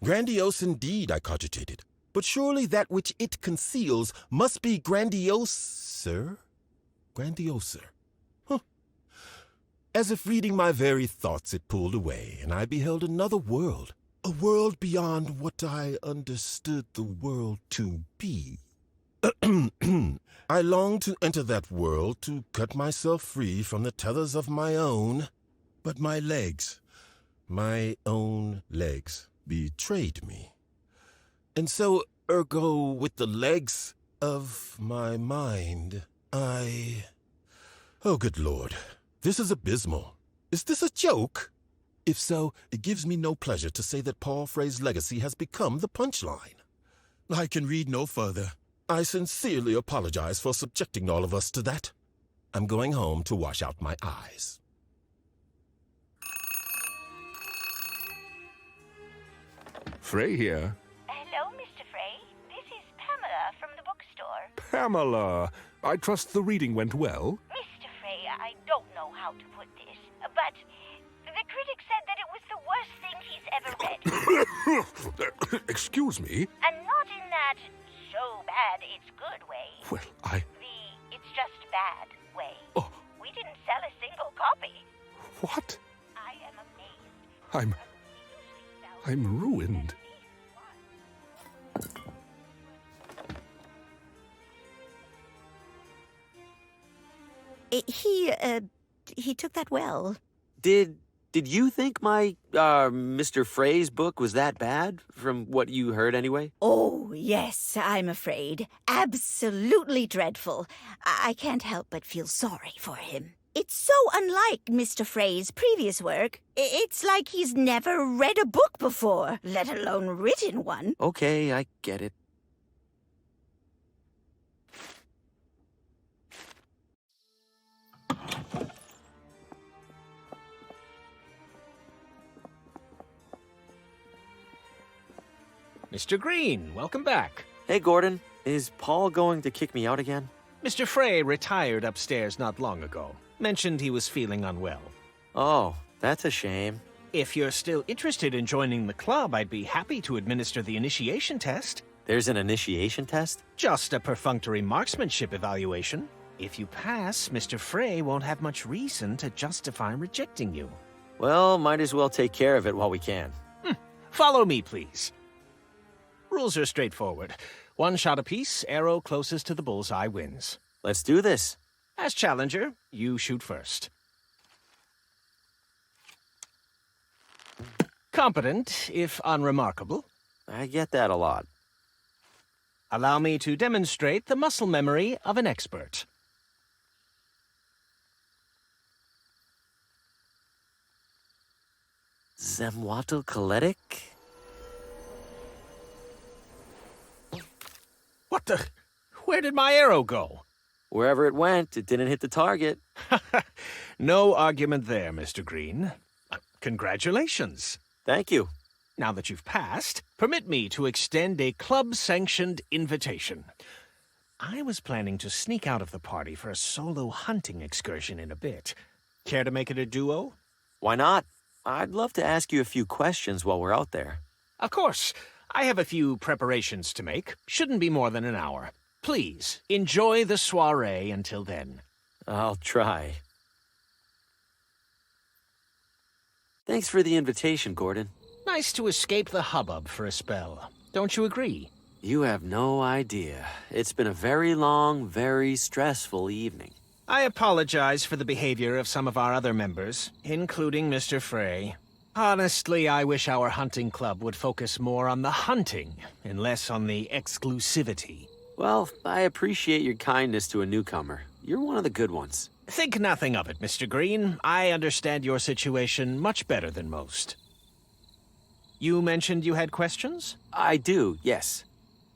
Grandiose indeed, I cogitated, but surely that which it conceals must be grandioser? Grandioser. Huh. As if reading my very thoughts, it pulled away, and I beheld another world. A world beyond what I understood the world to be. I longed to enter that world, to cut myself free from the tethers of my own. But my legs, my own legs, betrayed me. And so, ergo, with the legs of my mind, Oh, good Lord, this is abysmal. Is this a joke? If so, it gives me no pleasure to say that Paul Frey's legacy has become the punchline. I can read no further. I sincerely apologize for subjecting all of us to that. I'm going home to wash out my eyes. Frey here. Hello, Mr. Frey. This is Pamela from the bookstore. Pamela, I trust the reading went well? Mr. Frey, I don't know how to put this, but the critic said that it was the worst thing he's ever read. Excuse me? And not in that so bad it's good way. Well, The it's just bad way. Oh. We didn't sell a single copy. What? I am amazed. I'm ruined. He took that well. Did you think my, Mr. Frey's book was that bad, from what you heard anyway? Oh, yes, I'm afraid. Absolutely dreadful. I can't help but feel sorry for him. It's so unlike Mr. Frey's previous work. It's like he's never read a book before, let alone written one. Okay, I get it. Mr. Green, welcome back. Hey, Gordon. Is Paul going to kick me out again? Mr. Frey retired upstairs not long ago. Mentioned he was feeling unwell. Oh, that's a shame. If you're still interested in joining the club, I'd be happy to administer the initiation test. There's an initiation test? Just a perfunctory marksmanship evaluation. If you pass, Mr. Frey won't have much reason to justify rejecting you. Well, might as well take care of it while we can. Follow me, please. Rules are straightforward. One shot apiece, arrow closest to the bullseye wins. Let's do this. As challenger, you shoot first. Competent, if unremarkable. I get that a lot. Allow me to demonstrate the muscle memory of an expert. Zemwatl-Kaletic? What the? Where did my arrow go? Wherever it went, it didn't hit the target. No argument there, Mr. Green. Congratulations. Thank you. Now that you've passed, permit me to extend a club-sanctioned invitation. I was planning to sneak out of the party for a solo hunting excursion in a bit. Care to make it a duo? Why not? I'd love to ask you a few questions while we're out there. Of course. I have a few preparations to make. Shouldn't be more than an hour. Please, enjoy the soiree until then. I'll try. Thanks for the invitation, Gordon. Nice to escape the hubbub for a spell. Don't you agree? You have no idea. It's been a very long, very stressful evening. I apologize for the behavior of some of our other members, including Mr. Frey. Honestly, I wish our hunting club would focus more on the hunting and less on the exclusivity. Well, I appreciate your kindness to a newcomer. You're one of the good ones. Think nothing of it, Mr. Green. I understand your situation much better than most. You mentioned you had questions? I do, yes.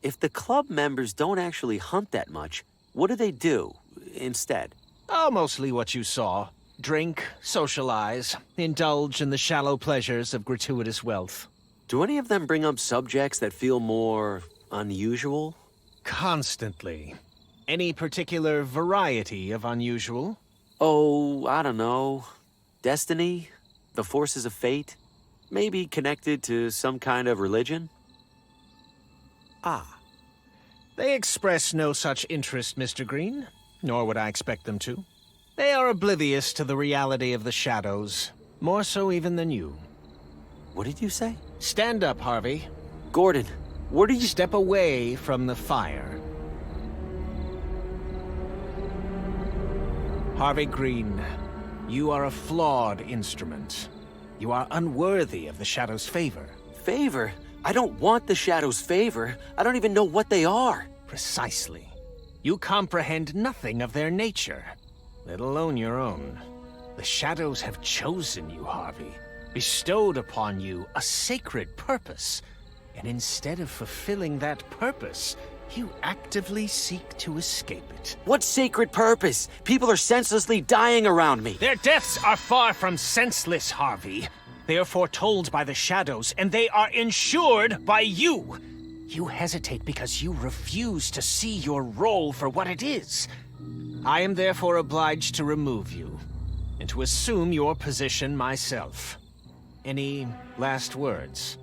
If the club members don't actually hunt that much, what do they do instead? Oh, mostly what you saw. Drink, socialize, indulge in the shallow pleasures of gratuitous wealth. Do any of them bring up subjects that feel more unusual? Constantly. Any particular variety of unusual? Oh, I don't know. Destiny? The forces of fate? Maybe connected to some kind of religion? Ah. They express no such interest, Mr. Green, nor would I expect them to. They are oblivious to the reality of the shadows, more so even than you. What did you say? Stand up, Harvey. Gordon, what are you— Step away from the fire. Harvey Green, you are a flawed instrument. You are unworthy of the Shadow's favor. Favor? I don't want the Shadow's favor. I don't even know what they are. Precisely. You comprehend nothing of their nature, let alone your own. The Shadows have chosen you, Harvey, bestowed upon you a sacred purpose, and instead of fulfilling that purpose, You actively seek to escape it. What sacred purpose? People are senselessly dying around me. Their deaths are far from senseless, Harvey. They are foretold by the shadows, and they are ensured by you. You hesitate because you refuse to see your role for what it is. I am therefore obliged to remove you, and to assume your position myself. Any last words?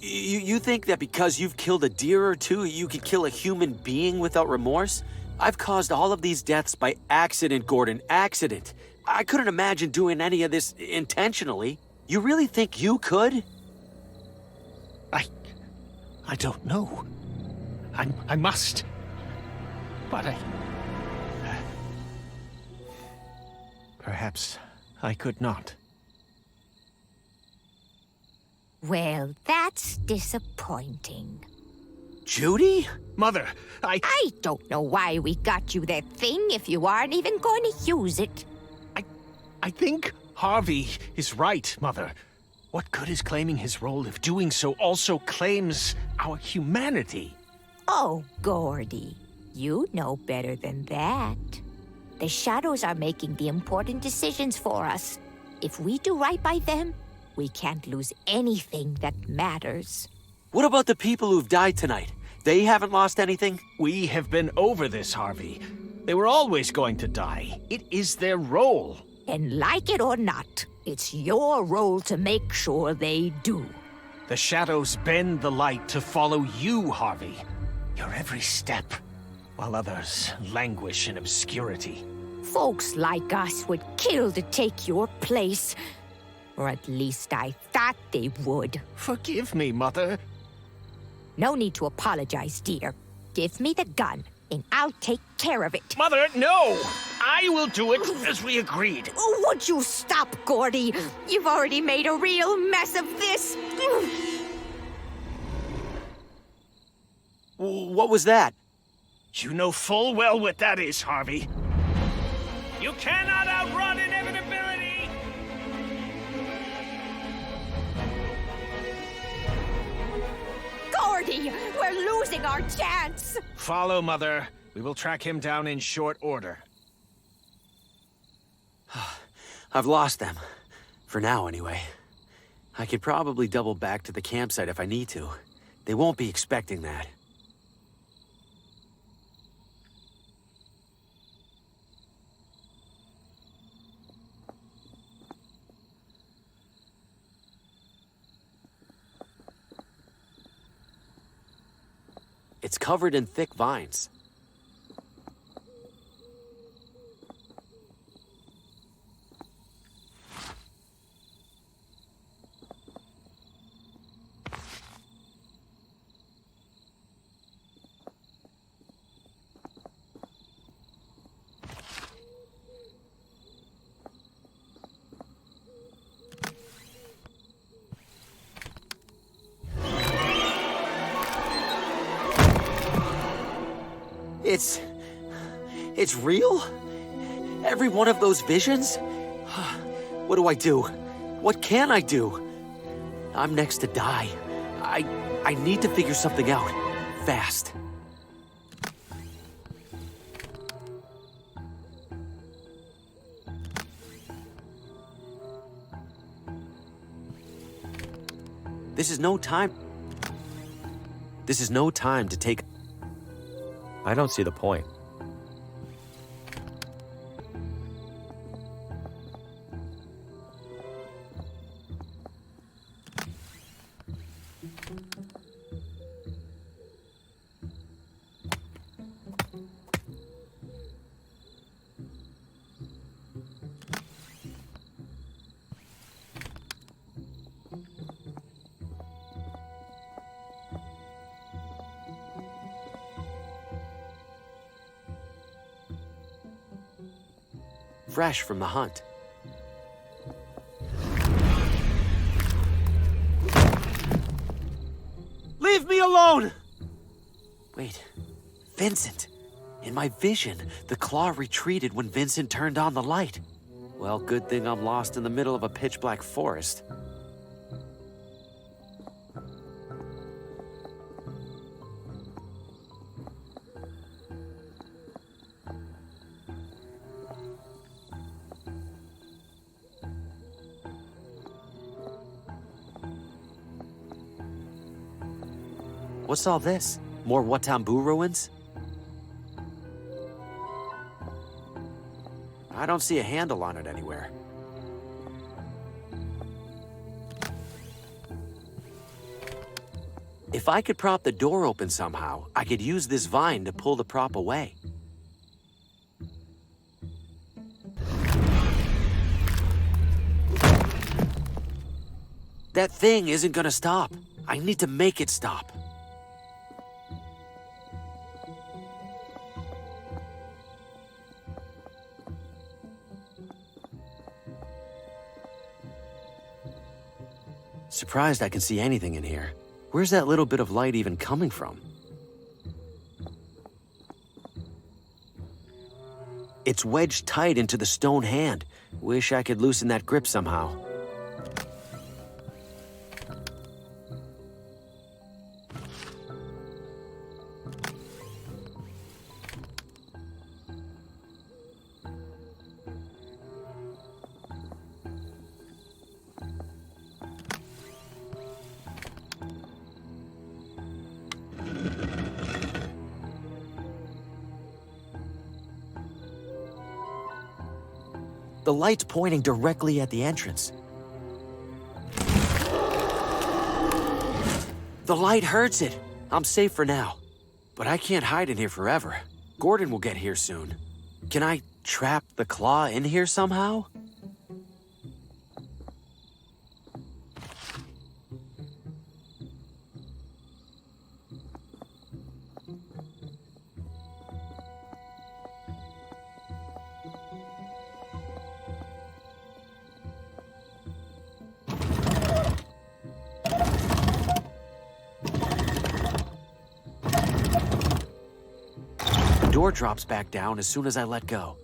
You think that because you've killed a deer or two, you could kill a human being without remorse? I've caused all of these deaths by accident, Gordon, accident. I couldn't imagine doing any of this intentionally. You really think you could? I don't know. I must. But perhaps I could not. Well, that's disappointing. Judy? Mother, I don't know why we got you that thing if you aren't even going to use it. I think Harvey is right, Mother. What good is claiming his role if doing so also claims our humanity? Oh, Gordy, you know better than that. The shadows are making the important decisions for us. If we do right by them, we can't lose anything that matters. What about the people who've died tonight? They haven't lost anything? We have been over this, Harvey. They were always going to die. It is their role. And like it or not, it's your role to make sure they do. The shadows bend the light to follow you, Harvey. Your every step, while others languish in obscurity. Folks like us would kill to take your place. Or at least I thought they would. Forgive me, Mother. No need to apologize, dear. Give me the gun, and I'll take care of it. Mother, no! I will do it as we agreed. Oh, would you stop, Gordy? You've already made a real mess of this. What was that? You know full well what that is, Harvey. You cannot outrun inevitability! Gordy, we're losing our chance. Follow, Mother. We will track him down in short order. I've lost them. For now, anyway. I could probably double back to the campsite if I need to. They won't be expecting that. It's covered in thick vines. It's real? Every one of those visions? What do I do? What can I do? I'm next to die. I need to figure something out. Fast. This is no time to take... I don't see the point. Fresh from the hunt. Leave me alone! Wait, Vincent. In my vision, the claw retreated when Vincent turned on the light. Well, good thing I'm lost in the middle of a pitch-black forest. What's all this? More Watambu ruins? I don't see a handle on it anywhere. If I could prop the door open somehow, I could use this vine to pull the prop away. That thing isn't gonna stop. I need to make it stop. Surprised I can see anything in here. Where's that little bit of light even coming from? It's wedged tight into the stone hand. Wish I could loosen that grip somehow. The light's pointing directly at the entrance. The light hurts it. I'm safe for now. But I can't hide in here forever. Gordon will get here soon. Can I trap the claw in here somehow? Door drops back down as soon as I let go.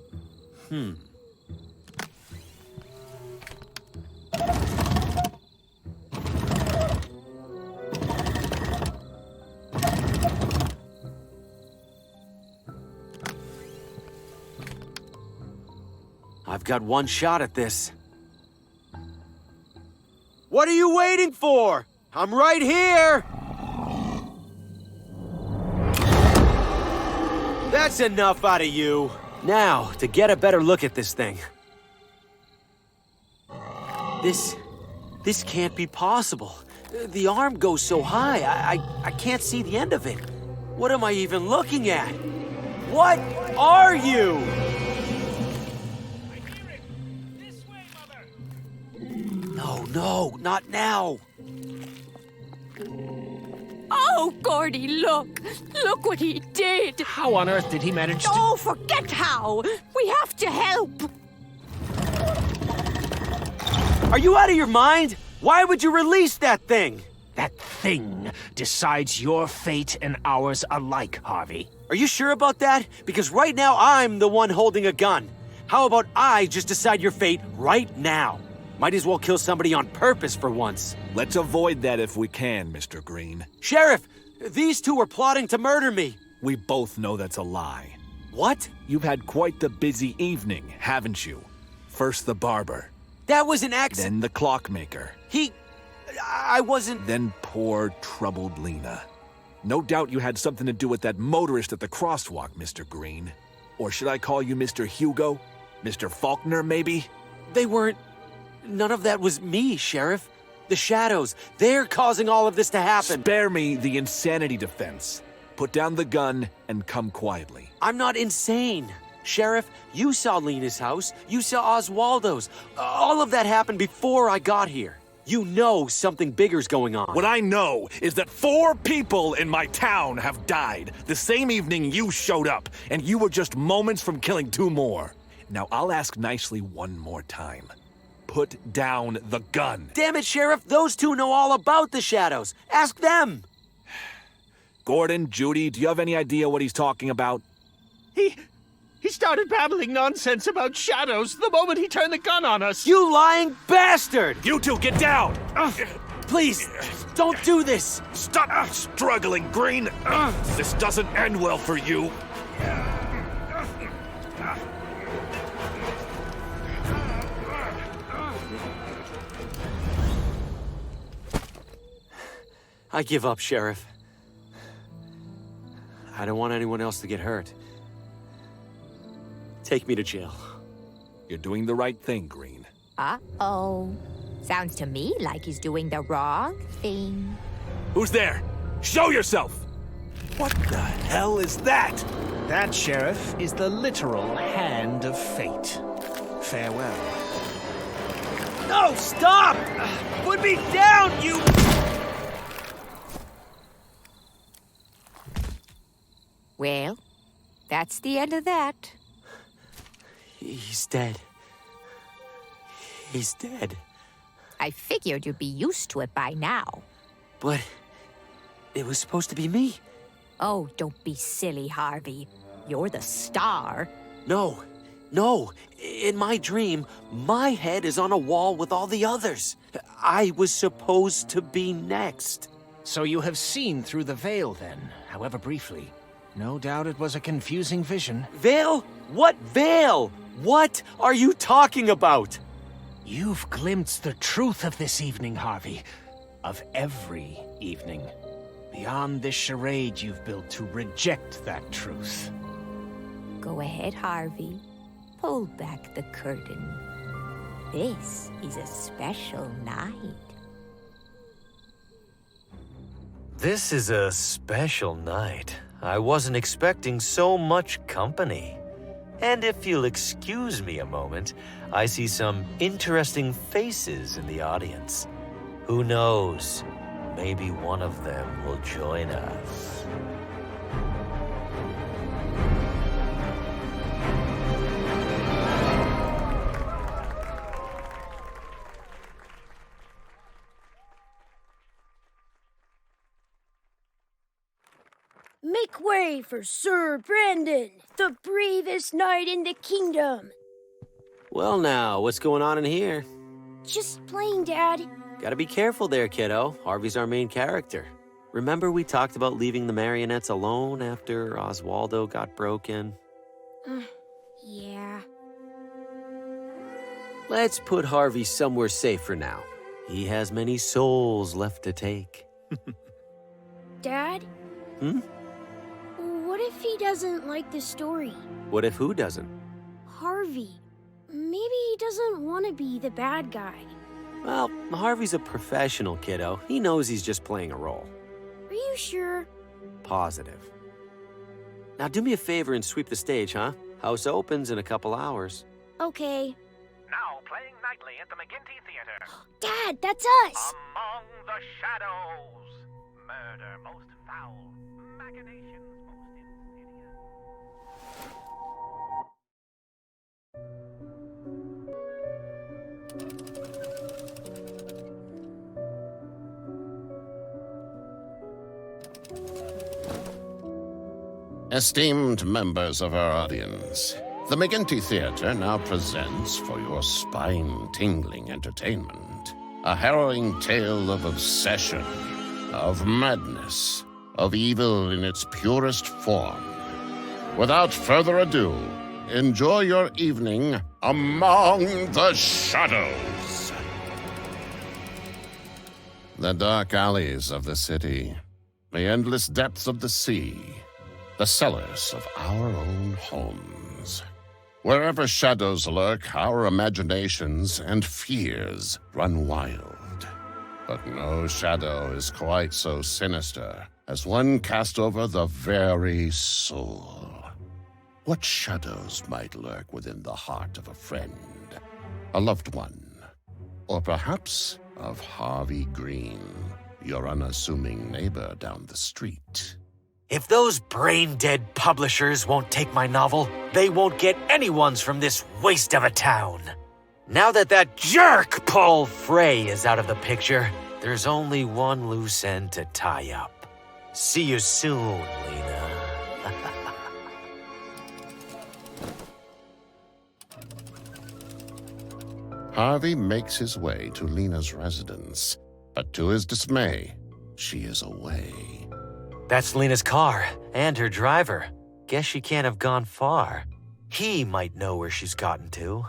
I've got one shot at this. What are you waiting for? I'm right here! That's enough out of you. Now, to get a better look at this thing. This can't be possible. The arm goes so high, I can't see the end of it. What am I even looking at? What are you? No, not now. Oh, Gordy, look! Look what he did! How on earth did he manage to... Oh, forget how! We have to help! Are you out of your mind? Why would you release that thing? That thing decides your fate and ours alike, Harvey. Are you sure about that? Because right now I'm the one holding a gun. How about I just decide your fate right now? Might as well kill somebody on purpose for once. Let's avoid that if we can, Mr. Green. Sheriff, these two were plotting to murder me. We both know that's a lie. What? You've had quite the busy evening, haven't you? First the barber. That was an accident. Then the clockmaker. I wasn't... Then poor, troubled Lena. No doubt you had something to do with that motorist at the crosswalk, Mr. Green. Or should I call you Mr. Hugo? Mr. Faulkner, maybe? They weren't... None of that was me, Sheriff. The shadows, they're causing all of this to happen. Spare me the insanity defense. Put down the gun and come quietly. I'm not insane. Sheriff, you saw Lena's house. You saw Oswaldo's. All of that happened before I got here. You know something bigger's going on. What I know is that 4 people in my town have died the same evening you showed up, and you were just moments from killing 2 more. Now, I'll ask nicely one more time. Put down the gun. Damn it, Sheriff, those 2 know all about the shadows. Ask them. Gordon, Judy, do you have any idea what he's talking about? He He started babbling nonsense about shadows the moment he turned the gun on us. You lying bastard! You two, get down! Please, don't do this! Stop struggling, Green! This doesn't end well for you. I give up, Sheriff. I don't want anyone else to get hurt. Take me to jail. You're doing the right thing, Green. Uh-oh. Sounds to me like he's doing the wrong thing. Who's there? Show yourself! What the hell is that? That, Sheriff, is the literal hand of fate. Farewell. No, stop! Put me down, you... Well, that's the end of that. He's dead. He's dead. I figured you'd be used to it by now. But it was supposed to be me. Oh, don't be silly, Harvey. You're the star. No. In my dream, my head is on a wall with all the others. I was supposed to be next. So you have seen through the veil, then, however briefly. No doubt it was a confusing vision. Veil? What veil? What are you talking about? You've glimpsed the truth of this evening, Harvey. Of every evening. Beyond this charade you've built to reject that truth. Go ahead, Harvey. Pull back the curtain. This is a special night. This is a special night. I wasn't expecting so much company. And if you'll excuse me a moment, I see some interesting faces in the audience. Who knows? Maybe one of them will join us. Make way for Sir Brandon, the bravest knight in the kingdom. Well now, what's going on in here? Just playing, Dad. Gotta be careful there, kiddo. Harvey's our main character. Remember we talked about leaving the marionettes alone after Oswaldo got broken? Yeah. Let's put Harvey somewhere safe for now. He has many souls left to take. Dad? What if he doesn't like the story? What if who doesn't? Harvey. Maybe he doesn't want to be the bad guy. Well, Harvey's a professional, kiddo. He knows he's just playing a role. Are you sure? Positive. Now do me a favor and sweep the stage, huh? House opens in a couple hours. Okay. Now playing nightly at the McGinty Theater. Dad, that's us! Among the Shadows. Murder most foul. Machinations most insidious. Esteemed members of our audience, the McGinty Theater now presents for your spine-tingling entertainment a harrowing tale of obsession, of madness, of evil in its purest form. Without further ado, enjoy your evening Among the Shadows. The dark alleys of the city, the endless depths of the sea, the cellars of our own homes. Wherever shadows lurk, our imaginations and fears run wild. But no shadow is quite so sinister as one cast over the very soul. What shadows might lurk within the heart of a friend, a loved one, or perhaps of Harvey Green, your unassuming neighbor down the street? If those brain-dead publishers won't take my novel, they won't get anyone's from this waste of a town. Now that jerk Paul Frey is out of the picture, there's only one loose end to tie up. See you soon, Lena. Harvey makes his way to Lena's residence, but to his dismay, she is away. That's Lena's car, and her driver. Guess she can't have gone far. He might know where she's gotten to.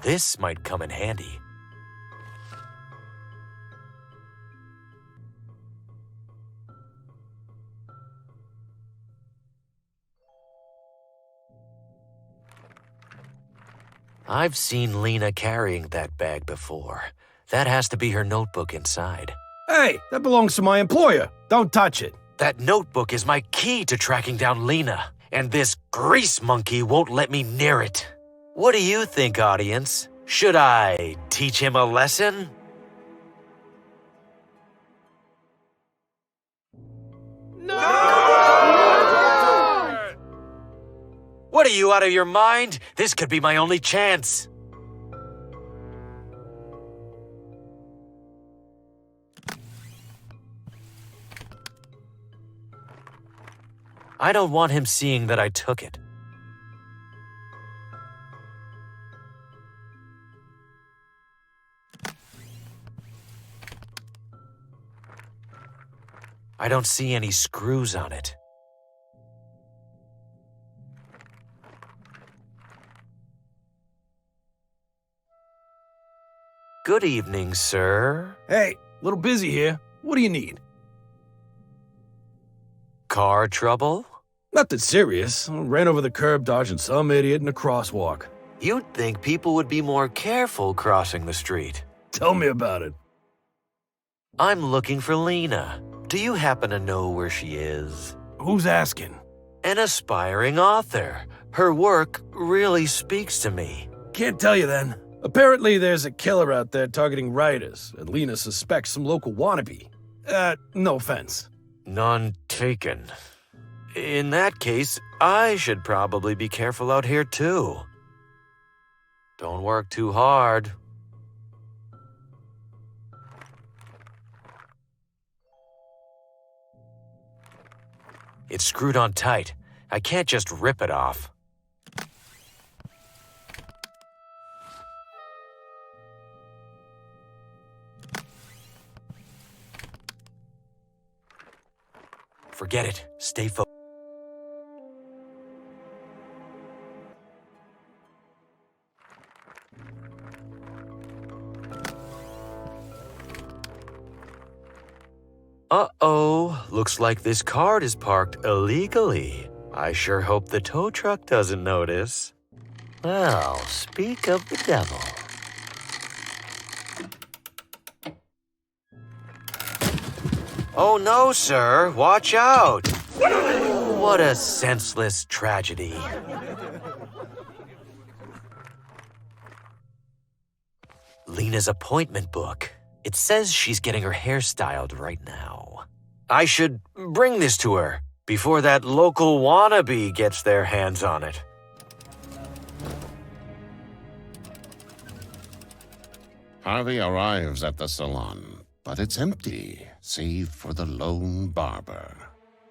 This might come in handy. I've seen Lena carrying that bag before. That has to be her notebook inside. Hey, that belongs to my employer. Don't touch it. That notebook is my key to tracking down Lena, and this grease monkey won't let me near it. What do you think, audience? Should I teach him a lesson? What are you, out of your mind? This could be my only chance. I don't want him seeing that I took it. I don't see any screws on it. Good evening, sir. Hey, a little busy here. What do you need? Car trouble? Nothing serious. I ran over the curb dodging some idiot in a crosswalk. You'd think people would be more careful crossing the street. Tell me about it. I'm looking for Lena. Do you happen to know where she is? Who's asking? An aspiring author. Her work really speaks to me. Can't tell you then. Apparently there's a killer out there targeting writers, and Lena suspects some local wannabe. No offense. None taken. In that case, I should probably be careful out here too. Don't work too hard. It's screwed on tight. I can't just rip it off. Forget it. Stay focused. Uh-oh. Looks like this cart is parked illegally. I sure hope the tow truck doesn't notice. Well, speak of the devil. Oh no, sir. Watch out. What a senseless tragedy. Lena's appointment book. It says she's getting her hair styled right now. I should bring this to her before that local wannabe gets their hands on it. Harvey arrives at the salon, but it's empty, save for the lone barber.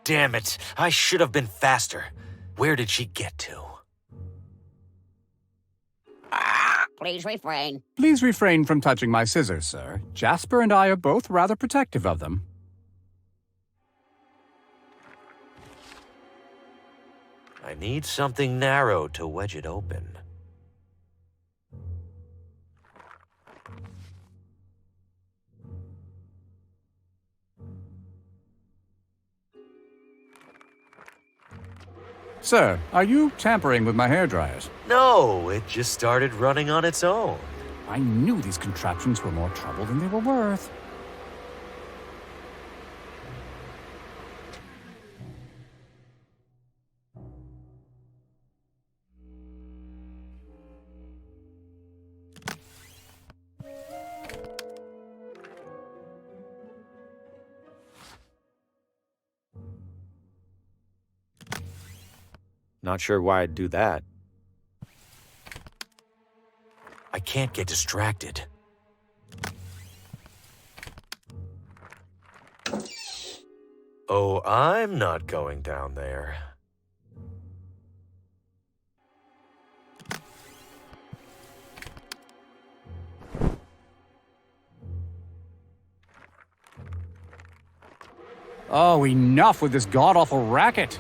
Damn it, I should have been faster. Where did she get to? Please refrain. Please refrain from touching my scissors, sir. Jasper and I are both rather protective of them. I need something narrow to wedge it open. Sir, are you tampering with my hairdryers? No, it just started running on its own. I knew these contraptions were more trouble than they were worth. Not sure why I'd do that. I can't get distracted. Oh, I'm not going down there. Oh, enough with this god-awful racket.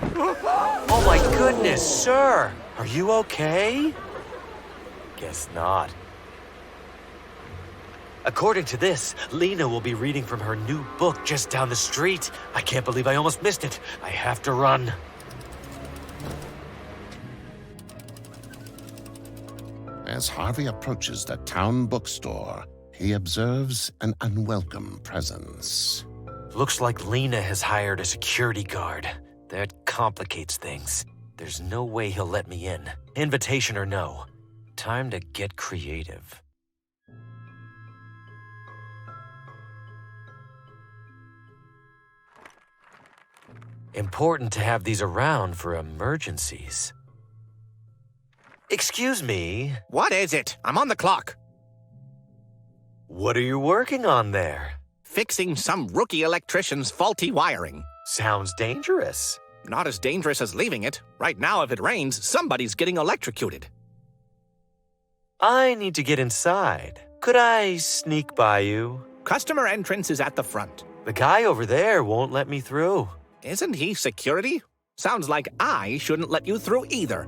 Oh my goodness, sir! Are you okay? Guess not. According to this, Lena will be reading from her new book just down the street. I can't believe I almost missed it. I have to run. As Harvey approaches the town bookstore, he observes an unwelcome presence. Looks like Lena has hired a security guard. That complicates things. There's no way he'll let me in. Invitation or no. Time to get creative. Important to have these around for emergencies. Excuse me. What is it? I'm on the clock. What are you working on there? Fixing some rookie electrician's faulty wiring. Sounds dangerous. Not as dangerous as leaving it. Right now, if it rains, somebody's getting electrocuted. I need to get inside. Could I sneak by you? Customer entrance is at the front. The guy over there won't let me through. Isn't he security? Sounds like I shouldn't let you through either.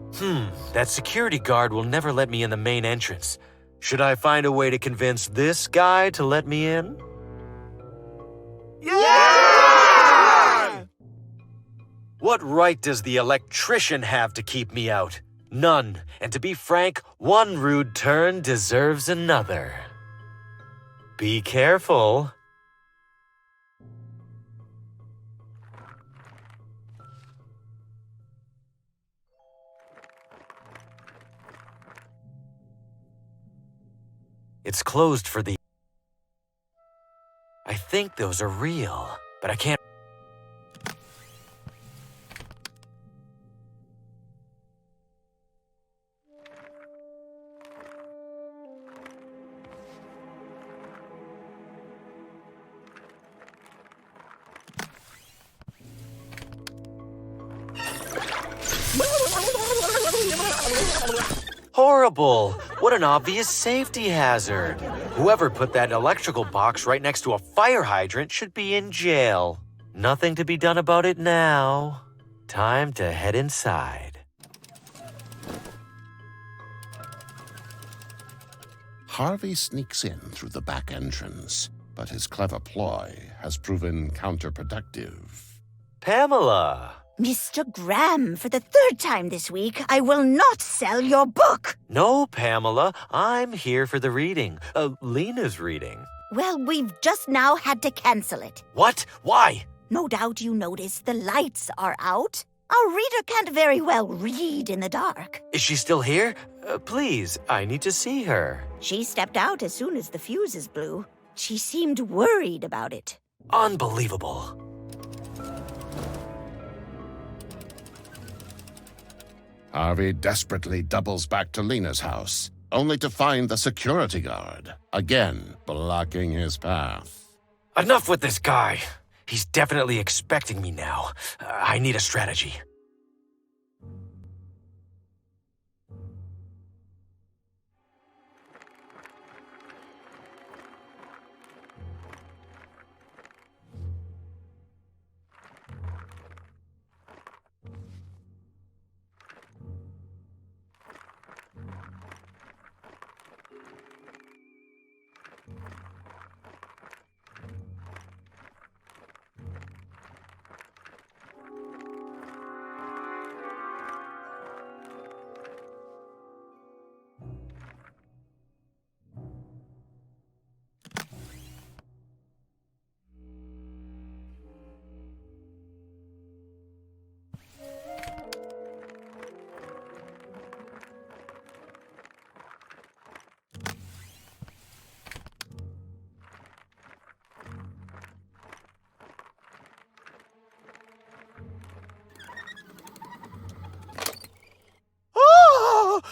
That security guard will never let me in the main entrance. Should I find a way to convince this guy to let me in? Yeah! What right does the electrician have to keep me out? None. And to be frank, one rude turn deserves another. Be careful. It's closed for the... I think those are real, but I can't... Horrible! What an obvious safety hazard. Whoever put that electrical box right next to a fire hydrant should be in jail. Nothing to be done about it now. Time to head inside. Harvey sneaks in through the back entrance, but his clever ploy has proven counterproductive. Pamela! Mr. Graham, for the third time this week, I will not sell your book. No, Pamela. I'm here for the reading. Lena's reading. Well, we've just now had to cancel it. What? Why? No doubt you noticed the lights are out. Our reader can't very well read in the dark. Is she still here? Please, I need to see her. She stepped out as soon as the fuses blew. She seemed worried about it. Unbelievable. Harvey desperately doubles back to Lena's house, only to find the security guard, again blocking his path. Enough with this guy. He's definitely expecting me now. I need a strategy.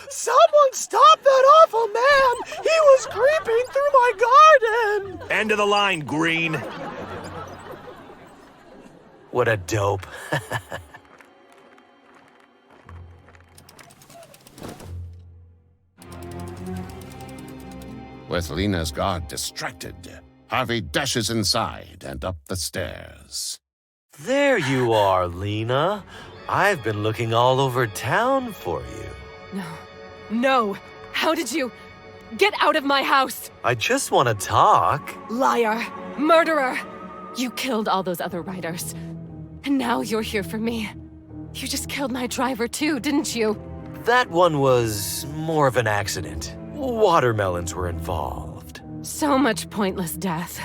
Someone stop that awful man! He was creeping through my garden! End of the line, Green. What a dope. With Lena's guard distracted, Harvey dashes inside and up the stairs. There you are, Lena. I've been looking all over town for you. No. No! How did you... Get out of my house! I just want to talk. Liar! Murderer! You killed all those other writers. And now you're here for me. You just killed my driver too, didn't you? That one was more of an accident. Watermelons were involved. So much pointless death.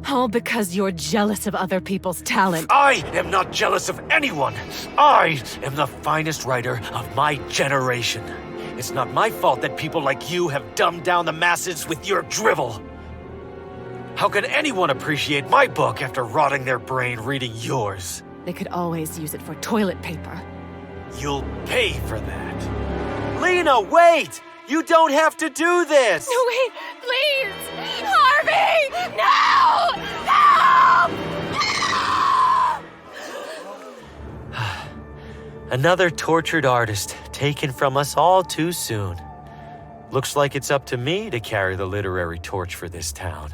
All because you're jealous of other people's talent. I am not jealous of anyone. I am the finest writer of my generation. It's not my fault that people like you have dumbed down the masses with your drivel. How can anyone appreciate my book after rotting their brain reading yours? They could always use it for toilet paper. You'll pay for that. Lena, wait! You don't have to do this! No, wait, please! Harvey! No! No! Another tortured artist taken from us all too soon. Looks like it's up to me to carry the literary torch for this town.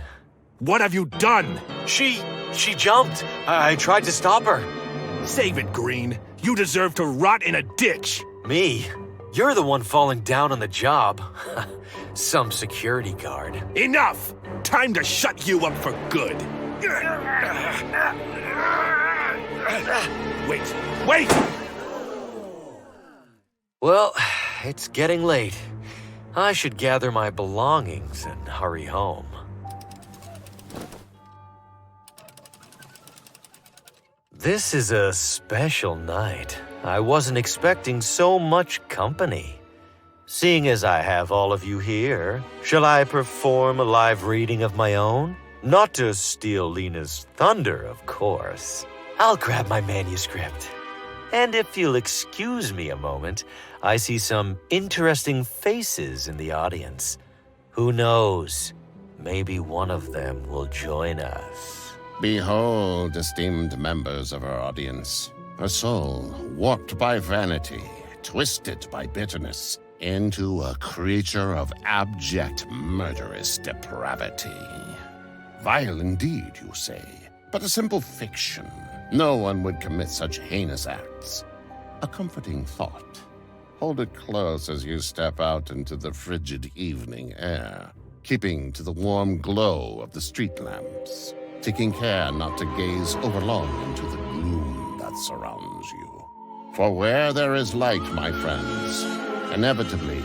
What have you done? She jumped. I tried to stop her. Save it, Green. You deserve to rot in a ditch. Me? You're the one falling down on the job. Some security guard. Enough! Time to shut you up for good. Wait! Well, it's getting late. I should gather my belongings and hurry home. This is a special night. I wasn't expecting so much company. Seeing as I have all of you here, shall I perform a live reading of my own? Not to steal Lena's thunder, of course. I'll grab my manuscript. And if you'll excuse me a moment, I see some interesting faces in the audience. Who knows? Maybe one of them will join us. Behold, esteemed members of our audience, a soul warped by vanity, twisted by bitterness, into a creature of abject murderous depravity. Vile indeed, you say, but a simple fiction. No one would commit such heinous acts. A comforting thought. Hold it close as you step out into the frigid evening air, keeping to the warm glow of the street lamps, taking care not to gaze overlong into the gloom that surrounds you. For where there is light, my friends, inevitably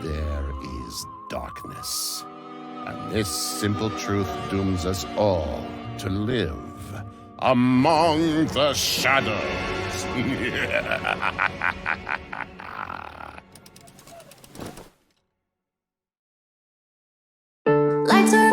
there is darkness. And this simple truth dooms us all to live among the shadows. Lights are